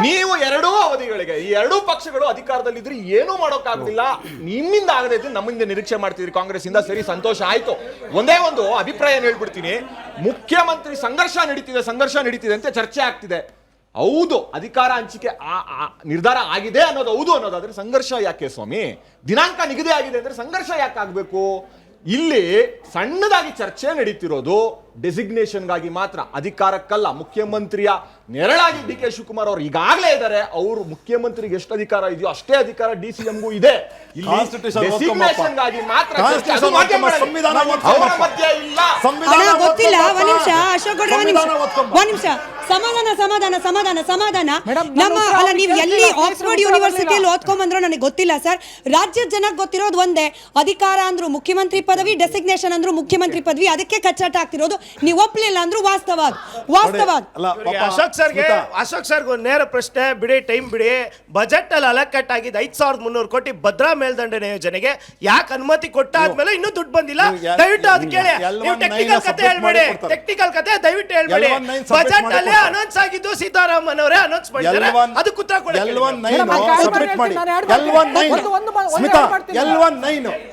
ನೀವು ಎರಡೂ ಅವಧಿಗಳಿಗೆ ಈ ಎರಡೂ ಪಕ್ಷಗಳು ಅಧಿಕಾರದಲ್ಲಿದ್ರೆ ಏನೂ ಮಾಡೋಕ್ಕಾಗಲಿಲ್ಲ. ನಿಮ್ಮಿಂದ ಆಗದೆ ಇದ್ರೆ ನಮ್ಮಿಂದ ನಿರೀಕ್ಷೆ ಮಾಡ್ತಿದ್ರಿ ಕಾಂಗ್ರೆಸ್ ಇಂದ. ಸರಿ, ಸಂತೋಷ ಆಯ್ತು. ಒಂದೇ ಒಂದು ಅಭಿಪ್ರಾಯ ಹೇಳ್ಬಿಡ್ತೀನಿ. ಮುಖ್ಯಮಂತ್ರಿ ಸಂಘರ್ಷ ನಡೀತಿದೆ ಅಂತ ಚರ್ಚೆ ಆಗ್ತಿದೆ. ಹೌದು, ಅಧಿಕಾರ ಹಂಚಿಕೆ ನಿರ್ಧಾರ ಆಗಿದೆ ಅನ್ನೋದು ಹೌದು. ಅನ್ನೋದಾದ್ರೆ ಸಂಘರ್ಷ ಯಾಕೆ ಸ್ವಾಮಿ? ದಿನಾಂಕ ನಿಗದಿ ಆಗಿದೆ ಅಂದ್ರೆ ಸಂಘರ್ಷ ಯಾಕೆ ಆಗ್ಬೇಕು? ಇಲ್ಲಿ ಸಣ್ಣದಾಗಿ ಚರ್ಚೆ ನಡೀತಿರೋದು ಡೆಸಿಗ್ನೇಷನ್ಗಾಗಿ ಮಾತ್ರ, ಅಧಿಕಾರಕ್ಕಲ್ಲ. ಮುಖ್ಯಮಂತ್ರಿಯ ನೆರಳಾಗಿ ಡಿ ಕೆ ಶಿವಕುಮಾರ್ ಅವರು ಈಗಾಗಲೇ ಇದ್ದಾರೆ. ಅವರು ಮುಖ್ಯಮಂತ್ರಿಗೆ ಎಷ್ಟು ಅಧಿಕಾರ ಇದೆಯೋ ಅಷ್ಟೇ ಅಧಿಕಾರ DCMಗೂ ಇದೆ. ಗೊತ್ತಿಲ್ಲ. ಒಂದ್ ನಿಮಿಷ ಅಶೋಕ್ ಗೌಡ್ರೆ, ಒಂದ್ ನಿಮಿಷ ಸಮಾಧಾನ. ನೀವು ಎಲ್ಲಿ ಆಕ್ಸ್ಫರ್ಡ್ ಯೂನಿವರ್ಸಿಟಿಯಲ್ಲಿ ಓದ್ಕೊಂಡ್ ಬಂದ್ರೋ ನನಗೆ ಗೊತ್ತಿಲ್ಲ ಸರ್. ರಾಜ್ಯದ ಜನಕ್ಕೆ ಗೊತ್ತಿರೋದು ಒಂದೇ, ಅಧಿಕಾರ ಅಂದ್ರು ಮುಖ್ಯಮಂತ್ರಿ ಪದವಿ, ಡೆಸಿಗ್ನೇಷನ್ ಅಂದ್ರು ಮುಖ್ಯಮಂತ್ರಿ ಪದವಿ. ಅದಕ್ಕೆ ಕಚ್ಚಾಟ ಆಗ್ತಿರೋದು. ನೀವು ಒಪ್ಪಲಿಲ್ಲ ಅಂದ್ರು ವಾಸ್ತವ. ಅಶೋಕ್ ಸರ್ಗೆ ಒಂದು ನೇರ ಪ್ರಶ್ನೆ. ಬಿಡಿ, ಟೈಮ್ ಬಿಡಿ. ಬಜೆಟ್ ಅಲ್ಲಿ ಅಲಕಟ್ ಆಗಿದ್ದು 5300 ಕೋಟಿ ಭದ್ರಾ ಮೇಲ್ದಂಡೆ ಯೋಜನೆಗೆ ಯಾಕೆ ಅನುಮತಿ ಕೊಟ್ಟಾದ್ಮೇಲೆ ಇನ್ನೂ ದುಡ್ಡು ಬಂದಿಲ್ಲ? ದಯವಿಟ್ಟು ಅದು ಕೇಳಿ. ನೀವು ಟೆಕ್ನಿಕಲ್ ಕತೆ ಹೇಳ್ಬೇಡಿ, ದಯವಿಟ್ಟು ಹೇಳ್ಬೇಡಿ. ಬಜೆಟ್ ಅಲ್ಲಿ ಅನೌನ್ಸ್ ಆಗಿದ್ದು ಸೀತಾರಾಮನ್ ಅವರೇ ಅನೌನ್ಸ್ ಮಾಡಿದ್ದಾರೆ, ಅದಕ್ಕೆ ಉತ್ತರ ಕೊಡಿ.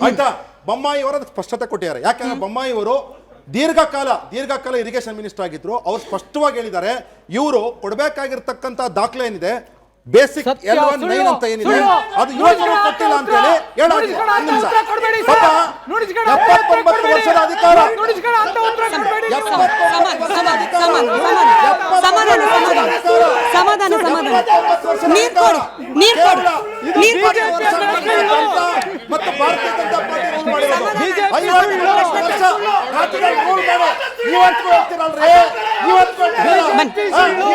ಆಯ್ತಾ? ಬೊಮ್ಮಾಯಿ ಅವರು ಅದಕ್ಕೆ ಸ್ಪಷ್ಟತೆ ಕೊಟ್ಟಿದ್ದಾರೆ. ಯಾಕಂದ್ರೆ ಬೊಮ್ಮಾಯಿ ಅವರು ದೀರ್ಘಕಾಲ ಇರಿಗೇಷನ್ ಮಿನಿಸ್ಟರ್ ಆಗಿದ್ರು. ಅವ್ರು ಸ್ಪಷ್ಟವಾಗಿ ಹೇಳಿದ್ದಾರೆ, ಇವರು ಕೊಡಬೇಕಾಗಿರ್ತಕ್ಕಂಥ ದಾಖಲೆ ಏನಿದೆ, ಬೇಸಿಕ್ L19 ಅಂತ ಏನಿದೆ, ಅದು ಯೋಜನೆ ಕೊಟ್ಟಿಲ್ಲ ಅಂತ ಹೇಳಿ ಹೇಳಾಗಿದೆ. 79 ವರ್ಷದ ಅಧಿಕಾರ. ಸಮಾಧಾನ. ಮತ್ತು ಭಾರತೀಯ ಜನತಾ ಪಾರ್ಟಿ ರೂಲ್ ಮಾಡಿರೋದು 50 ವರ್ಷ ರಾಜ್ಯದಲ್ಲಿ ರೂಲ್ ಮಾಡಿ. ನೀವು ಹೇಳ್ತೀರಲ್ರಿ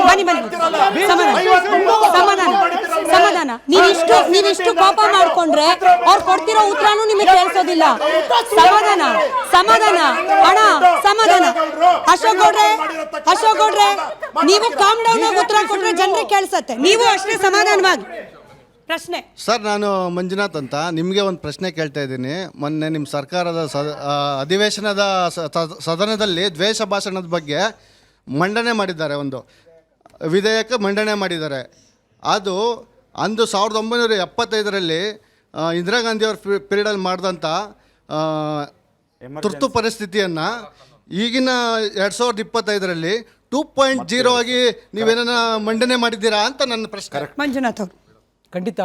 ಬನ್ನಿ ಬನ್ನಿ ಸಮಾಧಾನ. ನೀವಿಷ್ಟು ಕೋಪ ಮಾಡ್ಕೊಂಡ್ರೆ ಅವ್ರು ಕೊಡ್ತಿರೋ ಉತ್ತರನೂ ನಿಮಗೆ ಕೇಳಿಸೋದಿಲ್ಲ. ಸಮಾಧಾನ ಅಣ್ಣ, ಸಮಾಧಾನ. ಅಶೋಕ್ ಗೌಡ್ರೆ ನೀವು ಕಾಮ್ ಡೌನ್ ಆಗಿ ಉತ್ತರ ಕೊಟ್ರೆ ಜನರಿಗೆ ಕೇಳಿಸತ್ತೆ. ನೀವು ಅಷ್ಟೇ ಸಮಾಧಾನವಾಗಿ. ಪ್ರಶ್ನೆ ಸರ್, ನಾನು ಮಂಜುನಾಥ್ ಅಂತ. ನಿಮಗೆ ಒಂದು ಪ್ರಶ್ನೆ ಕೇಳ್ತಾ ಇದ್ದೀನಿ. ಮೊನ್ನೆ ನಿಮ್ಮ ಸರ್ಕಾರದ ಅಧಿವೇಶನದ ಸದನದಲ್ಲಿ ದ್ವೇಷ ಭಾಷಣದ ಬಗ್ಗೆ ಮಂಡನೆ ಮಾಡಿದ್ದಾರೆ, ಒಂದು ವಿಧೇಯಕ ಮಂಡನೆ ಮಾಡಿದ್ದಾರೆ. ಅದು ಅಂದು 1975ರಲ್ಲಿ ಇಂದಿರಾ ಗಾಂಧಿಯವ್ರ ಪೀರಿಯಡಲ್ಲಿ ಮಾಡಿದಂಥ ತುರ್ತು ಪರಿಸ್ಥಿತಿಯನ್ನು ಈಗಿನ 2025ರಲ್ಲಿ 2.0 ಆಗಿ ನೀವೇನ ಮಂಡನೆ ಮಾಡಿದ್ದೀರಾ ಅಂತ ನನ್ನ ಪ್ರಶ್ನೆ. ಮಂಜುನಾಥ್ ಅವರು ಖಂಡಿತ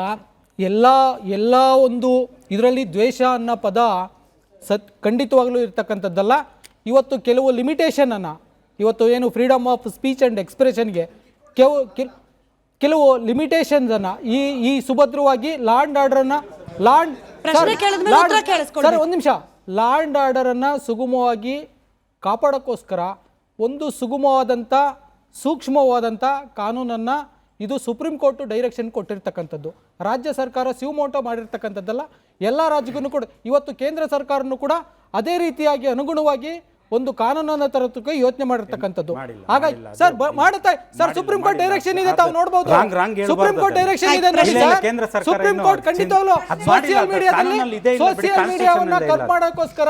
ಎಲ್ಲ ಒಂದು ಇದರಲ್ಲಿ ದ್ವೇಷ ಅನ್ನೋ ಪದ ಖಂಡಿತವಾಗ್ಲೂ ಇರ್ತಕ್ಕಂಥದ್ದಲ್ಲ. ಇವತ್ತು ಕೆಲವು ಲಿಮಿಟೇಷನನ್ನು, ಇವತ್ತು ಏನು ಫ್ರೀಡಮ್ ಆಫ್ ಸ್ಪೀಚ್ ಆ್ಯಂಡ್ ಎಕ್ಸ್ಪ್ರೆಷನ್ಗೆ ಕೆಲವು ಲಿಮಿಟೇಷನ್ಸನ್ನು ಈ ಸುಭದ್ರವಾಗಿ ಲಾ ಆ್ಯಂಡ್ ಆರ್ಡರನ್ನು ಸರ್ ಒಂದು ನಿಮಿಷ, ಲಾ ಆ್ಯಂಡ್ ಆರ್ಡರನ್ನು ಸುಗಮವಾಗಿ ಕಾಪಾಡೋಕ್ಕೋಸ್ಕರ ಒಂದು ಸುಗಮವಾದಂಥ ಸೂಕ್ಷ್ಮವಾದಂಥ ಕಾನೂನನ್ನು ಇದು ಸುಪ್ರೀಂ ಕೋರ್ಟು ಡೈರೆಕ್ಷನ್ ಕೊಟ್ಟಿರ್ತಕ್ಕಂಥದ್ದು. ರಾಜ್ಯ ಸರ್ಕಾರ ಸಿವಮೋಟೋ ಮಾಡಿರ್ತಕ್ಕಂಥದ್ದಲ್ಲ. ಎಲ್ಲ ರಾಜ್ಯಕ್ಕೂ ಕೂಡ ಇವತ್ತು ಕೇಂದ್ರ ಸರ್ಕಾರನೂ ಕೂಡ ಅದೇ ರೀತಿಯಾಗಿ ಅನುಗುಣವಾಗಿ ಒಂದು ಕಾನೂನನ್ನು ತರೋದಕ್ಕೆ ಯೋಚನೆ ಮಾಡಿರ್ತಕ್ಕಂಥದ್ದು. ಹಾಗಾಗಿ ಸರ್ ಮಾಡುತ್ತೆ ಸರ್, ಸುಪ್ರೀಂ ಕೋರ್ಟ್ ಡೈರೆಕ್ಷನ್ ಇದೆ, ತಾವು ನೋಡಬಹುದು. ಸುಪ್ರೀಂ ಕೋರ್ಟ್ ಡೈರೆಕ್ಷನ್ ಇದೆ ನೋಡಿ ಸರ್. ಸುಪ್ರೀಂ ಕೋರ್ಟ್ ಖಂಡಿತವಾಗ್ಲೂ ಸೋಷಿಯಲ್ ಮೀಡಿಯಾವನ್ನ ಕಟ್ ಮಾಡೋಕ್ಕೋಸ್ಕರ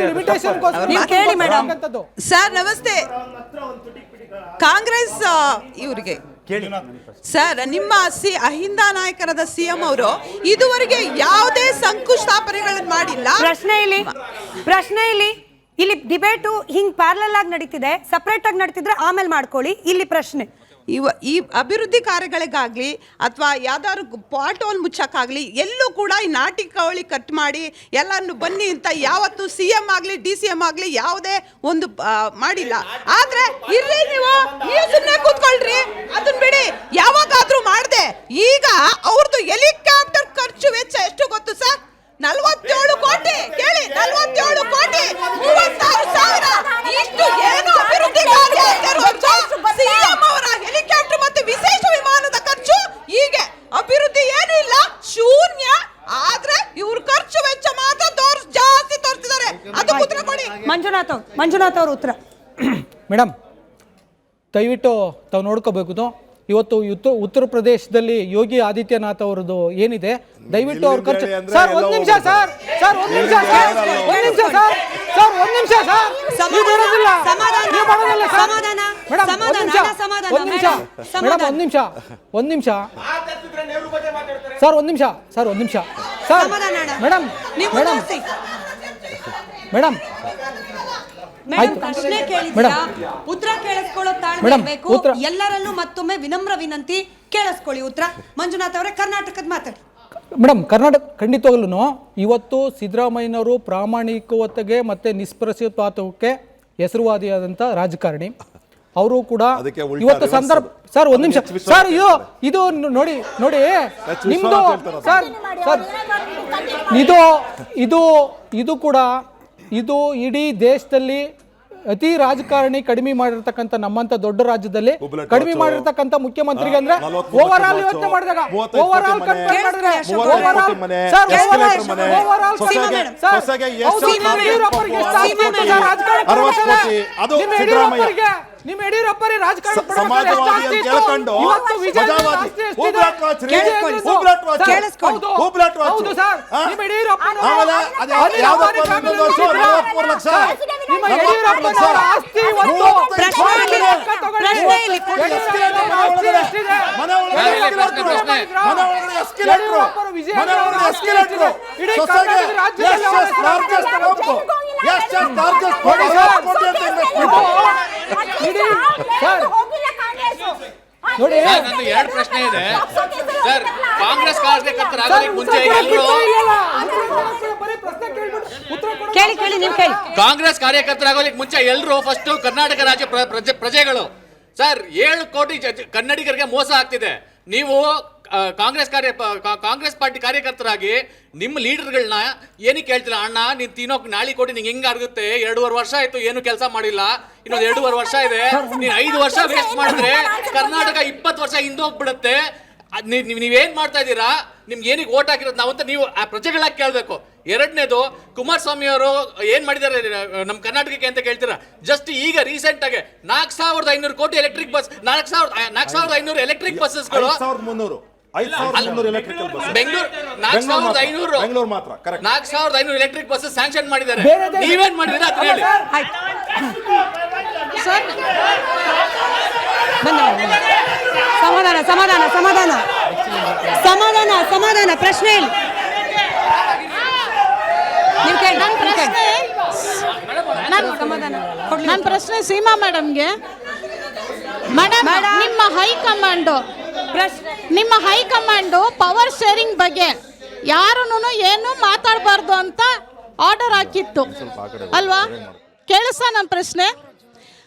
ಲಿಮಿಟೇಷನ್ ಸರ್. ನಮಸ್ತೆ ಕಾಂಗ್ರೆಸ್ ಇವರಿಗೆ ಸರ್, ನಿಮ್ಮ ಅಹಿಂದ ನಾಯಕರಾದ ಸಿಎಂ ಅವರು ಇದುವರೆಗೆ ಯಾವುದೇ ಶಂಕುಸ್ಥಾಪನೆಗಳನ್ನು ಮಾಡಿಲ್ಲ. ಪ್ರಶ್ನೆ ಇಲ್ಲಿ ಡಿಬೇಟು ಹಿಂಗ್ ಪ್ಯಾರಲಲ್ ಆಗಿ ನಡೀತಿದೆ, ಸಪರೇಟ್ ಆಗಿ ನಡೀತಿದ್ರೆ ಆಮೇಲೆ ಮಾಡ್ಕೊಳ್ಳಿ. ಇಲ್ಲಿ ಪ್ರಶ್ನೆ ಈ ಅಭಿವೃದ್ಧಿ ಕಾರ್ಯಗಳಿಗಾಗ್ಲಿ ಅಥವಾ ಯಾವ್ದಾದ್ರು ಪಾಟ್ ಹೋಲ್ ಮುಚ್ಚಕ್ಕಾಗ್ಲಿ ಎಲ್ಲೂ ಕೂಡ ಈ ನಾಟಿ ಕವಳಿ ಕಟ್ ಮಾಡಿ ಎಲ್ಲಾನು ಬನ್ನಿ ಅಂತ ಯಾವತ್ತು CM ಆಗಲಿ DCM ಆಗಲಿ ಯಾವುದೇ ಒಂದು ಮಾಡಿಲ್ಲ. ಆದ್ರೆ ಇರ್ರಿ, ನೀವು ಸುಮ್ಮನೆ ಕೂತ್ಕೊಳ್ರಿ, ಅದನ್ನ ಬಿಡಿ. ಯಾವಾಗಾದ್ರೂ ಮಾಡಿದೆ. ಈಗ ಅವ್ರದ್ದು ಹೆಲಿಕಾಪ್ಟರ್ ಖರ್ಚು ವೆಚ್ಚ ಎಷ್ಟು ಗೊತ್ತು ಸರ್? 47 ಕೋಟಿ. ಕೇಳಿ, 47 ಕೋಟಿ 36,000. ಇಷ್ಟು ಏನು ಅಭಿವೃದ್ಧಿ ಕಾರ್ಯ ಸಿಎಂ ಅವರ ಹೆಲಿಕಾಪ್ಟರ್ ಮತ್ತು ವಿಶೇಷ ವಿಮಾನದ ಖರ್ಚು. ಹೀಗೆ ಅಭಿವೃದ್ಧಿ ಏನು ಇಲ್ಲ, ಶೂನ್ಯ. ಆದ್ರೆ ಇವ್ರ ಖರ್ಚು ವೆಚ್ಚ ಮಾತ್ರ ಜಾಸ್ತಿ ತೋರಿಸಿದ್ದಾರೆ. ಅದು ಉತ್ತರ ಕೊಡಿ. ಮಂಜುನಾಥ್ ಅವ್ರ ಉತ್ತರ. ಮೇಡಮ್ ದಯವಿಟ್ಟು ತಾವು ನೋಡ್ಕೋಬೇಕು. ಇವತ್ತು ಉತ್ತರ ಪ್ರದೇಶದಲ್ಲಿ ಯೋಗಿ ಆದಿತ್ಯನಾಥ್ ಅವರದ್ದು ಏನಿದೆ, ದಯವಿಟ್ಟು ಅವ್ರ ಖರ್ಚು. ಸರ್ ಒಂದು ನಿಮಿಷ ಸರ್, ಒಂದು ನಿಮಿಷ ಮೇಡಮ್ ಪ್ರಶ್ನೆ ಕೇಳಿದ್ದೀರಾ, ಉತ್ತರ ಕೇಳಿಸ್ಕೊಳ್ಳೋ ತಾಳ್ಮೆ ಬೇಕು ಎಲ್ಲರಲ್ಲೂ. ಮತ್ತೊಮ್ಮೆ ವಿನಮ್ರ ವಿನಂತಿ, ಕೇಳಿಸ್ಕೊಳ್ಳಿ ಉತ್ತರ. ಮಂಜುನಾಥ್ ಅವರೇ, ಕರ್ನಾಟಕದ ಮಾತಾಡಿ. ಮೇಡಮ್, ಕರ್ನಾಟಕ ಖಂಡಿತವಾಗ್ಲೂ ಇವತ್ತು ಸಿದ್ದರಾಮಯ್ಯನವರು ಪ್ರಾಮಾಣಿಕತೆಗೆ ಮತ್ತು ನಿಷ್ಪಕ್ಷಪಾತಕ್ಕೆ ಹೆಸರುವಾದಿಯಾದಂಥ ರಾಜಕಾರಣಿ. ಅವರು ಕೂಡ ಇವತ್ತು ಸಂದರ್ಭ ಸರ್ ಒಂದು ನಿಮಿಷ ಸರ್, ಇದು ನೋಡಿ ನಿಮ್ದು ಸರ್ ಇದು ಕೂಡ ಇದು ಇಡೀ ದೇಶದಲ್ಲಿ ಅತಿ ರಾಜಕಾರಣಿ ಕಡಿಮೆ ಮಾಡಿರ್ತಕ್ಕಂಥ ನಮ್ಮಂತ ದೊಡ್ಡ ರಾಜ್ಯದಲ್ಲಿ ಕಡಿಮೆ ಮಾಡಿರ್ತಕ್ಕಂಥ ಮುಖ್ಯಮಂತ್ರಿಗೆ ಅಂದ್ರೆ ಓವರ್ ಆಲ್ ಯೋಚನೆ ಮಾಡಿದಾಗ ಓವರ್ ನಿಮ್ಮ ಯಡಿಯೂರಪ್ಪರೇ ರಾಜಕಾರಣ ಎರಡು ಪ್ರಶ್ನೆ ಇದೆ ಸರ್. ಕಾಂಗ್ರೆಸ್ ಕಾರ್ಯಕರ್ತರಾಗೋದಕ್ಕೆ ಮುಂಚೆ ಕಾಂಗ್ರೆಸ್ ಕಾರ್ಯಕರ್ತರಾಗೋದಕ್ಕೆ ಮುಂಚೆ ಎಲ್ಲರೂ ಫಸ್ಟ್ ಕರ್ನಾಟಕ ರಾಜ್ಯ ಪ್ರಜೆಗಳು ಸರ್. 7 ಕೋಟಿ ಕನ್ನಡಿಗರಿಗೆ ಮೋಸ ಆಗ್ತಿದೆ. ನೀವು ಕಾಂಗ್ರೆಸ್ ಪಾರ್ಟಿ ಕಾರ್ಯಕರ್ತರಾಗಿ ನಿಮ್ಮ ಲೀಡರ್ಗಳನ್ನ ಏನಕ್ಕೆ ಹೇಳ್ತಿಲ್ಲ? ಅಣ್ಣ ನೀನ್ ತಿನ್ನೋಕ್ ನಾಳೆ ಕೊಟ್ಟು ನಿಂಗೆ ಹೆಂಗ ಆಗುತ್ತೆ? 2.5 ವರ್ಷ ಆಯ್ತು, ಏನು ಕೆಲಸ ಮಾಡಿಲ್ಲ, ಇನ್ನೊಂದು 2.5 ವರ್ಷ ಇದೆ. ನೀನ್ 5 ವರ್ಷ ವೇಸ್ಟ್ ಮಾಡಿದ್ರೆ ಕರ್ನಾಟಕ 20 ವರ್ಷ ಹಿಂದೋಗ್ಬಿಡುತ್ತೆ. ನೀವೇನ್ ಮಾಡ್ತಾ ಇದ್ದೀರಾ? ನಿಮ್ಗೆ ಏನಿಗೆ ಓಟ್ ಹಾಕಿರೋದು ನಾವು ಅಂತ ನೀವು ಆ ಪ್ರಜೆಗಳಾಗಿ ಕೇಳಬೇಕು. ಎರಡನೇದು, ಕುಮಾರಸ್ವಾಮಿ ಅವರು ಏನ್ ಮಾಡಿದ್ದಾರೆ ನಮ್ಮ ಕರ್ನಾಟಕಕ್ಕೆ ಅಂತ ಕೇಳ್ತೀರಾ? ಜಸ್ಟ್ ಈಗ ರೀಸೆಂಟ್ ಆಗಿ 4,500 ಕೋಟಿ ಎಲೆಕ್ಟ್ರಿಕ್ ಬಸ್, 4,500 ಎಲೆಕ್ಟ್ರಿಕ್ ಬಸ್ಸಸ್ಗಳು, 5,300 ಎಲೆಕ್ಟ್ರಿಕಲ್ ಬಸ್ ಬೆಂಗಳೂರು 4,500 ಮಾತ್ರ, ಕರೆಕ್ಟ್. 4,500 ಎಲೆಕ್ಟ್ರಿಕ್ ಬಸ್ ಸ್ಯಾಂಕ್ಷನ್ ಮಾಡಿದ್ದಾರೆ. ನೀವೇನ್ ಮಾಡಿದ್ದೀರಾ ಅಂತ ಹೇಳಿ. ಸಮಾಧಾನ ಸಮಾಧಾನ ಸಮಾಧಾನ ಸಮಾಧಾನ ಸಮಾಧಾನ. ಪ್ರಶ್ನೆ ಹೇಳಿ. ನನ್ನ ಪ್ರಶ್ನೆ ಸೀಮಾ ಮೇಡಮ್ಗೆ. ಮೇಡಮ್, ನಿಮ್ಮ ಹೈಕಮಾಂಡು ಪವರ್ ಶೇರಿಂಗ್ ಬಗ್ಗೆ ಯಾರನ್ನು ಏನು ಮಾತಾಡಬಾರ್ದು ಅಂತ ಆರ್ಡರ್ ಹಾಕಿತ್ತು ಅಲ್ವಾ? ಕೇಳಿಸ ನನ್ನ ಪ್ರಶ್ನೆ.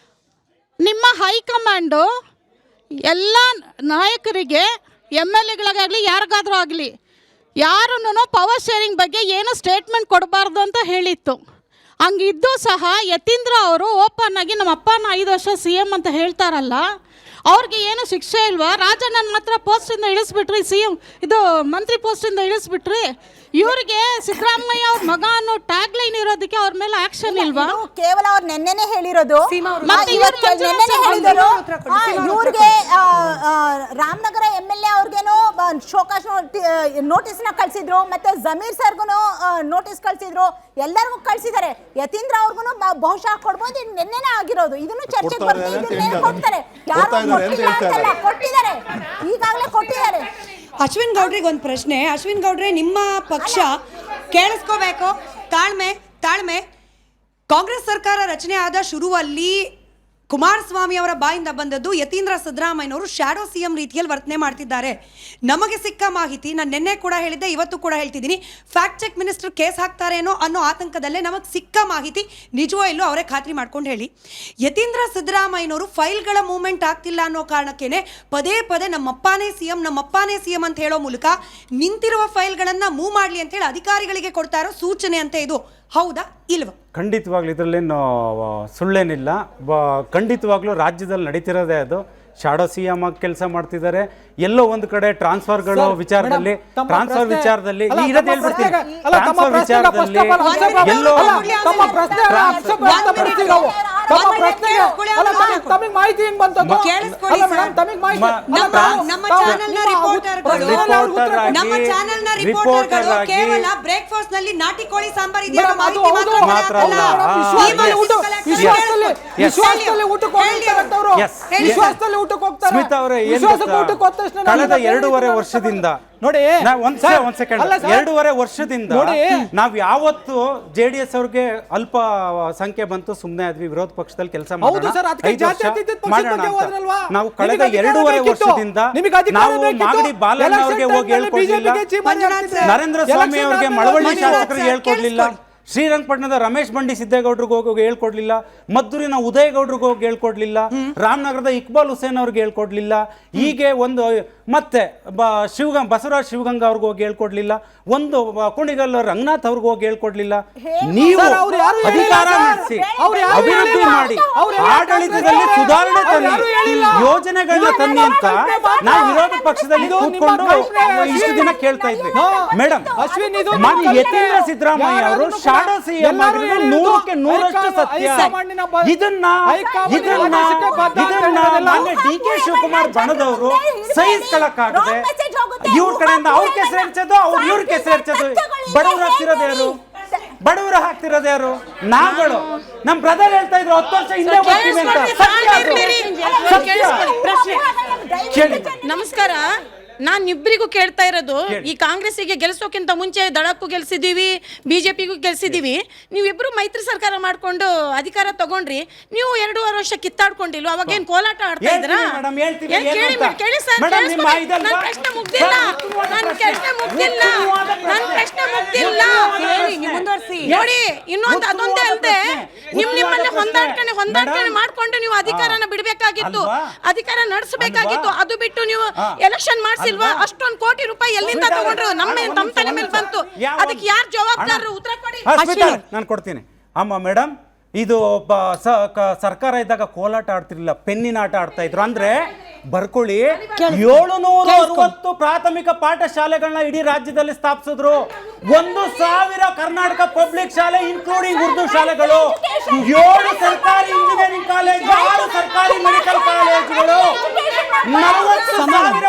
ನಿಮ್ಮ ಹೈಕಮಾಂಡು ಎಲ್ಲ ನಾಯಕರಿಗೆ, MLAಗಳಿಗಾಗಲಿ ಯಾರಿಗಾದ್ರೂ ಆಗಲಿ, ಯಾರನ್ನು ಪವರ್ ಶೇರಿಂಗ್ ಬಗ್ಗೆ ಏನು ಸ್ಟೇಟ್ಮೆಂಟ್ ಕೊಡಬಾರ್ದು ಅಂತ ಹೇಳಿತ್ತು. ಹಂಗಿದ್ದು ಸಹ ಯತೀಂದ್ರ ಅವರು ಓಪನ್ ಆಗಿ ನಮ್ಮ ಅಪ್ಪನ 5 ವರ್ಷ CM ಅಂತ ಹೇಳ್ತಾರಲ್ಲ, ಅವ್ರಿಗೆ ಏನು ಶಿಕ್ಷೆ ಇಲ್ವಾ? ರಾಜಣ್ಣನ ಮಾತ್ರ ಪೋಸ್ಟಿಂದ ಇಳಿಸ್ಬಿಟ್ರಿ, CM ಇದು ಮಂತ್ರಿ ಪೋಸ್ಟಿಂದ ಇಳಿಸ್ಬಿಟ್ರಿ. ಇವ್ರಿಗೆ ಸಿದ್ದರಾಮಯ್ಯ ಅವ್ರ ಮಗ ಅನ್ನೋ ಟ್ಯಾಗ್ ಲೈನ್ ಇರೋದಕ್ಕೆ ಅವ್ರ ಮೇಲೆ ಆಕ್ಷನ್ ಇಲ್ವಾ? ಕೇವಲ ಅವ್ರು ನೆನ್ನೆನೆ ಹೇಳಿರೋದು. ಇವ್ರಿಗೆ ರಾಮನಗರ MLA ಅವ್ರಿಗೇನು ಶೋಕಾಸ್ ನೋಟಿಸ್ ನ ಕಳ್ಸಿದ್ರು, ಮತ್ತೆ ಜಮೀರ್ ಸರ್ಗು ನೋಟಿಸ್ ಕಳ್ಸಿದ್ರು, ಎಲ್ಲರಿಗೂ ಕಳ್ಸಿದ್ದಾರೆ. ಯತೀಂದ್ರ ಅವ್ರಿಗೂ ಬಹುಶಃ ಕೊಡ್ಬೋದು. ನೆನ್ನೆನೆ ಆಗಿರೋದು. ಇದನ್ನು ಚರ್ಚೆಗೆ ಬರ್ತೀನಿ, ಕೊಡ್ತಾರೆ. ಯಾರು ಕೊಟ್ಟಿದ್ದಾರೆ, ಈಗಾಗಲೇ ಕೊಟ್ಟಿದ್ದಾರೆ. ಅಶ್ವಿನ್ ಗೌಡ್ರಿಗೆ ಒಂದು ಪ್ರಶ್ನೆ. ಅಶ್ವಿನ್ ಗೌಡ್ರೆ, ನಿಮ್ಮ ಪಕ್ಷ ಕೇಳಿಸ್ಕೋಬೇಕು, ತಾಳ್ಮೆ. ಕಾಂಗ್ರೆಸ್ ಸರ್ಕಾರ ರಚನೆ ಆದ ಶುರುವಲ್ಲಿ ಕುಮಾರಸ್ವಾಮಿ ಅವರ ಬಾಯಿಂದ ಬಂದದ್ದು ಯತೀಂದ್ರ ಸಿದ್ದರಾಮಯ್ಯನವರು ಶ್ಯಾಡೋ CM ರೀತಿಯಲ್ಲಿ ವರ್ತನೆ ಮಾಡ್ತಿದ್ದಾರೆ. ನಮಗೆ ಸಿಕ್ಕ ಮಾಹಿತಿ, ನಾನು ನಿನ್ನೆ ಕೂಡ ಹೇಳಿದ್ದೆ, ಇವತ್ತು ಕೂಡ ಹೇಳ್ತಿದ್ದೀನಿ, ಫ್ಯಾಕ್ಟ್ ಚೆಕ್ ಮಿನಿಸ್ಟರ್ ಕೇಸ್ ಹಾಕ್ತಾರೇನೋ ಅನ್ನೋ ಆತಂಕದಲ್ಲೇ ನಮಗೆ ಸಿಕ್ಕ ಮಾಹಿತಿ ನಿಜವೋ ಇಲ್ಲೋ ಅವರೇ ಖಾತ್ರಿ ಮಾಡ್ಕೊಂಡು ಹೇಳಿ. ಯತೀಂದ್ರ ಸಿದ್ದರಾಮಯ್ಯನವರು ಫೈಲ್ಗಳ ಮೂವ್ಮೆಂಟ್ ಆಗ್ತಿಲ್ಲ ಅನ್ನೋ ಕಾರಣಕ್ಕೇನೆ ಪದೇ ನಮ್ಮಪ್ಪನೇ CM ಅಂತ ಹೇಳೋ ಮೂಲಕ ನಿಂತಿರುವ ಫೈಲ್ಗಳನ್ನು ಮೂವ್ ಮಾಡಲಿ ಅಂತೇಳಿ ಅಧಿಕಾರಿಗಳಿಗೆ ಕೊಡ್ತಾ ಇರೋ ಸೂಚನೆ ಅಂತ ಇದು ಹೌದಾ ಇಲ್ವಾ? ಖಂಡಿತವಾಗ್ಲೂ ಇದರಲ್ಲೇನು ಸುಳ್ಳೇನಿಲ್ಲ. ಖಂಡಿತವಾಗ್ಲೂ ರಾಜ್ಯದಲ್ಲಿ ನಡೀತಿರೋದೇ ಅದು. ಶಾಡೋ CM ಆಗಿ ಕೆಲಸ ಮಾಡ್ತಿದ್ದಾರೆ. ಎಲ್ಲೋ ಒಂದು ಕಡೆ ಟ್ರಾನ್ಸ್ಫರ್ಗಳು ವಿಚಾರದಲ್ಲಿ ಎಲ್ಲೋ ಮಾಹಿತಿ ಬ್ರೇಕ್ಫಾಸ್ಟ್ ನಲ್ಲಿ ನಾಟಿ ಕೋಳಿ ಸಾಂಬಾರ್ ಸ್ಮಿತಾ ಅವರೇ, ಕಳೆದ 2.5 ವರ್ಷದಿಂದ ನೋಡಿ, 2.5 ವರ್ಷದಿಂದ ನಾವ್ ಯಾವತ್ತು JDS ಅವ್ರಿಗೆ ಅಲ್ಪ ಸಂಖ್ಯೆ ಬಂತು ಸುಮ್ಮನೆ ಆದ್ವಿ, ವಿರೋಧ ಪಕ್ಷದಲ್ಲಿ ಕೆಲಸ ಮಾಡೋಣ, 5 ವರ್ಷ ಮಾಡೋಣ ಅಂತ. ನಾವು ಕಳೆದ 2.5 ವರ್ಷದಿಂದ ನಾವು ಮಾಗಡಿ ಬಾಲಣ್ಣ ಅವ್ರಿಗೆ ಹೋಗಿ ಹೇಳ್ಕೊಡ್ಲಿಲ್ಲ, ನರೇಂದ್ರ ಸ್ವಾಮಿ ಅವ್ರಿಗೆ ಮಳವಳ್ಳಿ ಶಾಸಕರಿಗೆ ಹೇಳ್ಕೊಡ್ಲಿಲ್ಲ, ಶ್ರೀರಂಗಪಟ್ಟಣದ ರಮೇಶ್ ಬಂಡಿ ಸಿದ್ದೇಗೌಡ್ರಿಗೆ ಹೋಗಿ ಹೇಳ್ಕೊಡ್ಲಿಲ್ಲ, ಮದ್ದೂರಿನ ಉದಯಗೌಡ್ರಿಗೆ ಹೋಗಿ ಹೇಳ್ಕೊಡ್ಲಿಲ್ಲ, ರಾಮನಗರದ ಇಕ್ಬಾಲ್ ಹುಸೇನ್ ಅವ್ರಿಗೆ ಹೇಳ್ಕೊಡ್ಲಿಲ್ಲ, ಹೀಗೆ ಒಂದು ಮತ್ತೆ ಬಸವರಾಜ್ ಶಿವಗಂಗಾ ಅವ್ರಿಗೆ ಹೋಗಿ ಹೇಳ್ಕೊಡ್ಲಿಲ್ಲ, ಒಂದು ಕುಣಿಗಲ್ ರಂಗನಾಥ್ ಅವ್ರಿಗೆ ಹೋಗಿ ಹೇಳ್ಕೊಡ್ಲಿಲ್ಲ. ನೀವು ಅಧಿಕಾರ ನಡೆಸಿ, ಅಭಿವೃದ್ಧಿ ಮಾಡಿ, ಆಡಳಿತದಲ್ಲಿ ಸುಧಾರಣೆ ತನ್ನಿ, ಯೋಜನೆಗಳನ್ನ ತನ್ನಿ ಅಂತ ನಾವು ವಿರೋಧ ಪಕ್ಷದಲ್ಲಿ ಕೂತ್ಕೊಂಡು ಇಷ್ಟು ದಿನ ಕೇಳ್ತಾ ಇದ್ವಿ. ಮೇಡಮ್, ಯತೀಂದ್ರ ಸಿದ್ದರಾಮಯ್ಯ ಅವರು ಶಾಡೋ CM ಆಗಿರೋದು 100ಕ್ಕೆ 100ರಷ್ಟು ಸತ್ಯ. ಇದನ್ನ DK ಶಿವಕುಮಾರ್ ಬಣದವರು ಸಹಿಸ್ಕೊಳ್ಳಕ್ಕಾಗದೆ ಇವ್ರ ಕಡೆಯಿಂದ ಅವ್ರ ಕೆಸರು ಹೆಚ್ಚೋದು, ಇವ್ರ ಕೆಸರು ಹೆಚ್ಚೋದು. ಬಡವರು ಹಾಕ್ತಿರೋದು ಯಾರು? ನಾವುಗಳು. ನಮ್ ಬ್ರದರ್ ಹೇಳ್ತಾ ಇದ್ರು 10 ವರ್ಷ ಹಿಂದೆ ಬರ್ತೀವಿ ಅಂತ. ನಮಸ್ಕಾರ. ನಾನು ಇಬ್ಬರಿಗೂ ಕೇಳ್ತಾ ಇರೋದು, ಈ ಕಾಂಗ್ರೆಸ್ಸಿಗೆ ಗೆಲ್ಸೋಕ್ಕಿಂತ ಮುಂಚೆ ದಳಕ್ಕೂ ಗೆಲ್ಸಿದೀವಿ, BJPಗೂ ಗೆಲ್ಸಿದೀವಿ. ನೀವಿಬ್ರು ಮೈತ್ರಿ ಸರ್ಕಾರ ಮಾಡ್ಕೊಂಡು ಅಧಿಕಾರ ತಗೊಂಡ್ರಿ, ನೀವು 2.5 ವರ್ಷ ಕಿತ್ತಾಡ್ಕೊಂಡಿಲ್ವ? ಅವಾಗ ಏನ್ ಕೋಲಾಟ ಆಡ್ತಾ ಇದ್ರಾ? ಕೇಳಿ ಸರ್, ನನ್ನ ಪ್ರಶ್ನೆ ಮುಗ್ದಿಲ್ಲ. ನೋಡಿ, ಇನ್ನೊಂದು ಅದೊಂದೇ ಅಲ್ಲದೆ ನಿಮ್ಮನ್ನ ಹೊಂದಾಣಿಕೆ ಮಾಡ್ಕೊಂಡು ನೀವು ಅಧಿಕಾರನ ಬಿಡ್ಬೇಕಾಗಿತ್ತು, ಅಧಿಕಾರ ನಡೆಸಬೇಕಾಗಿತ್ತು. ಅದು ಬಿಟ್ಟು ನೀವು ಎಲೆಕ್ಷನ್ ಮಾಡಿಸಿ ಇಲ್ವಾ? ಅಷ್ಟೊಂದು ಕೋಟಿ ರೂಪಾಯಿ ಎಲ್ಲಿಂದ ತಗೊಂಡ್ರು? ನಮ್ಮ ತಲೆ ಮೇಲೆ ಬಂತು. ಅದಕ್ಕೆ ಯಾರು ಜವಾಬ್ದಾರರು? ಉತ್ತರ ಕೊಡಿ. ನಾನು ಕೊಡ್ತೀನಿ ಅಮ್ಮ ಮೇಡಮ್. ಇದು ಸರ್ಕಾರ ಇದ್ದಾಗ ಕೋಲಾಟ ಆಡ್ತಿರ್ಲಿಲ್ಲ, ಪೆನ್ನಿನ ಆಟ ಆಡ್ತಾ ಇದ್ರು. ಅಂದ್ರೆ ಬರ್ಕೊಳ್ಳಿ, 760 ಪ್ರಾಥಮಿಕ ಪಾಠಶಾಲೆಗಳನ್ನ ಇಡೀ ರಾಜ್ಯದಲ್ಲಿ ಸ್ಥಾಪಿಸಿದ್ರು. 1000 ಕರ್ನಾಟಕ ಪಬ್ಲಿಕ್ ಶಾಲೆ ಇನ್ಕ್ಲೂಡಿಂಗ್ ಉರ್ದು ಶಾಲೆಗಳು, 7 ಸರ್ಕಾರಿ ಇಂಜಿನಿಯರಿಂಗ್ ಕಾಲೇಜು, 6 ಸರ್ಕಾರಿ ಮೆಡಿಕಲ್ ಕಾಲೇಜುಗಳು, 40,000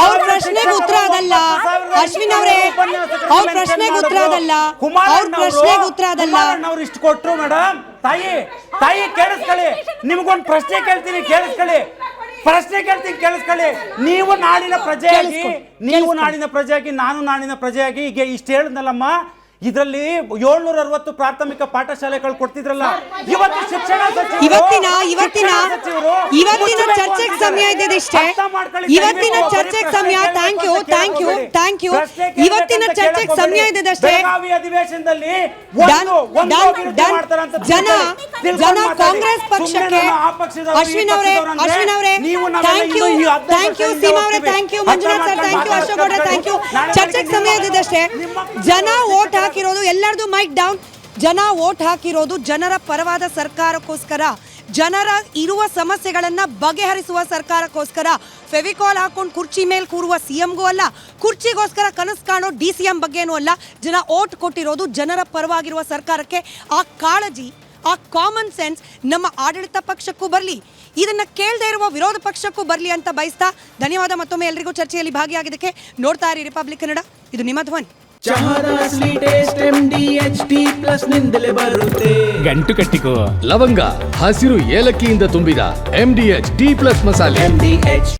ಅವ್ರ ಪ್ರಶ್ನೆಗೆ ಉತ್ತರ ಅದಲ್ಲ ಅಶ್ವಿನ್ ಅವರೇ, ಅವ್ರ ಪ್ರಶ್ನೆಗೆ ಉತ್ತರ ಅದಲ್ಲ, ಅವ್ರ ಪ್ರಶ್ನೆಗೆ ಉತ್ತರ ಅದಲ್ಲ. ಅವ್ರು ಇಷ್ಟು ಕೊಟ್ರು ಮೇಡಮ್. ತಾಯಿ ಕೇಳಿಸ್ಕೊಳ್ಳಿ, ನಿಮ್ಗೊಂದು ಪ್ರಶ್ನೆ ಕೇಳ್ತೀನಿ, ಕೇಳಿಸ್ಕೊಳ್ಳಿ. ಪ್ರಶ್ನೆ ಕೇಳ್ತೀನಿ, ಕೇಳಿಸ್ಕೊಳ್ಳಿ. ನೀವು ನಾಡಿನ ಪ್ರಜೆಯಾಗಿ ನಾನು ನಾಡಿನ ಪ್ರಜೆಯಾಗಿ ಈಗ ಇಷ್ಟು ಹೇಳಿದ್ನಲ್ಲಮ್ಮ. ಇದರಲ್ಲಿ 760 ಪ್ರಾಥಮಿಕ ಪಾಠಶಾಲೆಗಳು ಕೊಡ್ತಿದ್ರಲ್ಲ, ಇವತ್ತು ಶಿಕ್ಷಣ ಇವತ್ತಿನ ಚರ್ಚೆಗೆ ಸಮಯ ಇದೆ ಇಷ್ಟೇ. ಇವತ್ತಿನ ಚರ್ಚೆಗೆ ಸಮಯ. Thank you. ಇವತ್ತಿನ ಚರ್ಚೆಗೆ ಸಮಯ ಇದೆ ಅಷ್ಟೇ. ಅಧಿವೇಶನದಲ್ಲಿ ಜನ ಕಾಂಗ್ರೆಸ್ ಪಕ್ಷಕ್ಕೆ ಅಶ್ವಿನ್ ಅವರೇ ಥ್ಯಾಂಕ್ ಯು. ಸೀಮಾ ಅವರೇ thank you. Manjunath sir thank you. Ashok Gowda thank you. ಚರ್ಚೆಗೆ ಸಮಯ ಇದೆ ಅಷ್ಟೇ. ಜನ ವೋಟ್ ಹಾಕಿರೋದು, ಎಲ್ಲರದು ಮೈಕ್ ಡೌನ್, ಜನ ವೋಟ್ ಹಾಕಿರೋದು ಜನರ ಪರವಾದ ಸರ್ಕಾರಕ್ಕೋಸ್ಕರ, ಜನರ ಇರುವ ಸಮಸ್ಯೆಗಳನ್ನ ಬಗೆಹರಿಸುವ ಸರ್ಕಾರಕ್ಕೋಸ್ಕರ. ಫೆವಿಕಾಲ್ ಹಾಕೊಂಡು ಕುರ್ಚಿ ಮೇಲೆ ಕೂರುವ ಸಿಎಂಗೂ ಅಲ್ಲ, ಕುರ್ಚಿಗೋಸ್ಕರ ಕನಸು ಕಾಣೋ DCM ಬಗ್ಗೆನೂ ಅಲ್ಲ. ಜನ ವೋಟ್ ಕೊಟ್ಟಿರೋದು ಜನರ ಪರವಾಗಿರುವ ಸರ್ಕಾರಕ್ಕೆ. ಆ ಕಾಳಜಿ, ಆ ಕಾಮನ್ ಸೆನ್ಸ್ ನಮ್ಮ ಆಡಳಿತ ಪಕ್ಷಕ್ಕೂ ಬರಲಿ, ಇದನ್ನ ಕೇಳದೇ ಇರುವ ವಿರೋಧ ಪಕ್ಷಕ್ಕೂ ಬರಲಿ ಅಂತ ಬಯಸ್ತಾ ಧನ್ಯವಾದ ಮತ್ತೊಮ್ಮೆ ಎಲ್ರಿಗೂ ಚರ್ಚೆಯಲ್ಲಿ ಭಾಗಿಯಾಗಿದ್ದಕ್ಕೆ. ನೋಡ್ತಾ ಇರಿ ರಿಪಬ್ಲಿಕ್ ಕನ್ನಡ, ಇದು ನಿಮ್ಮ ಧ್ವನಿ. ಗಂಟು ಕಟ್ಟಿಕೋ ಲವಂಗ, ಹಸಿರು ಏಲಕ್ಕಿಯಿಂದ ತುಂಬಿದ MDH T+ ಮಸಾಲೆ.